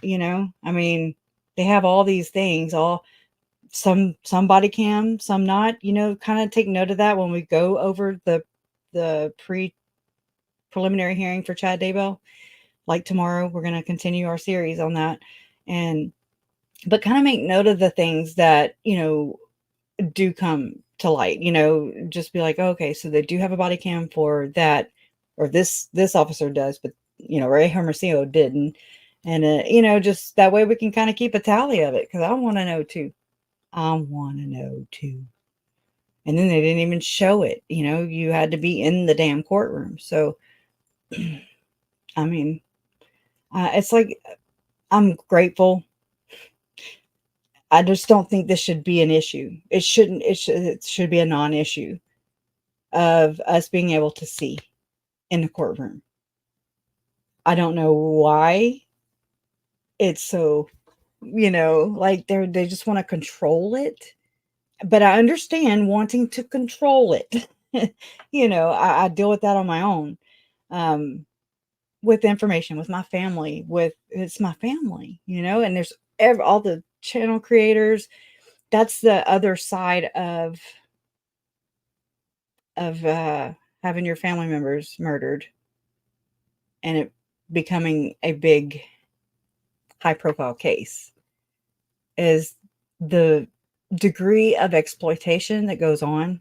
I mean, they have all these things, some body cam, some not, kind of take note of that when we go over the preliminary hearing for Chad Daybell. Like tomorrow, we're going to continue our series on that, but kind of make note of the things that, do come to light, just be like, okay, so they do have a body cam for that, or this officer does, but, Ray Hermosillo didn't. And, just that way we can kind of keep a tally of it, because I want to know too. And then they didn't even show it. You had to be in the damn courtroom. So, I mean, it's like, I'm grateful. I just don't think this should be an issue. It shouldn't. It should be a non-issue of us being able to see in the courtroom. I don't know why it's so like they just want to control it. But I understand wanting to control it. I deal with that on my own. With information, with my family, it's my family, and there's all the channel creators. That's the other side of having your family members murdered and it becoming a big high profile case is the degree of exploitation that goes on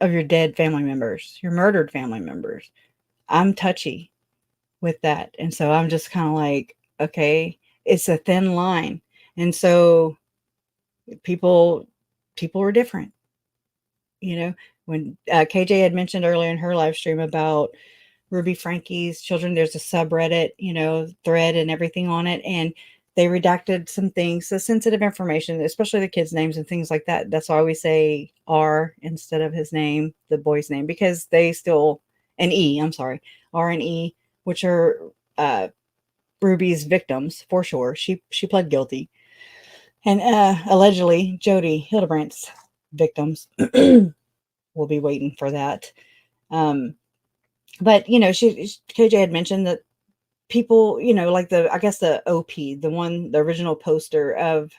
of your dead family members, your murdered family members. I'm touchy with that. And so I'm just kind of like, okay, it's a thin line. And so people are different. When KJ had mentioned earlier in her live stream about Ruby Frankie's children, there's a subreddit, thread and everything on it. And they redacted some things, the sensitive information, especially the kids' names and things like that. That's why we say R instead of his name, the boy's name, because they still, an E, I'm sorry, R and E, which are Ruby's victims for sure. She pled guilty. And allegedly Jody Hildebrandt's victims. We'll be waiting for that. But KJ had mentioned that people, like I guess the OP, the original poster of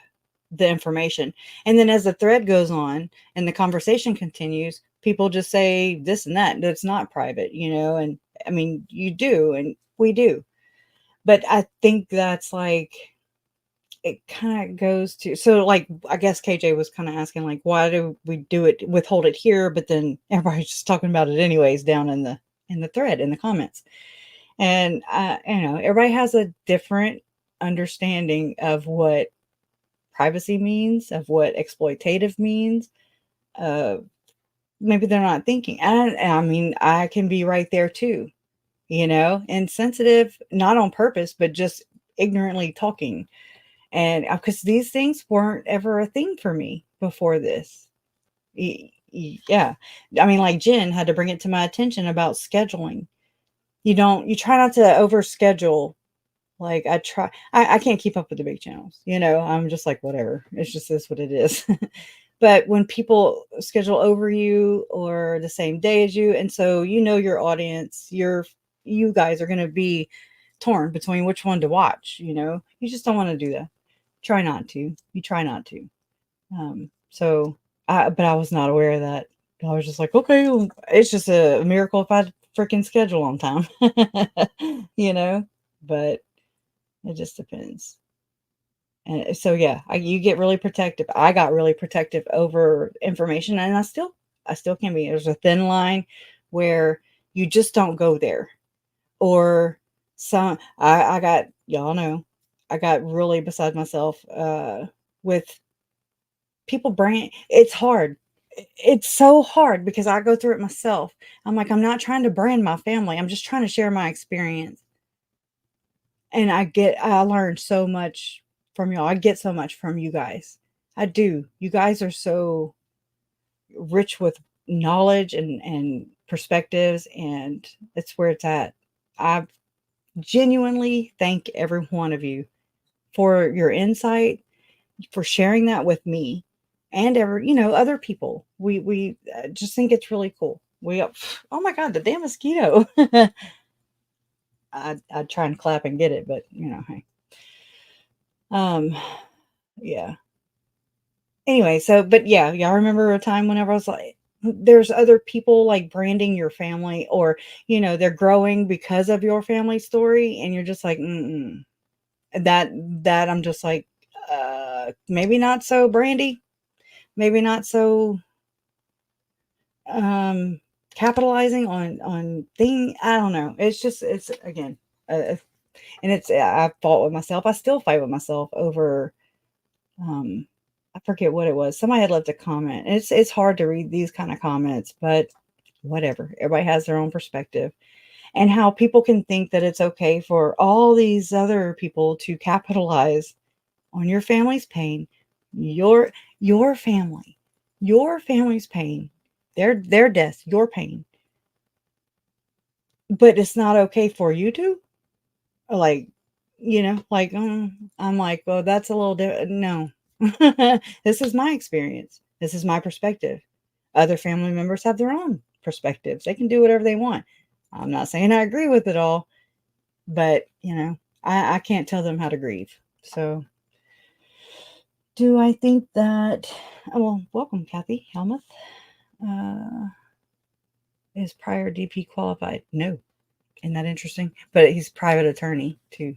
the information. And then as the thread goes on and the conversation continues, people just say this and that. That's not private, and I mean, you do, and we do. But I think that's like, it kind of goes to, so like, I guess KJ was kind of asking like, why do we do it, withhold it here, but then everybody's just talking about it anyways down in the thread, in the comments. And everybody has a different understanding of what privacy means, of what exploitative means. Maybe they're not thinking. And I mean, I can be right there too, insensitive, not on purpose, but just ignorantly talking. And because these things weren't ever a thing for me before this. Yeah. I mean, like Jen had to bring it to my attention about scheduling. You try not to overschedule. Like I can't keep up with the big channels. I'm just like, whatever. It's just this what it is. But when people schedule over you or the same day as you, and so your audience, you guys are going to be torn between which one to watch. You just don't want to do that. Try not to. You try not to. But I was not aware of that. I was just like, okay, well, it's just a miracle if I freaking schedule on time, but it just depends. And so, yeah, you get really protective. I got really protective over information, and I still can be. There's a thin line where you just don't go there. Or I got, y'all know, I got really beside myself with people it's hard. It's so hard because I go through it myself. I'm like, I'm not trying to brand my family. I'm just trying to share my experience. And I learned so much from y'all. I get so much from you guys. I do. You guys are so rich with knowledge and perspectives, and it's where it's at. I genuinely thank every one of you for your insight, for sharing that with me and other people. We just think it's really cool. Oh my God, the damn mosquito. I'd try and clap and get it, but hey. Yeah. Anyway, but yeah, y'all remember a time whenever I was like, there's other people like branding your family, or they're growing because of your family story, and you're just like, that I'm just like, maybe not so Brandy, maybe not so capitalizing on thing. I don't know. It's again, and I fought with myself. I still fight with myself over, I forget what it was. Somebody had left a comment. It's hard to read these kind of comments, but whatever. Everybody has their own perspective, and how people can think that it's okay for all these other people to capitalize on your family's pain, your family's pain, their death, your pain. But it's not okay for you to, like, like, I'm like, well, that's a little no. This is my experience. This is my perspective. Other family members have their own perspectives. They can do whatever they want. I'm not saying I agree with it all, but I can't tell them how to grieve. So do I think that, well, welcome, Kathy Helmuth. Is prior DP qualified? No. Isn't that interesting? But he's private attorney too.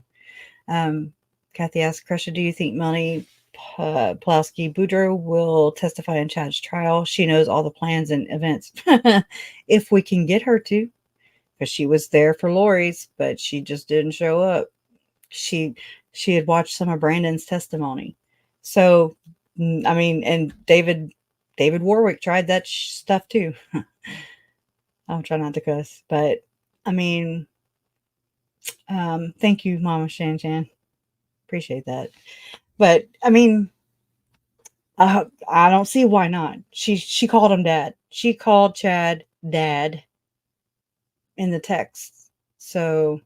Kathy asked, Kresha, do you think Melanie Pulaski Boudreaux will testify in Chad's trial? She knows all the plans and events. If we can get her to, because she was there for Lori's, but she just didn't show up. She had watched some of Brandon's testimony. So, I mean, and David Warwick tried that stuff too. I'll try not to cuss, but I mean, thank you, Mama Shan Chan. Appreciate that. But I mean, I don't see why not. She called him dad. She called Chad dad in the text. So,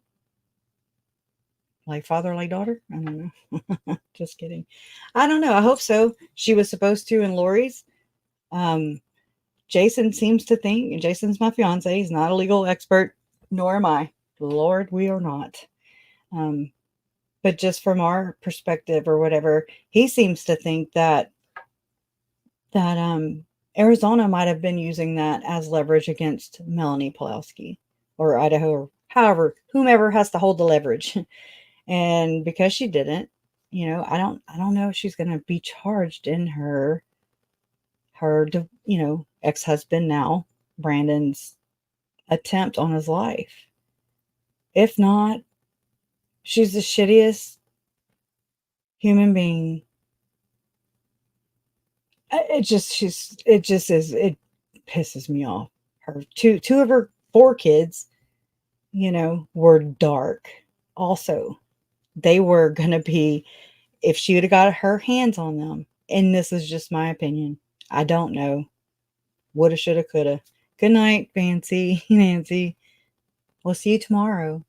like father, like daughter? I don't know. Just kidding. I don't know. I hope so. She was supposed to in Lori's. Jason seems to think, and Jason's my fiance, he's not a legal expert, nor am I. Lord, we are not. But just from our perspective or whatever, he seems to think that Arizona might have been using that as leverage against Melanie Pulaski or Idaho, or however, whomever has to hold the leverage. And because she didn't, I don't know if she's going to be charged in her ex-husband now, Brandon's attempt on his life. If not, she's the shittiest human being. It pisses me off. Her two of her 4 kids, were dark. Also, they were gonna be, if she would have got her hands on them, and this is just my opinion, I don't know. Woulda, shoulda, coulda. Good night, Fancy, Nancy. We'll see you tomorrow.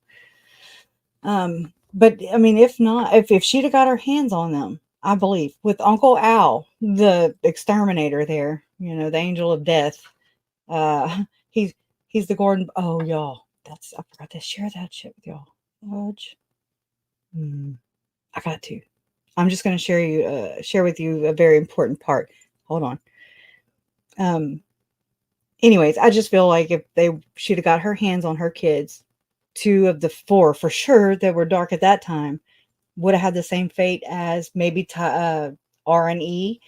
But I mean, if not, if she'd have got her hands on them, I believe, with Uncle Al, the exterminator there, the angel of death. He's the Gordon. Oh, y'all, I forgot to share that shit with y'all. Lodge. I got to. I'm just going to share with you a very important part. Hold on. Anyways, I just feel like if she'd have got her hands on her kids, 2 of the 4 for sure that were dark at that time would have had the same fate as maybe R&E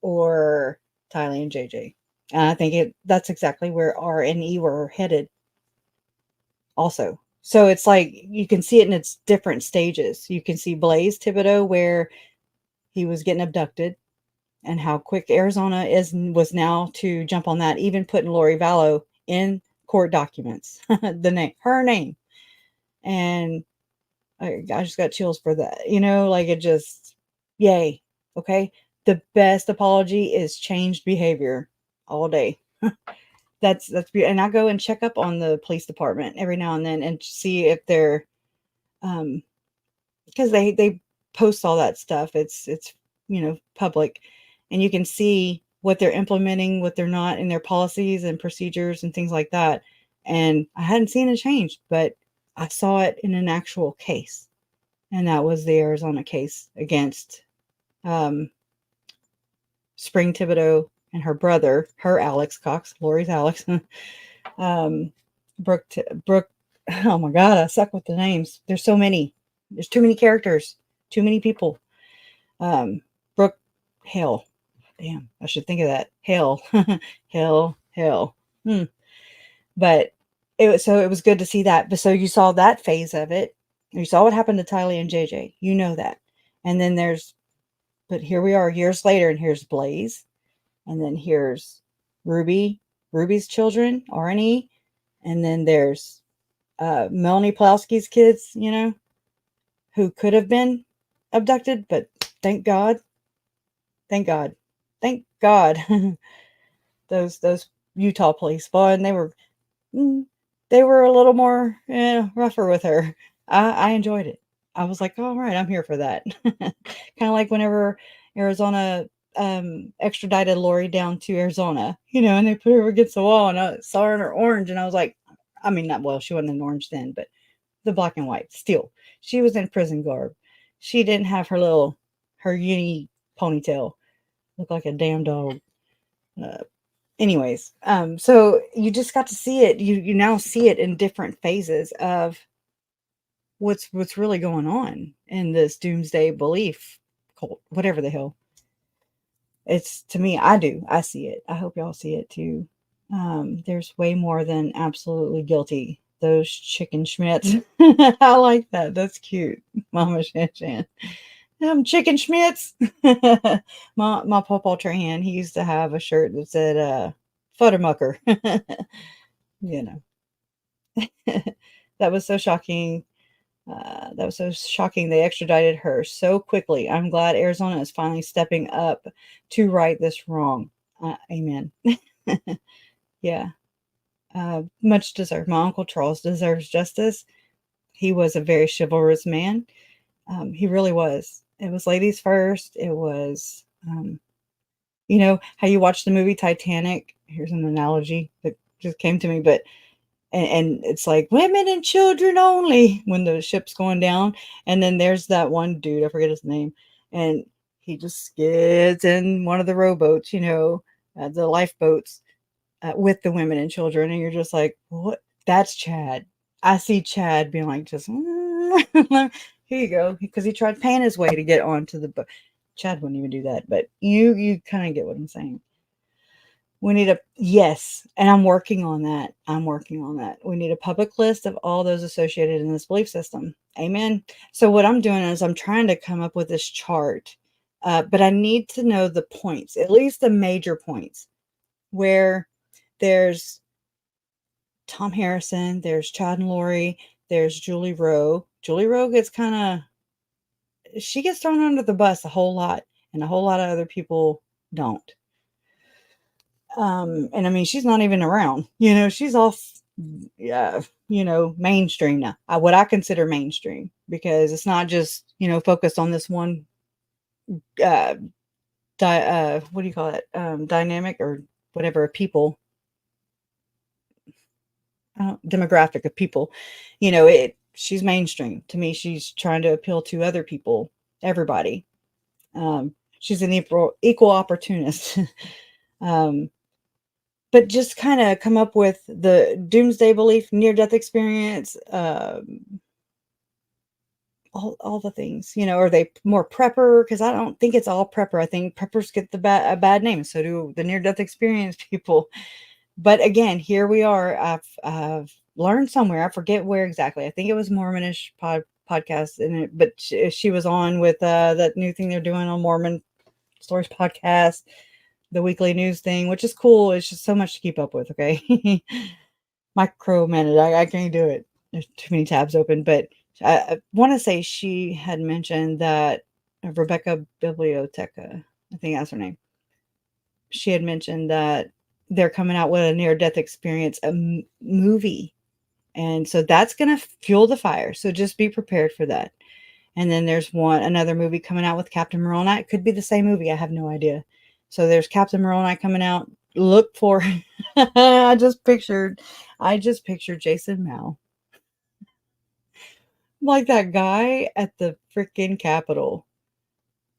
or Tylee and JJ. And I think that's exactly where R&E were headed also. So it's like you can see it in its different stages. You can see Blaze Thibodeau where he was getting abducted and how quick Arizona was now to jump on that, even putting Lori Vallow in court documents, her name. And I just got chills for that, like it just, yay. Okay. The best apology is changed behavior all day. That's beautiful. And I go and check up on the police department every now and then and see if they're, because they post all that stuff. It's public, and you can see what they're implementing, what they're not in their policies and procedures and things like that. And I hadn't seen a change, but I saw it in an actual case. And that was the Arizona case against Spring Thibodeau and her brother, her Alex Cox, Lori's Alex. Brooke. Oh my God, I suck with the names. There's so many. There's too many characters, too many people. Brooke Hale. Damn, I should think of that. Hale. Hale. But it was good to see that. But so you saw that phase of it. You saw what happened to Tylee and JJ. You know that. And then but here we are years later, and here's Blaze. And then here's Ruby's children, R&E. And then there's Melanie Pulaski's kids, who could have been abducted, but thank God. those Utah police, boy, and they were a little more rougher with her. I enjoyed it. I was like, all right, I'm here for that. Kind of like whenever Arizona extradited Lori down to Arizona, and they put her against the wall, and I saw her in her orange, and I was like, I mean, not well, she wasn't in orange then, but the black and white still. She was in prison garb. She didn't have her uni ponytail. Looked like a damn dog. Anyways, so you just got to see it. You now see it in different phases of what's really going on in this doomsday belief cult, whatever the hell. It's, to me, I see it. I hope y'all see it too. There's way more than absolutely guilty. Those chicken schmitz. I like that. That's cute. Mama Shan Shan. Chicken schmitz. my Papa Trahan, he used to have a shirt that said Futtermucker. That was so shocking. They extradited her so quickly. I'm glad Arizona is finally stepping up to right this wrong. Amen. Yeah. Much deserved. My Uncle Charles deserves justice. He was a very chivalrous man. He really was. It was ladies first. It was, how you watch the movie Titanic. Here's an analogy that just came to me, but and it's like women and children only when the ship's going down. And then there's that one dude, I forget his name, and he just gets in one of the rowboats, the lifeboats with the women and children. And you're just like, what? That's Chad. I see Chad being like, just, here you go. Because he tried paying his way to get onto the boat. Chad wouldn't even do that, but you kind of get what I'm saying. We need yes, and I'm working on that. We need a public list of all those associated in this belief system. Amen. So what I'm doing is I'm trying to come up with this chart, but I need to know the points, at least the major points, where there's Tom Harrison, there's Chad and Lori, there's Julie Rowe. Julie Rowe gets she gets thrown under the bus a whole lot, and a whole lot of other people don't. And I mean, she's not even around, she's off, mainstream now. What I consider mainstream, because it's not just, focused on this one, what do you call it? Dynamic or whatever, people, demographic of people, she's mainstream to me. She's trying to appeal to other people, everybody. She's an equal opportunist. But just kind of come up with the doomsday belief, near-death experience, all the things, are they more prepper? Because I don't think it's all prepper. I think preppers get a bad name. So do the near-death experience people. But again, here we are. I've learned somewhere. I forget where exactly. I think it was Mormonish podcast, but she was on with that new thing they're doing on Mormon Stories podcast, the weekly news thing, which is cool. It's just so much to keep up with. Okay. Micromanage. I can't do it. There's too many tabs open, but I want to say she had mentioned that Rebecca Biblioteca, I think that's her name. She had mentioned that they're coming out with a near-death experience, a movie. And so that's going to fuel the fire. So just be prepared for that. And then there's another movie coming out with Captain Moroni. It could be the same movie. I have no idea. So there's Captain Moroni coming out. Look for I just pictured Jason Mao. Like that guy at the freaking Capitol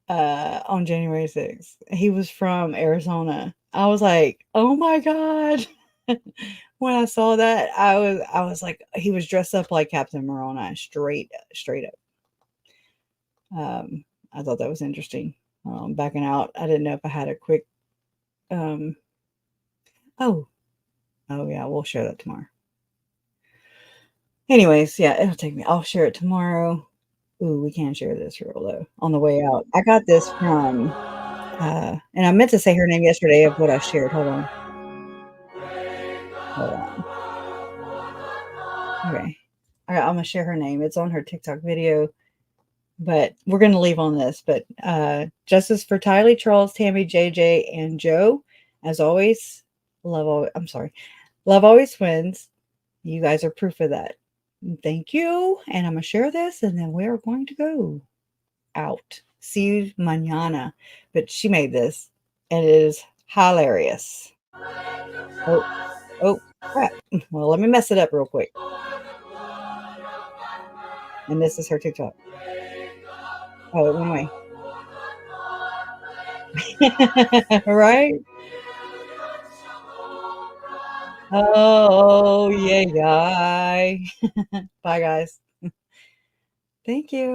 on January 6th. He was from Arizona. I was like, oh my God. When I saw that, I was like, he was dressed up like Captain Moroni, straight up. I thought that was interesting. Backing out. I didn't know if I had a quick oh yeah, we'll share that tomorrow. Anyways, yeah, it'll take me. I'll share it tomorrow. Ooh, we can share this real though on the way out. I got this from and I meant to say her name yesterday of what I shared. Hold on. Okay. I'm gonna share her name. It's on her TikTok video. But we're gonna leave on this. But justice for Tylee, Charles, Tammy, JJ, and Joe. As always, love always wins. You guys are proof of that. Thank you. And I'm going to share this and then we're going to go out. See you mañana. But she made this and it is hilarious. Oh, crap. Well, let me mess it up real quick. And this is her TikTok. Oh, it went away. Right? Oh, yeah, guy. Bye, guys. Thank you.